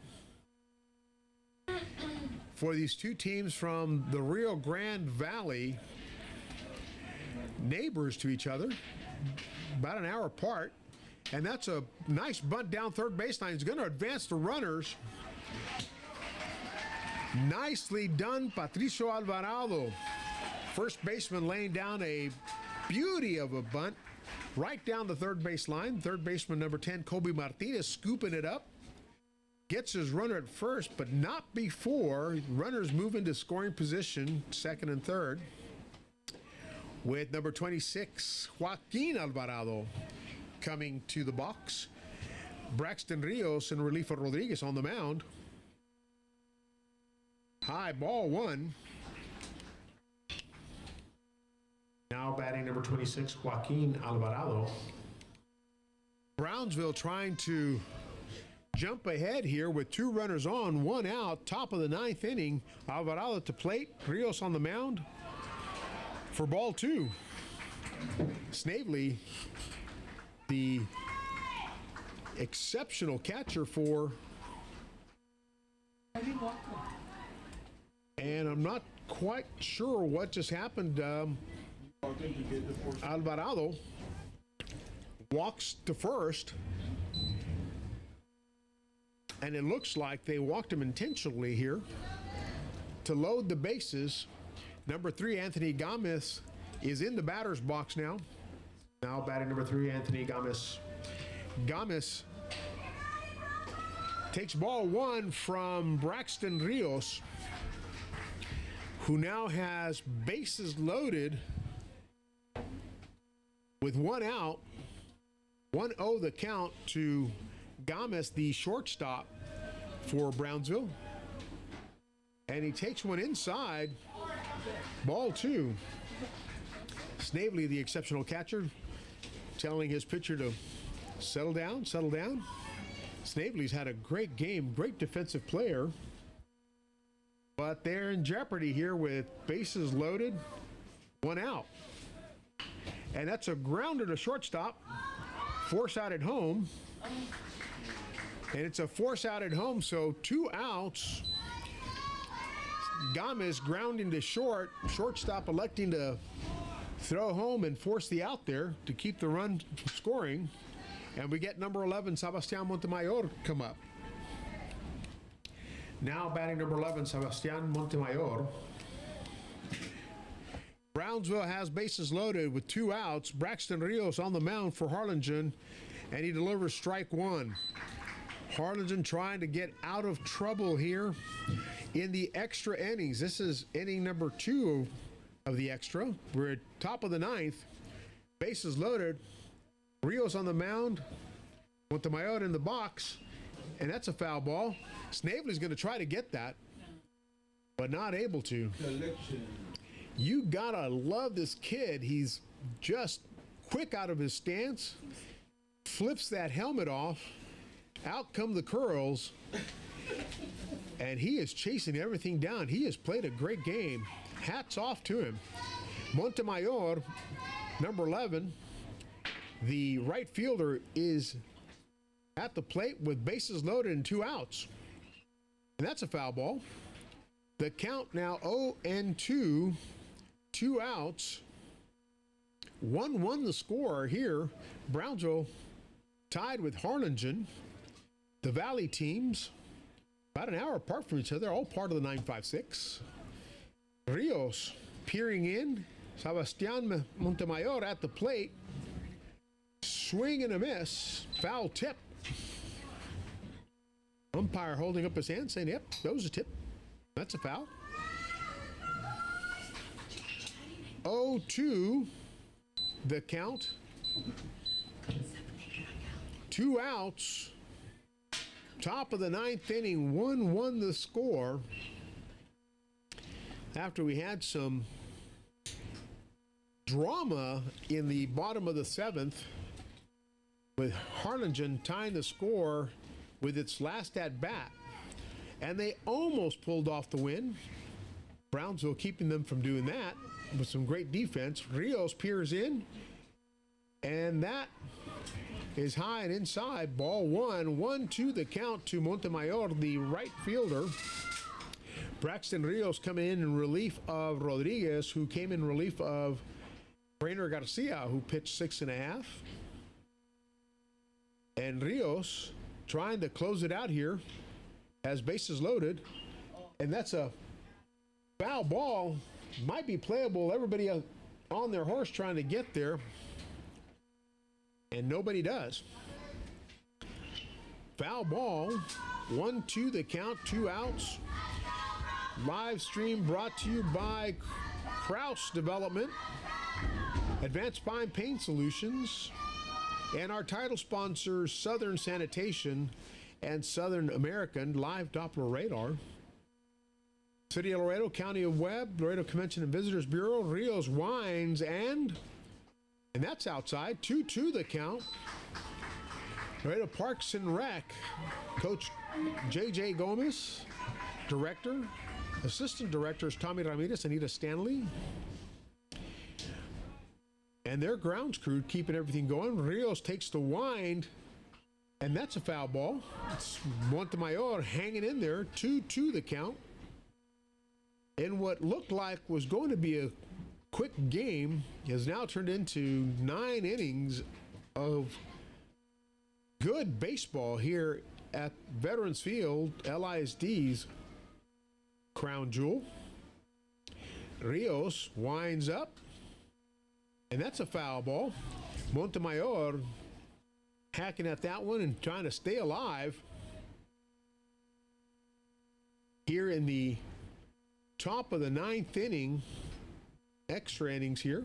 A: for these two teams from the Rio Grande Valley, neighbors to each other, about an hour apart. And that's a nice bunt down third baseline. It's going to advance the runners. Nicely done, Patricio Alvarado. First baseman laying down a beauty of a bunt right down the third base line. Third baseman number 10, Kobe Martinez, scooping it up. Gets his runner at first, but not before runners move into scoring position, second and third, with number 26, Joaquin Alvarado, coming to the box. Braxton Rios and relief of Rodriguez on the mound. High ball one. Now batting number 26, Joaquin Alvarado. Brownsville trying to jump ahead here with 2 runners on, 1 out, top of the 9th inning. Alvarado at the plate, Rios on the mound for ball 2. Snavely, the exceptional catcher for, and I'm not quite sure what just happened. Alvarado walks to first, and it looks like they walked him intentionally here to load the bases. Number 3, Anthony Gomez, is in the batter's box now. Now batting number 3, Anthony Gomez. Gomez takes ball 1 from Braxton Rios, who now has bases loaded with 1 out. 1-0 the count to Gomez, the shortstop for Brownsville. And he takes one inside. Ball 2. Snavely, the exceptional catcher, telling his pitcher to settle down, settle down. Snavely's had a great game, great defensive player. But they're in jeopardy here with bases loaded, 1 out. And that's a grounder to shortstop. Force out at home. And it's a force out at home, so 2 outs. Gomez grounding to short. Shortstop electing to throw home and force the out there to keep the run scoring. And we get number 11, Sebastian Montemayor, come up. Now batting number 11, Sebastian Montemayor. Brownsville has bases loaded with 2 outs. Braxton Rios on the mound for Harlingen, and he delivers strike 1. Harlingen trying to get out of trouble here in the extra innings. This is inning number 2 of the extra. We're at top of the 9th. Bases loaded. Rios on the mound. Montemayor in the box, and that's a foul ball. Snavely's going to try to get that, but not able to. You gotta love this kid. He's just quick out of his stance, flips that helmet off, out come the curls, and he is chasing everything down. He has played a great game. Hats off to him. Montemayor, number 11, the right fielder, is at the plate with bases loaded and 2 outs. And that's a foul ball. The count now 0-2. 2 outs. 1-1 the score here. Brownsville tied with Harlingen. The Valley teams about an hour apart from each other, all part of the 956. Rios peering in. Sebastian Montemayor at the plate. Swing and a miss. Foul tip. Umpire holding up his hand saying, yep, that was a tip. That's a foul. 0-2 the count. 2 outs. Top of the 9th inning, 1-1 the score. After we had some drama in the bottom of the 7th, with Harlingen tying the score with its last at bat. And they almost pulled off the win. Brownsville keeping them from doing that with some great defense. Rios peers in, and that is high and inside. Ball 1-1-2 the count to Montemayor, the right fielder. Braxton Rios coming in relief of Rodriguez, who came in relief of Rainer Garcia, who pitched 6.5. And Rios trying to close it out here, has bases loaded, and that's a foul ball. Might be playable. Everybody on their horse trying to get there, and nobody does. Foul ball, 1-2 the count, 2 outs. Live stream brought to you by Kraus Development, Advanced Spine Pain Solutions, and our title sponsors, Southern Sanitation and Southern American Live Doppler Radar. City of Laredo, County of Webb, Laredo Convention and Visitors Bureau. Rios winds, and that's outside. 2-2 the count. Laredo Parks and Rec. Coach J.J. Gomez, director. Assistant directors Tommy Ramirez, Anita Stanley. And their grounds crew keeping everything going. Rios takes the wind, and that's a foul ball. It's Montemayor hanging in there. 2-2 the count. In what looked like was going to be a quick game has now turned into 9 innings of good baseball here at Veterans Field, LISD's crown jewel. Rios winds up, and that's a foul ball. Montemayor hacking at that one and trying to stay alive here in the top of the 9th inning, extra innings here.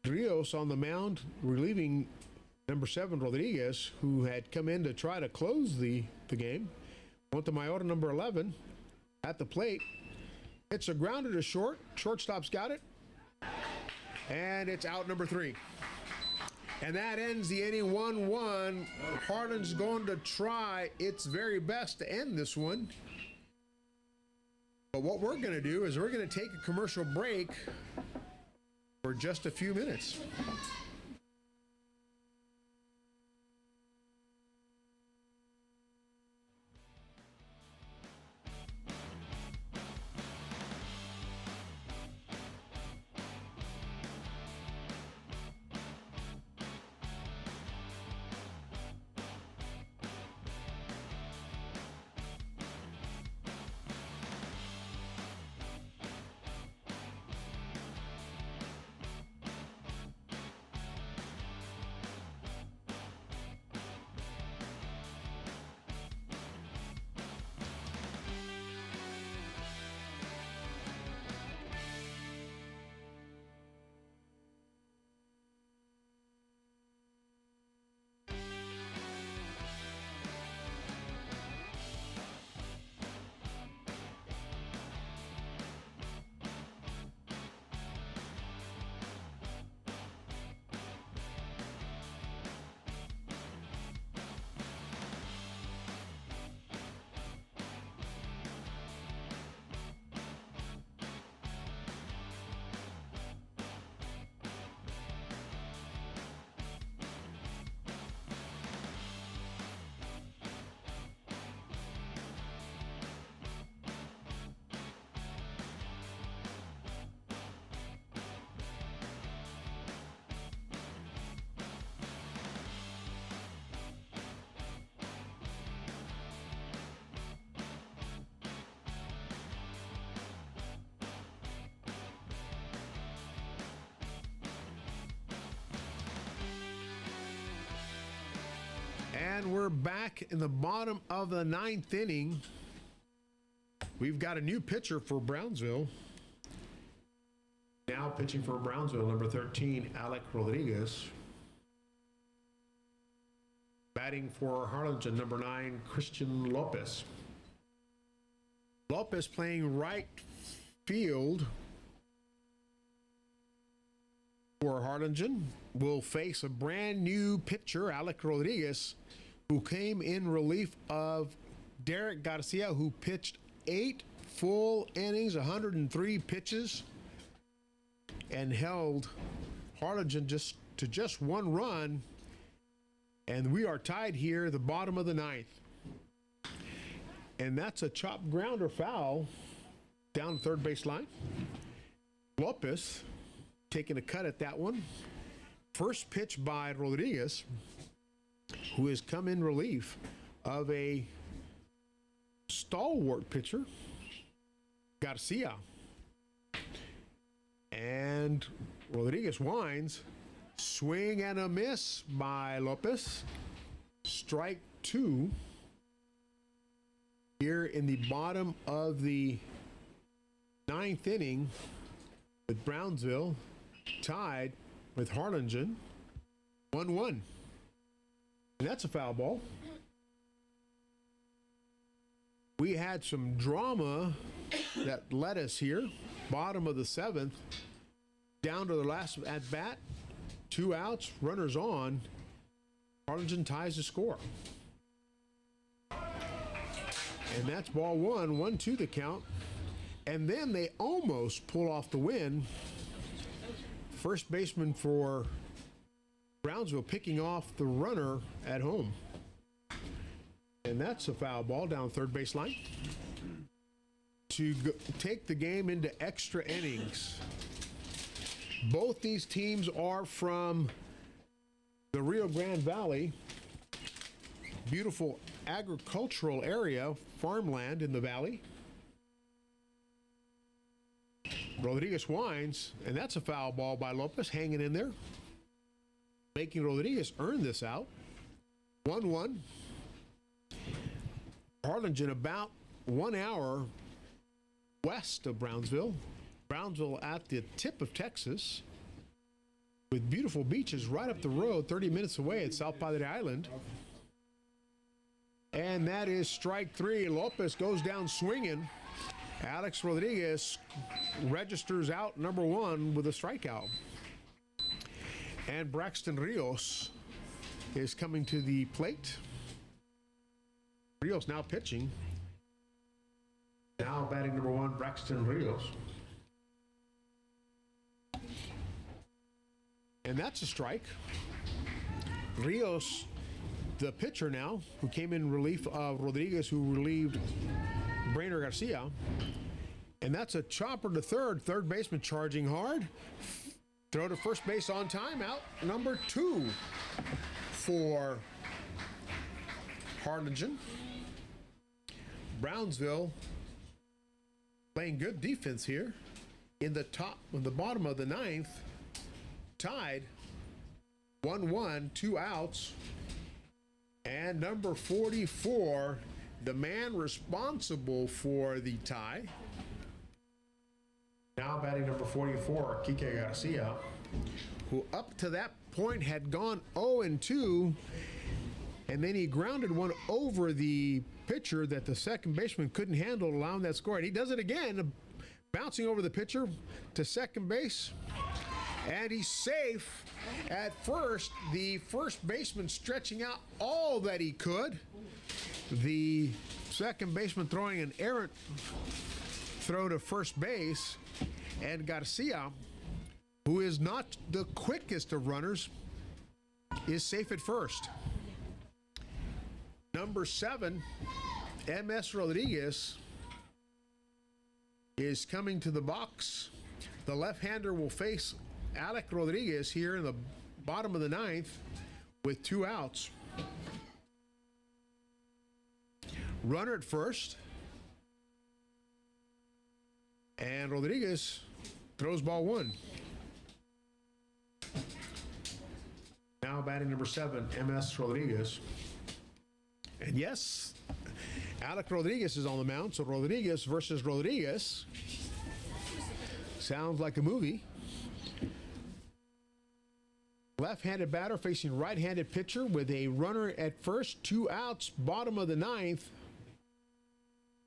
A: Rios on the mound, relieving number 7 Rodriguez, who had come in to try to close the game. Montemayor, number 11, at the plate. It's a grounder to short. Shortstop's got it. And it's out, number 3. And that ends the inning 1-1. Harlan's going to try its very best to end this one. But what we're going to do is we're going to take a commercial break for just a few minutes. And we're back in the bottom of the 9th inning. We've got a new pitcher for Brownsville. Now now pitching for Brownsville, number 13, Alec Rodriguez. Batting for Harlingen, number 9, Christian Lopez. Lopez playing right field for Harlingen will face a brand new pitcher, Alec Rodriguez, who came in relief of Derek Garcia, who pitched 8 full innings, 103 pitches, and held Harlingen to just 1 run. And we are tied here, the bottom of the 9th. And that's a chop grounder foul down the third base line. Lopez taking a cut at that one. First pitch by Rodriguez, who has come in relief of a stalwart pitcher, Garcia. And Rodriguez winds. Swing and a miss by Lopez. Strike 2 here in the bottom of the 9th inning, with Brownsville tied with Harlingen 1-1. And that's a foul ball. We had some drama that led us here. Bottom of the 7th, down to the last at bat. 2 outs, runners on. Harlingen ties the score. And that's ball 1, 1-2 the count. And then they almost pull off the win. First baseman for Brownsville picking off the runner at home. And that's a foul ball down third base line to take the game into extra innings. Both these teams are from the Rio Grande Valley. Beautiful agricultural area, farmland in the valley. Rodriguez winds, and that's a foul ball by Lopez, hanging in there, making Rodriguez earn this out. 1-1. Harlingen about 1 hour west of Brownsville. Brownsville at the tip of Texas, with beautiful beaches right up the road, 30 minutes away at South Padre Island. And that is strike 3. Lopez goes down swinging. Alex Rodriguez registers out number 1 with a strikeout. And Braxton Rios is coming to the plate. Rios now pitching. Now batting number 1, Braxton Rios. And that's a strike. Rios, the pitcher now, who came in relief of Rodriguez, who relieved Brainer Garcia. And that's a chopper to third. Third baseman charging hard. Throw to first base on time. Out number 2 for Harlingen. Brownsville playing good defense here in the bottom of the 9th. Tied 1-1, 2 outs. And number 44, the man responsible for the tie. Now batting number 44, Kike Garcia, who up to that point had gone 0-2, and then he grounded one over the pitcher that the second baseman couldn't handle, allowing that score. And he does it again, bouncing over the pitcher to second base. And he's safe at first. The first baseman stretching out all that he could. The second baseman throwing an errant throw to first base. And Garcia, who is not the quickest of runners, is safe at first. Number 7, M.S. Rodriguez, is coming to the box. The left-hander will face Alec Rodriguez here in the bottom of the 9th with 2 outs. Runner at first. And Rodriguez throws ball 1. Now batting number 7, M.S. Rodriguez. And yes, Alec Rodriguez is on the mound, so Rodriguez versus Rodriguez. Sounds like a movie. Left-handed batter facing right-handed pitcher with a runner at first, 2 outs, bottom of the 9th.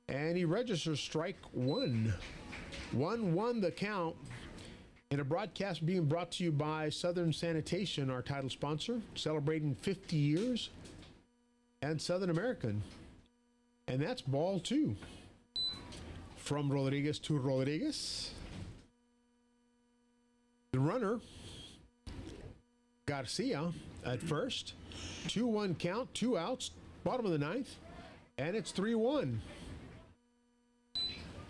A: And he registers strike 1. 1-1 the count. And a broadcast being brought to you by Southern Sanitation, our title sponsor, celebrating 50 years, and Southern American. And that's ball 2. From Rodriguez to Rodriguez. The runner, Garcia at first. 2-1 count, 2 outs, bottom of the 9th. And it's 3-1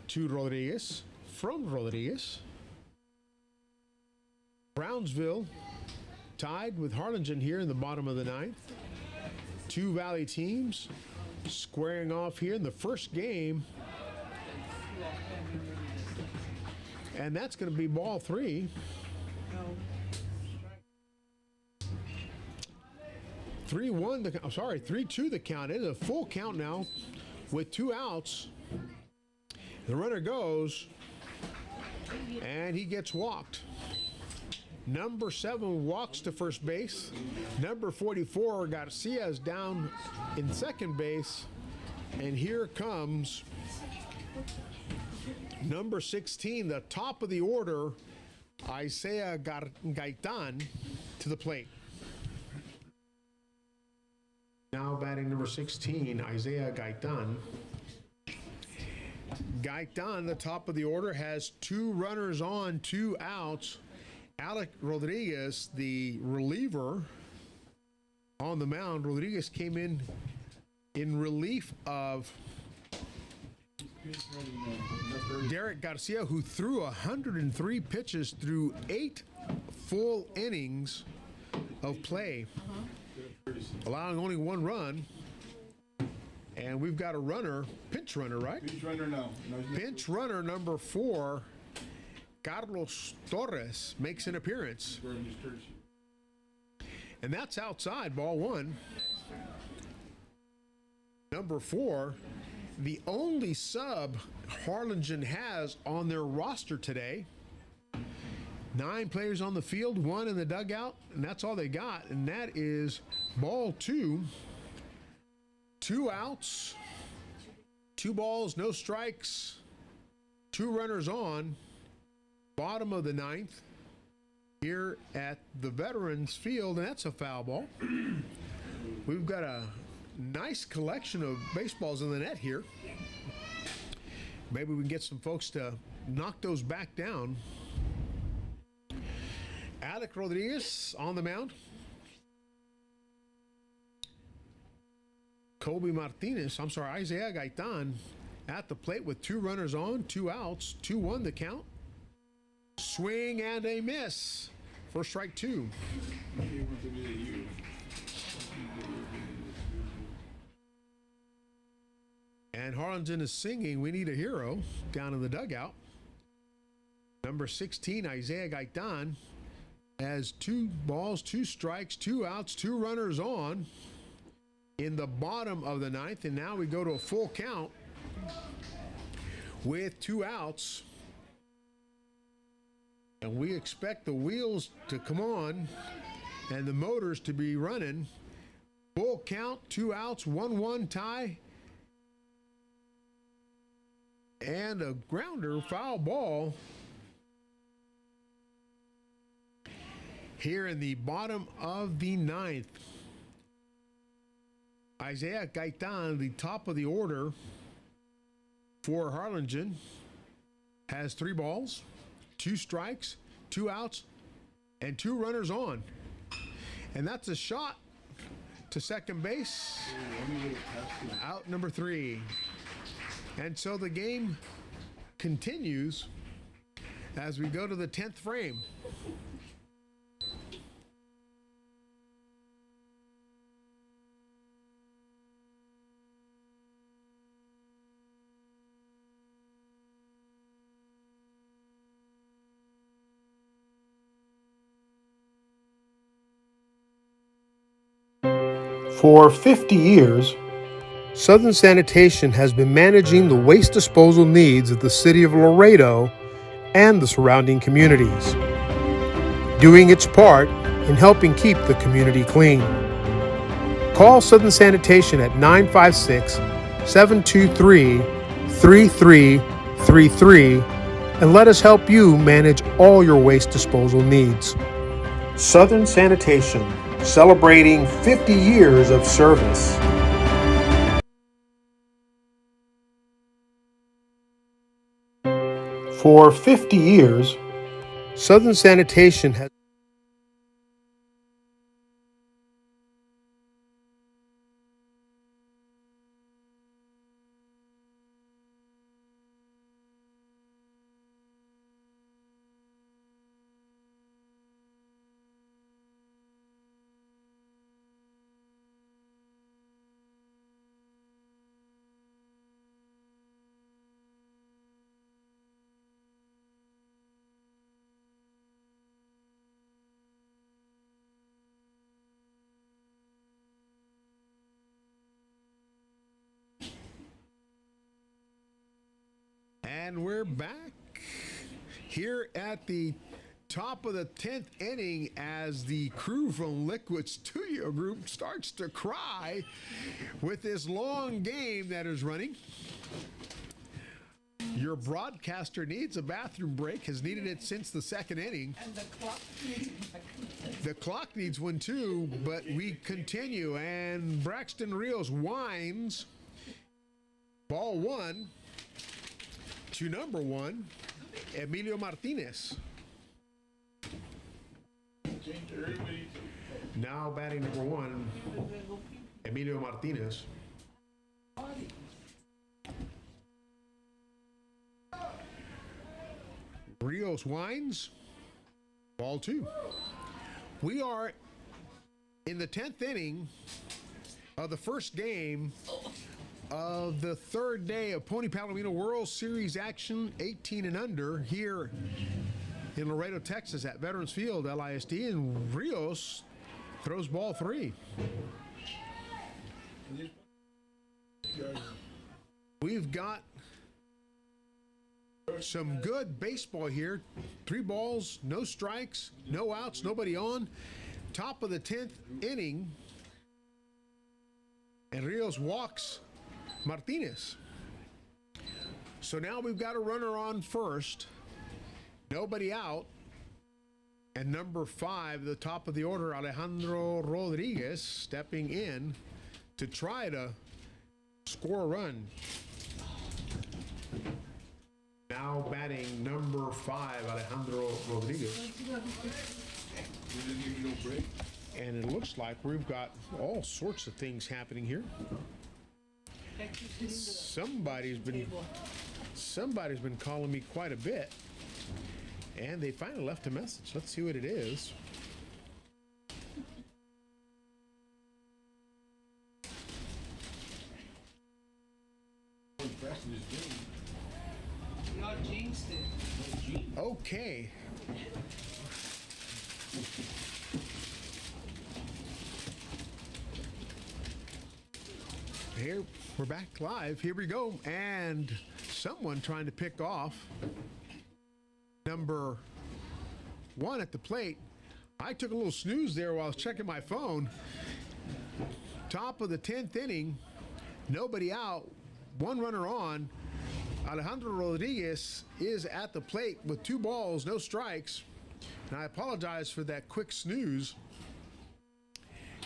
A: to Rodriguez, from Rodriguez. Brownsville tied with Harlingen here in the bottom of the 9th. 2 Valley teams squaring off here in the first game. And that's going to be ball 3. 3-2 the count. It is a full count now with 2 outs. The runner goes, and he gets walked. Number 7 walks to first base. Number 44, Garcia, is down in second base. And here comes number 16, the top of the order, Isaiah Gaitan, to the plate. Now batting number 16, Isaiah Gaitan. Gaitan, the top of the order, has 2 runners on, 2 outs. Alec Rodriguez, the reliever, on the mound. Rodriguez came in relief of Derek Garcia, who threw 103 pitches through 8 full innings of play, allowing only 1 run. And we've got a runner, pinch runner, right?
D: Pinch runner, no.
A: Pinch runner number 4, Carlos Torres, makes an appearance. And that's outside, ball 1. Number 4, the only sub Harlingen has on their roster today. 9 players on the field, 1 in the dugout, and that's all they got. And that is ball 2. 2 outs, 2 balls, no strikes, 2 runners on, bottom of the 9th here at the Veterans Field, and that's a foul ball. We've got a nice collection of baseballs in the net here. Maybe we can get some folks to knock those back down. Alec Rodriguez on the mound. Isaiah Gaitan at the plate with 2 runners on, 2 outs, 2-1 the count. Swing and a miss for strike 2. And Harlingen is singing "We Need a Hero" down in the dugout. Number 16, Isaiah Gaitan, has 2 balls, 2 strikes, 2 outs, 2 runners on in the bottom of the 9th. And now we go to a full count with 2 outs. And we expect the wheels to come on and the motors to be running. Full count, 2 outs, 1-1 tie. And a grounder, foul ball. Here in the bottom of the 9th. Isaiah Gaitan, the top of the order for Harlingen, has 3 balls, 2 strikes, 2 outs, and 2 runners on. And that's a shot to second base. Out number 3. And so the game continues as we go to the 10th frame.
B: For 50 years, Southern Sanitation has been managing the waste disposal needs of the city of Laredo and the surrounding communities. Doing its part in helping keep the community clean. Call Southern Sanitation at 956-723-3333 and let us help you manage all your waste disposal needs. Southern Sanitation, celebrating 50 years of service. For 50 years, Southern Sanitation has
A: And we're back here at the top of the 10th inning as the crew from Liquid Studio Group starts to cry with this long game that is running. Your broadcaster needs a bathroom break, has needed it since the second inning.
E: And the clock needs
A: The clock needs one too, but we continue. And Braxton Rios winds ball one to number one, Emilio Martinez. Now batting number one, Emilio Martinez. Rios winds, ball two. We are in the 10th inning of the first game of the third day of Pony Palomino World Series action, 18 and under, here in Laredo, Texas at Veterans Field, LISD, and Rios throws ball three. We've got some good baseball here. 3 balls, no strikes, no outs, nobody on. Top of the 10th inning, and Rios walks Martinez. So now we've got a runner on first, nobody out, and number 5, the top of the order, Alejandro Rodriguez, stepping in to try to score a run. Now batting number 5, Alejandro Rodriguez. And it looks like we've got all sorts of things happening here. Somebody's been calling me quite a bit, and they finally left a message. Let's see what it is. Okay. Here, we're back live. Here we go. And someone trying to pick off number 1 at the plate. I took a little snooze there while I was checking my phone. Top of the 10th inning, nobody out, 1 runner on. Alejandro Rodriguez is at the plate with 2 balls, no strikes. And I apologize for that quick snooze.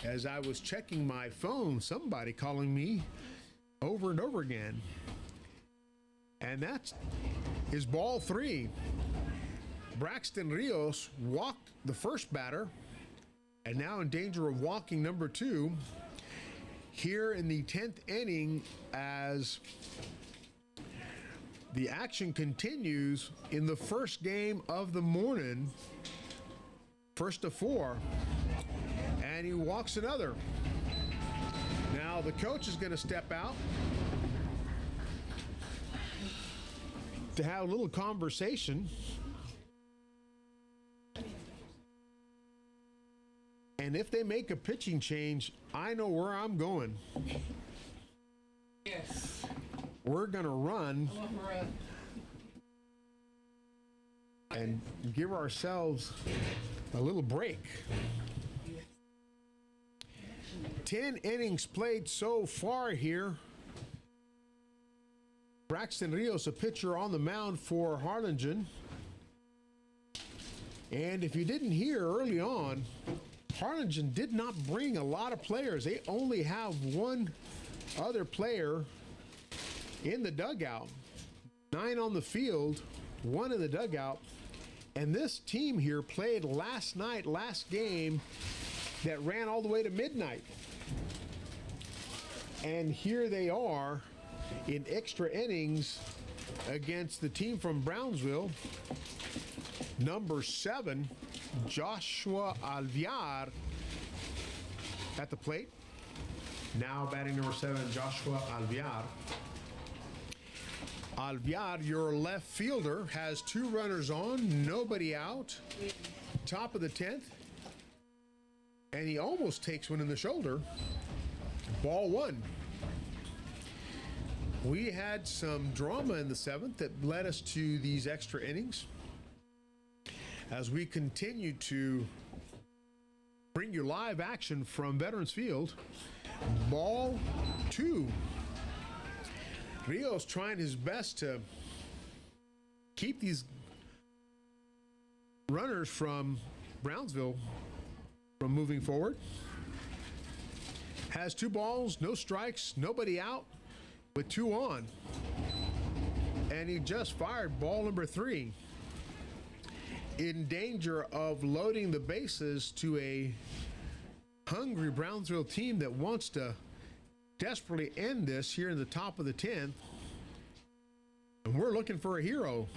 A: As I was checking my phone, somebody calling me over and over again. And that is ball 3. Braxton Rios walked the first batter and now in danger of walking number 2 here in the 10th inning as the action continues in the first game of the morning, first of 4, and he walks another. Now the coach is going to step out to have a little conversation. And if they make a pitching change, I know where I'm going.
E: Yes.
A: We're going to run and give ourselves a little break. 10 innings played so far here. Braxton Rios, a pitcher on the mound for Harlingen. And if you didn't hear early on, Harlingen did not bring a lot of players. They only have one other player in the dugout. 9 on the field, 1 in the dugout. And this team here played last game that ran all the way to midnight. And here they are in extra innings against the team from Brownsville. Number 7, Joshua Alviar at the plate. Now batting number 7, Joshua Alviar. Alviar, your left fielder, has 2 runners on, nobody out. Top of the 10th. And he almost takes one in the shoulder. Ball 1. We had some drama in the 7th that led us to these extra innings. As we continue to bring you live action from Veterans Field. Ball 2. Rios trying his best to keep these runners from Brownsville from moving forward. Has 2 balls, no strikes, nobody out with 2 on. And he just fired ball number 3. In danger of loading the bases to a hungry Brownsville team that wants to desperately end this here in the top of the 10th. And we're looking for a hero.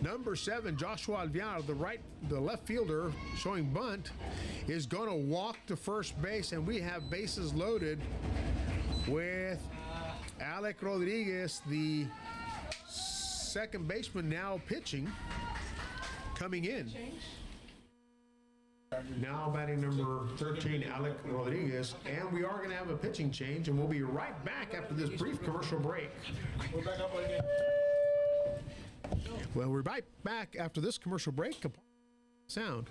A: Number 7, Joshua Alviar, the left fielder, showing bunt, is going to walk to first base, and we have bases loaded with Alec Rodriguez, the second baseman, now pitching, coming in. Now batting number 13, Alec Rodriguez, and we are going to have a pitching change, and we'll be right back after this brief commercial break. Well, we're right back after this commercial break. Sound.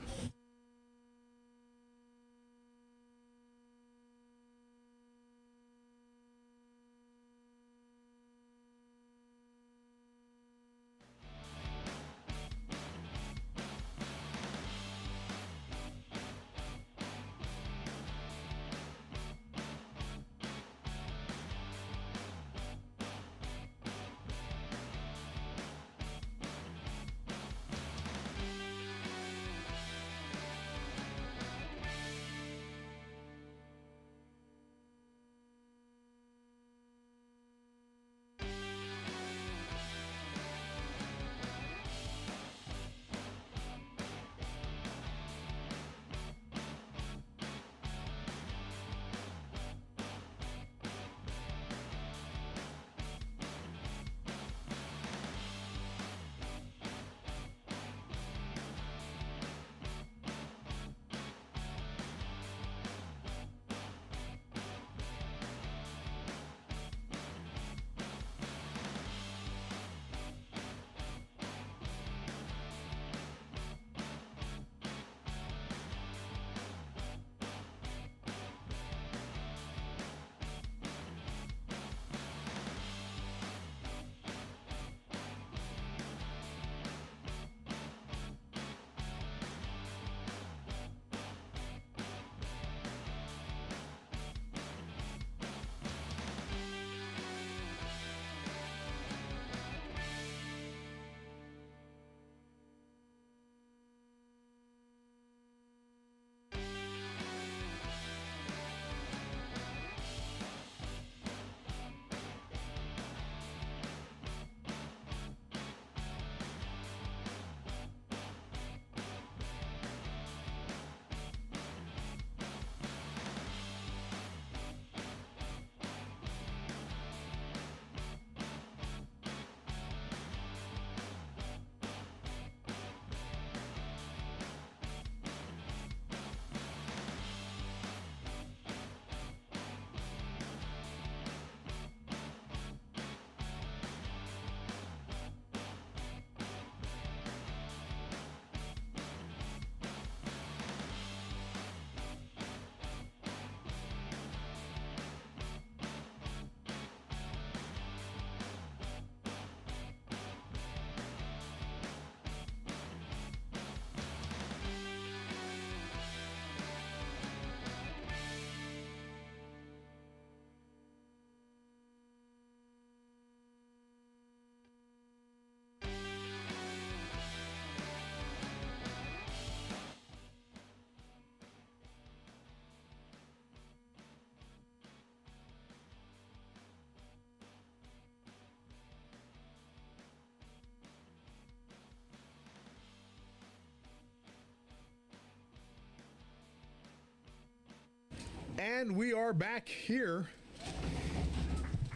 A: And we are back here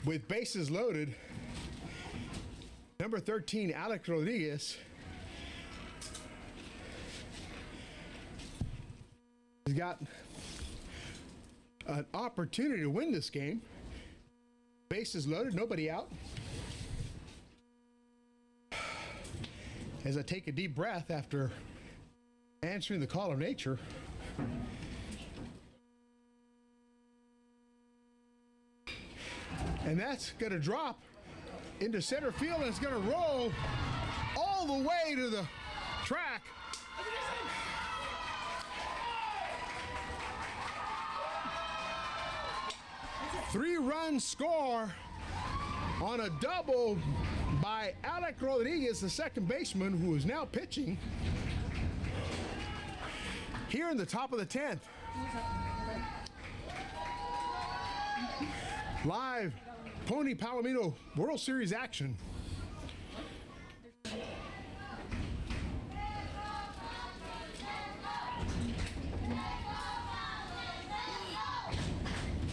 A: with bases loaded. Number 13, Alex Rodriguez, has got an opportunity to win this game. Bases loaded, nobody out. As I take a deep breath after answering the call of nature. And that's going to drop into center field, and it's going to roll all the way to the track. Three-run score on a double by Alec Rodriguez, the second baseman, who is now pitching here in the top of the 10th. Live Pony Palomino World Series action.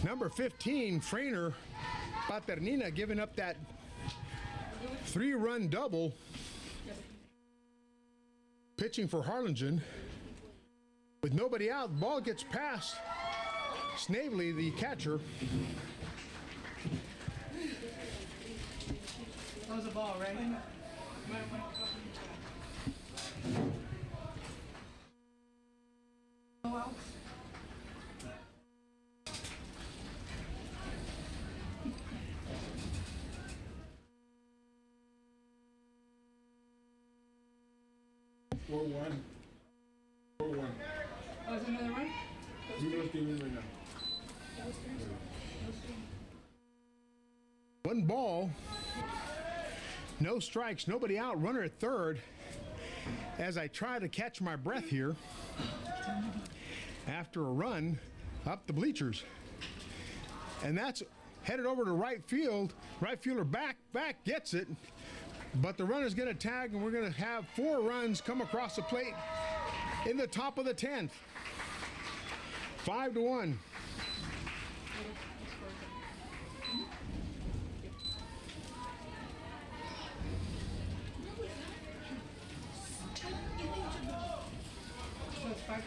A: Number 15, Frainer Paternina, giving up that three-run double, pitching for Harlingen. With nobody out, the ball gets past Snavely, the catcher.
F: That was a ball, right? Oh, out.
D: Four one.
F: Oh, is it another run?
D: You must be in right now.
A: One ball, no strikes, nobody out, runner at third. As I try to catch my breath here after a run up the bleachers. And that's headed over to right field. Right fielder back gets it. But the runner's going to tag, and we're going to have 4 runs come across the plate in the top of the 10th. 5-1.
F: So it's 5-1.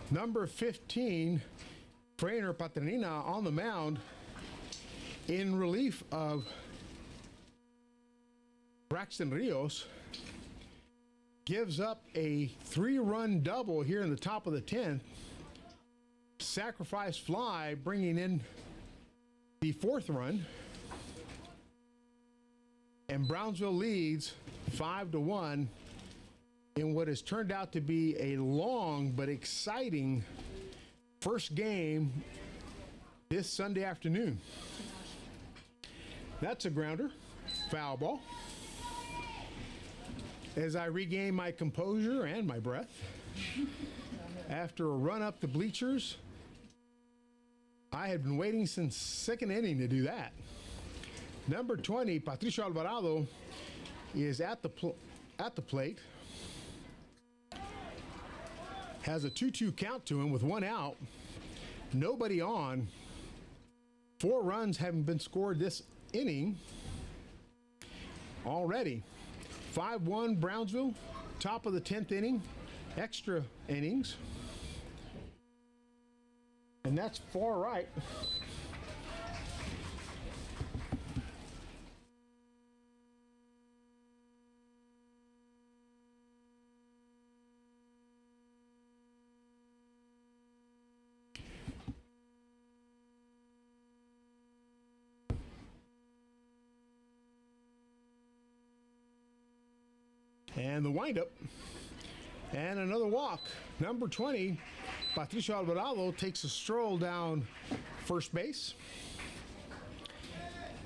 A: Number 15, Frainer Paternina, on the mound in relief of Braxton Rios. Gives up a 3-run double here in the top of the 10th. Sacrifice fly, bringing in the 4th run. And Brownsville leads 5-1 in what has turned out to be a long but exciting first game this Sunday afternoon. That's a grounder, foul ball. As I regain my composure and my breath after a run up the bleachers, I had been waiting since second inning to do that. Number 20, Patricio Alvarado, is at the plate. Has a 2-2 count to him with 1 out. Nobody on. 4 runs haven't been scored this inning already. 5-1 Brownsville, top of the 10th inning, extra innings. And that's far right. And the windup, and another walk. Number 20, Patricio Alvarado, takes a stroll down first base.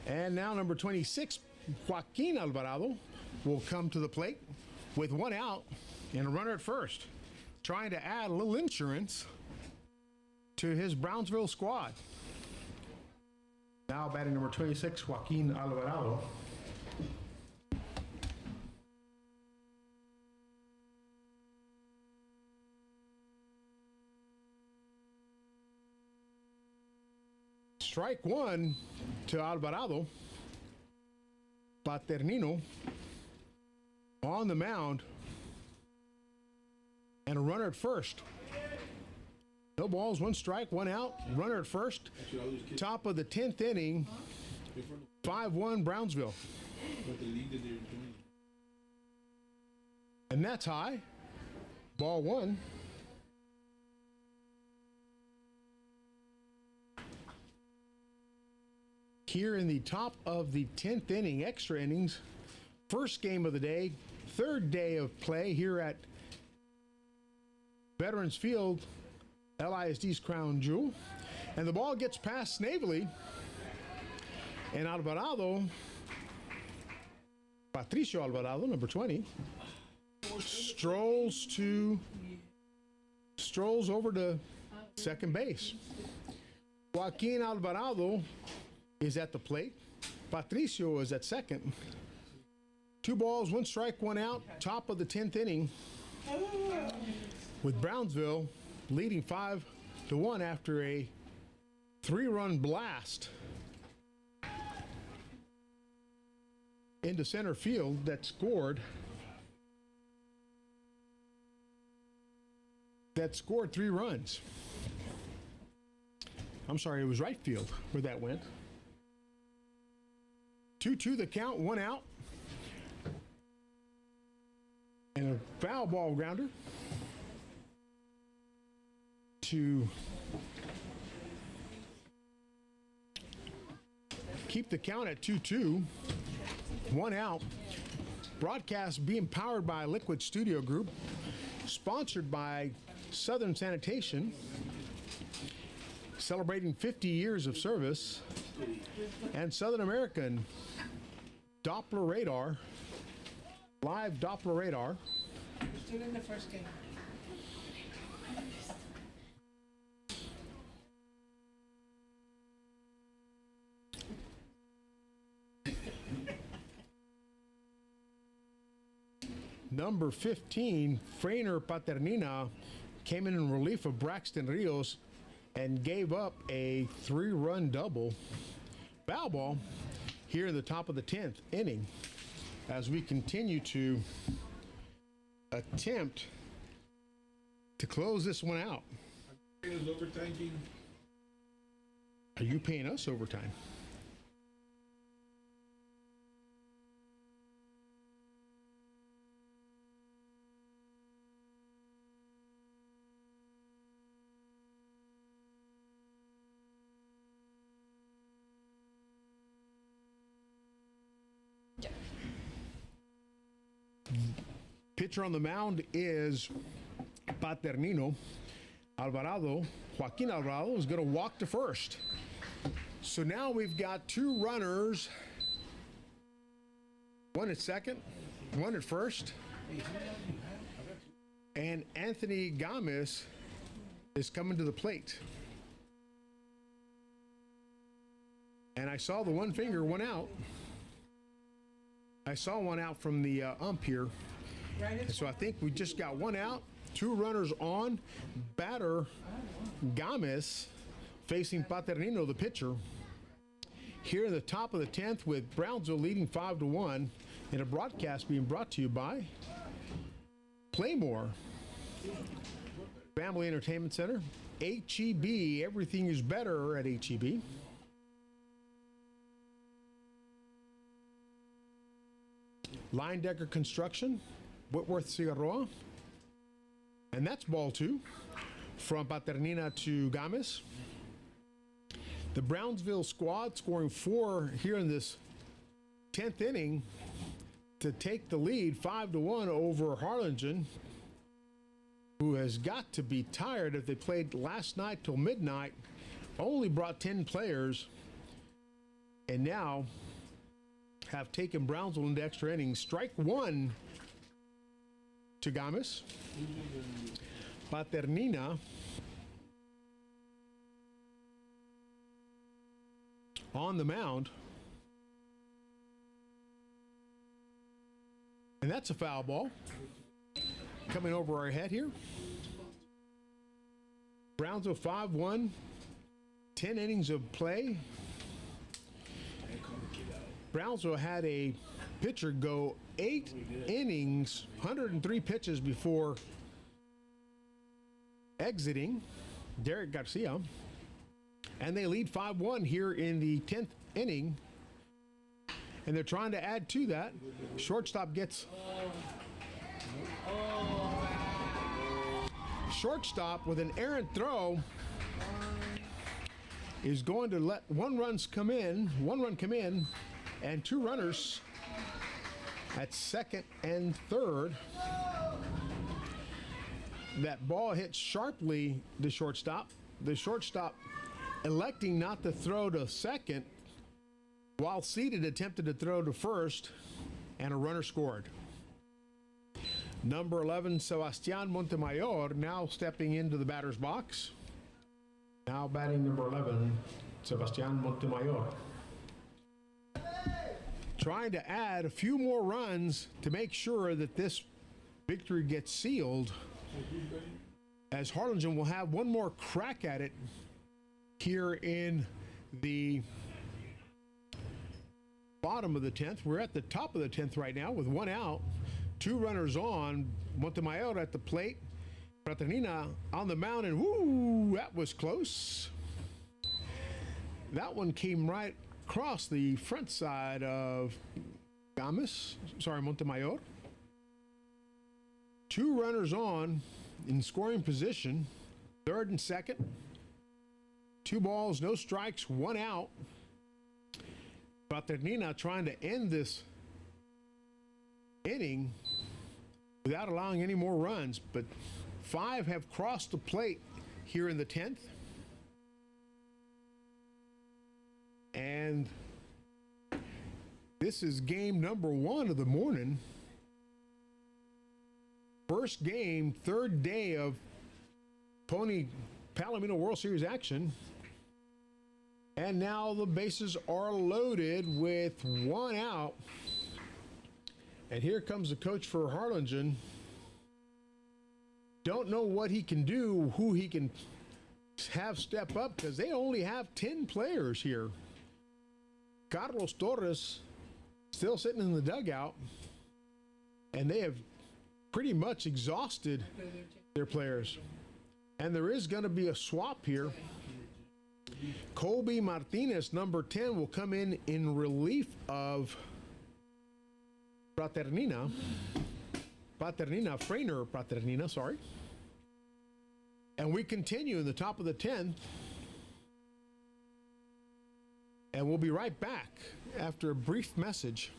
A: And now number 26, Joaquin Alvarado, will come to the plate with 1 out and a runner at first, trying to add a little insurance to his Brownsville squad. Now batting number 26, Joaquin Alvarado. Strike one to Alvarado. Paternino on the mound. And a runner at first. No balls, one strike, one out. Runner at first. Top of the 10th inning. 5-1 Brownsville. And that's high. Ball one. Here in the top of the 10th inning, extra innings. First game of the day. Third day of play here at Veterans Field, LISD's crown jewel. And the ball gets past Snavely. And Alvarado, Patricio Alvarado, number 20, strolls over to second base. Joaquin Alvarado is at the plate. Patricio is at second. 2 balls, 1 strike, 1 out. Top of the 10th inning. With Brownsville leading 5-1 after a 3-run blast into center field that scored 3 runs. I'm sorry, it was right field where that went. 2-2 the count, 1 out. And a foul ball grounder to keep the count at 2-2, 1 out. Broadcast being powered by Liquid Studio Group, sponsored by Southern Sanitation, celebrating 50 years of service, and Southern American Doppler radar, live Doppler radar.
F: Still in the first game.
A: Number 15, Frainer Paternina, came in relief of Braxton Rios and gave up a 3-run double. Foul ball here in the top of the 10th inning as we continue to attempt to close this one out. Are you paying us overtime? Pitcher on the mound is Paternino. Joaquin Alvarado is going to walk to first. So now we've got 2 runners, 1 at second, 1 at first. And Anthony Gomez is coming to the plate. And I saw the 1 finger, 1 out. I saw 1 out from the ump here. So I think we just got 1 out, 2 runners on. Batter Gomez facing Paternino, the pitcher. Here in the top of the 10th with Brownsville leading 5-1, and a broadcast being brought to you by Playmore Family Entertainment Center, HEB. Everything is better at HEB. Line Decker Construction, Whitworth Cigarroa. And that's ball 2 from Paternina to Gomez. The Brownsville squad scoring 4 here in this 10th inning to take the lead 5-1 over Harlingen, who has got to be tired if they played last night till midnight, only brought 10 players, and now have taken Brownsville into extra innings. Strike 1 to Gomez. Paternina on the mound. And that's a foul ball coming over our head here. Brownsville 5-1, 10 innings of play. Brownsville had a pitcher go 8 innings, 103 pitches before exiting, Derek Garcia. And they lead 5-1 here in the 10th inning. And they're trying to add to that. Shortstop gets... Shortstop with an errant throw is going to let one run come in, and 2 runners at second and third. That ball hits sharply the shortstop. The shortstop electing not to throw to second, while seated attempted to throw to first, and a runner scored. Number 11, Sebastian Montemayor, now stepping into the batter's box. Now batting number 11, Sebastian Montemayor. Trying to add a few more runs to make sure that this victory gets sealed, as Harlingen will have one more crack at it here in the bottom of the 10th. We're at the top of the 10th right now with 1 out. 2 runners on. Montemayor at the plate. Fraternina on the mound, and whoo, that was close. That one came right across the front side of Montemayor. 2 runners on in scoring position. Third and second. 2 balls, no strikes, 1 out. Fraternina trying to end this inning without allowing any more runs, but 5 have crossed the plate here in the 10th. And this is game number 1 of the morning. First game, 3rd day of Palomino World Series action. And now the bases are loaded with 1 out. And here comes the coach for Harlingen. Don't know what he can do, who he can have step up, because they only have 10 players here. Carlos Torres still sitting in the dugout, and they have pretty much exhausted their players. And there is going to be a swap here. Colby Martinez, number 10, will come in relief of Fraternina, sorry. And we continue in the top of the 10th. And we'll be right back after a brief message.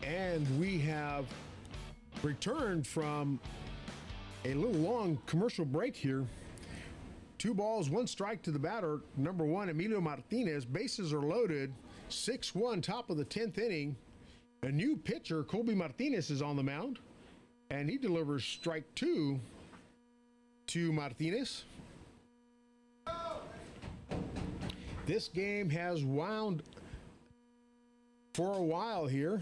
A: And we have returned from a little long commercial break here. 2 balls, 1 strike to the batter, number 1, Emilio Martinez. Bases are loaded. 6-1, top of the 10th inning. A new pitcher, Colby Martinez, is on the mound, and he delivers strike 2 to Martinez. This game has wound for a while here.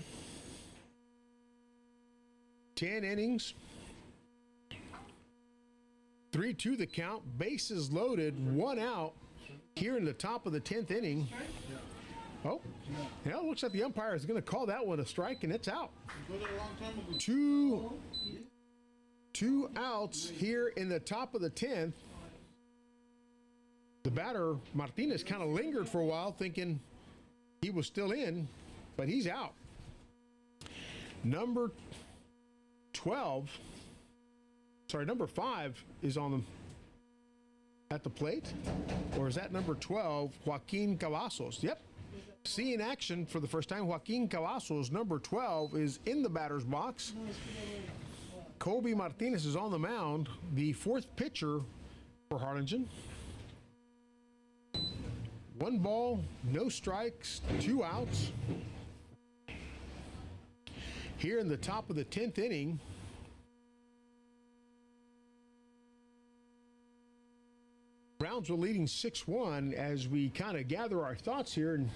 A: 10 innings. 3-2 the count. Bases loaded. 1 out here in the top of the 10th inning. Oh, yeah, it looks like the umpire is going to call that one a strike, and it's out. Two outs here in the top of the 10th. The batter, Martinez, kind of lingered for a while, thinking he was still in, but he's out. Number 5 is at the plate. Or is that number 12, Joaquin Cavazos? Yep. Seeing action for the first time, Joaquin Cavazos, number 12, is in the batter's box. Colby Martinez is on the mound, the 4th pitcher for Harlingen. 1 ball, no strikes, 2 outs. Here in the top of the 10th inning, Brownsville leading 6-1 as we kind of gather our thoughts here. And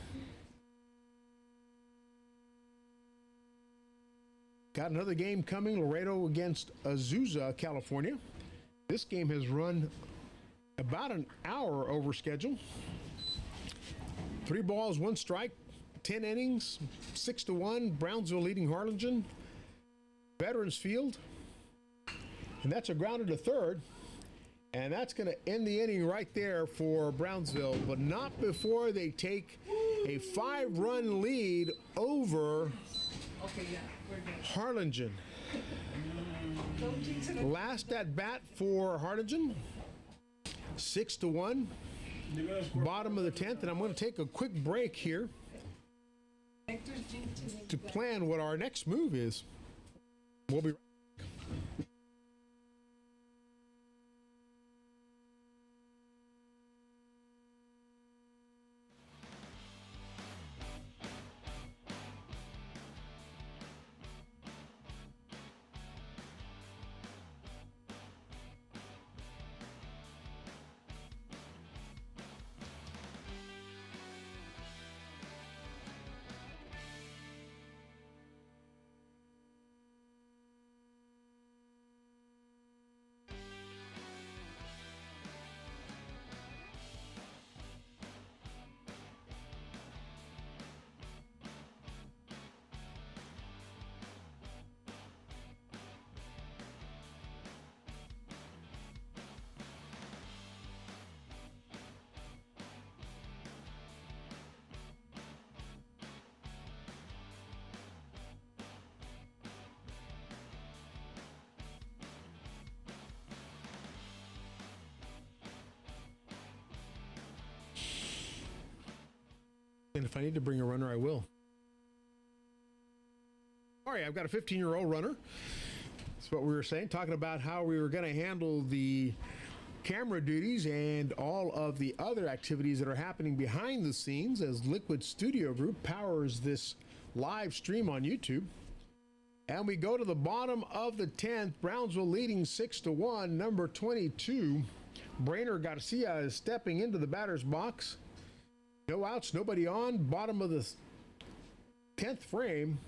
A: got another game coming, Laredo against Azusa, California. This game has run about an hour over schedule. 3 balls, 1 strike, 10 innings, 6-1. Brownsville leading Harlingen. Veterans Field. And that's a grounder to third. And that's going to end the inning right there for Brownsville, but not before they take a 5-run lead over Harlingen. Last at bat for Harlingen, 6-1, bottom of the 10th, and I'm going to take a quick break here to plan what our next move is. We'll be right back. And if I need to bring a runner, I will. All right, I've got a 15-year-old runner. That's what we were saying, talking about how we were going to handle the camera duties and all of the other activities that are happening behind the scenes as Liquid Studio Group powers this live stream on YouTube. And we go to the bottom of the 10th, Brownsville leading 6-1. Number 22, Brainer Garcia, is stepping into the batter's box. No outs, nobody on. Bottom of the 10th frame.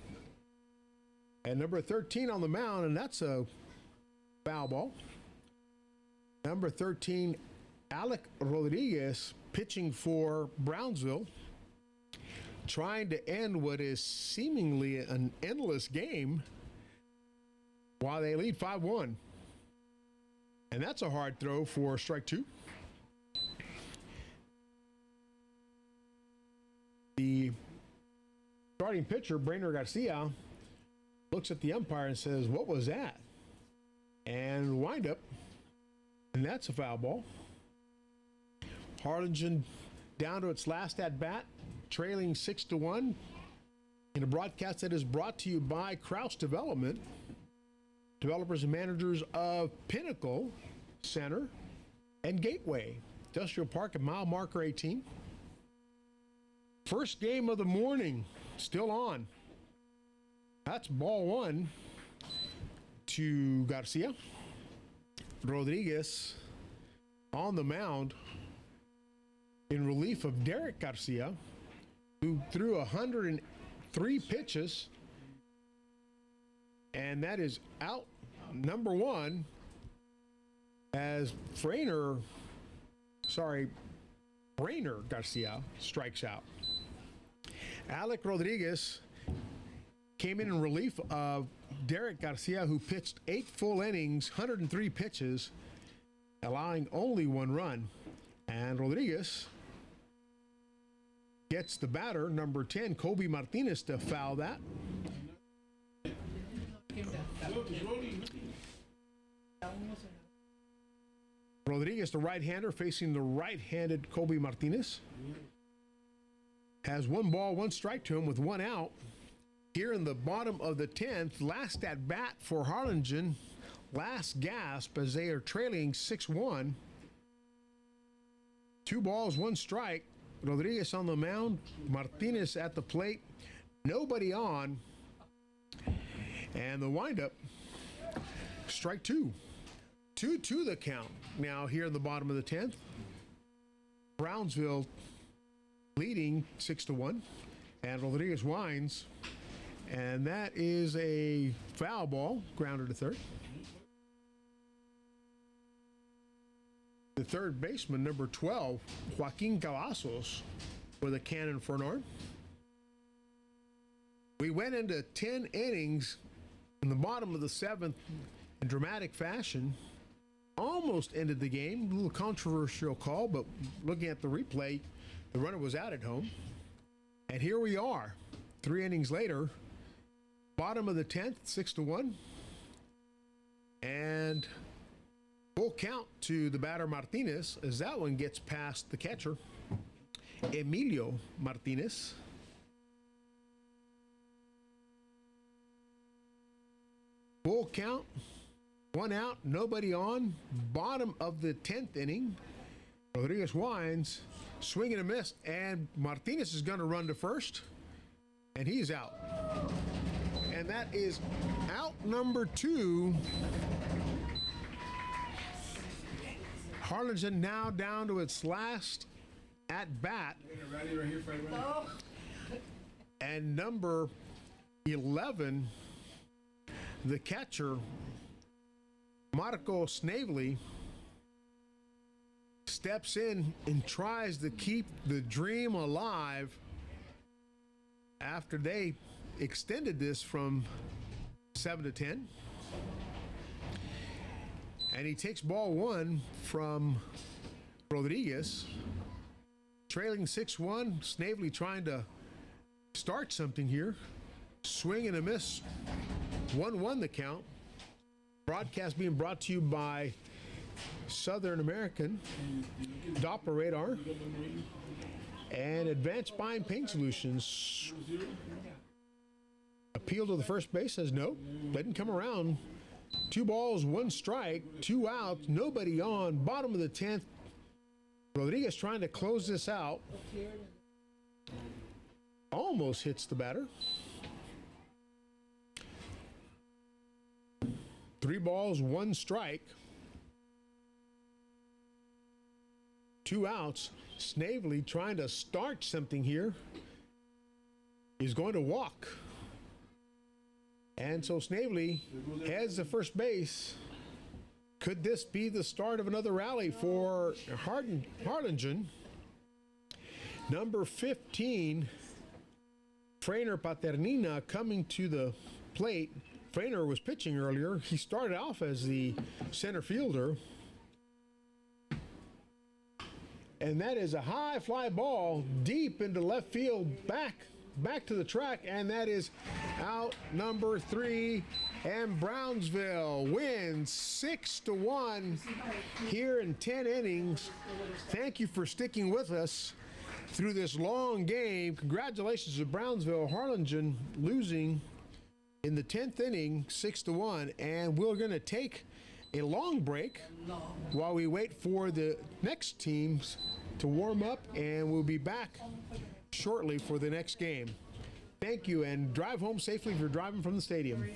A: And number 13 on the mound, and that's a foul ball. Number 13, Alec Rodriguez, pitching for Brownsville, trying to end what is seemingly an endless game while they lead 5-1. And that's a hard throw for strike 2. The starting pitcher, Brainer Garcia, looks at the umpire and says, "What was that?" And wind up, and that's a foul ball. Harlingen down to its last at bat, trailing 6-1. in a broadcast that is brought to you by Kraus Development, developers and managers of Pinnacle Center and Gateway Industrial Park at mile marker 18. First game of the morning, still on. That's ball one to Garcia. Rodriguez on the mound in relief of Derek Garcia, who threw 103 pitches, and that is out number one as Rainer Garcia strikes out. Alec Rodriguez came in relief of Derek Garcia, who pitched 8 full innings, 103 pitches, allowing only 1 run. And Rodriguez gets the batter, number 10, Kobe Martinez, to foul that. Rodriguez, the right-hander, facing the right-handed Kobe Martinez, has 1 ball, 1 strike to him with 1 out. Here in the bottom of the 10th, last at bat for Harlingen, last gasp as they are trailing 6-1. 2 balls, 1 strike. Rodriguez on the mound, Martinez at the plate, nobody on. And the windup, strike 2. 2-2 the count. Now here in the bottom of the 10th, Brownsville leading 6-1, and Rodriguez winds, and that is a foul ball, grounded to third. The third baseman, number 12, Joaquin Cavazos, with a cannon for an arm. We went into 10 innings in the bottom of the 7th in dramatic fashion. Almost ended the game. A little controversial call, but looking at the replay, the runner was out at home. And here we are, 3 innings later, bottom of the 10th, 6-1. And full count to the batter Martinez as that one gets past the catcher, Emilio Martinez. Full count, 1 out, nobody on. Bottom of the 10th inning, Rodriguez winds, swing and a miss, and Martinez is going to run to first, and he's out. And that is out number 2. Harlingen now down to its last at bat. And number 11, the catcher, Marco Snavely, steps in and tries to keep the dream alive after they extended this from 7-10. And he takes ball 1 from Rodriguez, trailing 6-1. Snavely trying to start something here. Swing and a miss. 1-1 the count. Broadcast being brought to you by Southern American, Doppler Radar, and Advanced Spine Paint Solutions. Appeal to the first base, says no. Didn't come around. 2 balls, 1 strike, 2 outs, nobody on. Bottom of the 10th. Rodriguez trying to close this out. Almost hits the batter. 3 balls, 1 strike. 2 outs. Snavely trying to start something here. He's going to walk. And so Snavely heads to first base. Could this be the start of another rally for Harlingen? Number 15, Frainer Paternina, coming to the plate. Frainer was pitching earlier. He started off as the center fielder. And that is a high fly ball deep into left field, back to the track, and that is out number 3. And Brownsville wins 6-1 here in 10 innings. Thank you for sticking with us. through this long game. Congratulations to Brownsville. Harlingen losing in the 10th inning, 6-1. And we're going to take a long break while we wait for the next teams to warm up, and we'll be back shortly for the next game. Thank you, and drive home safely if you're driving from the stadium.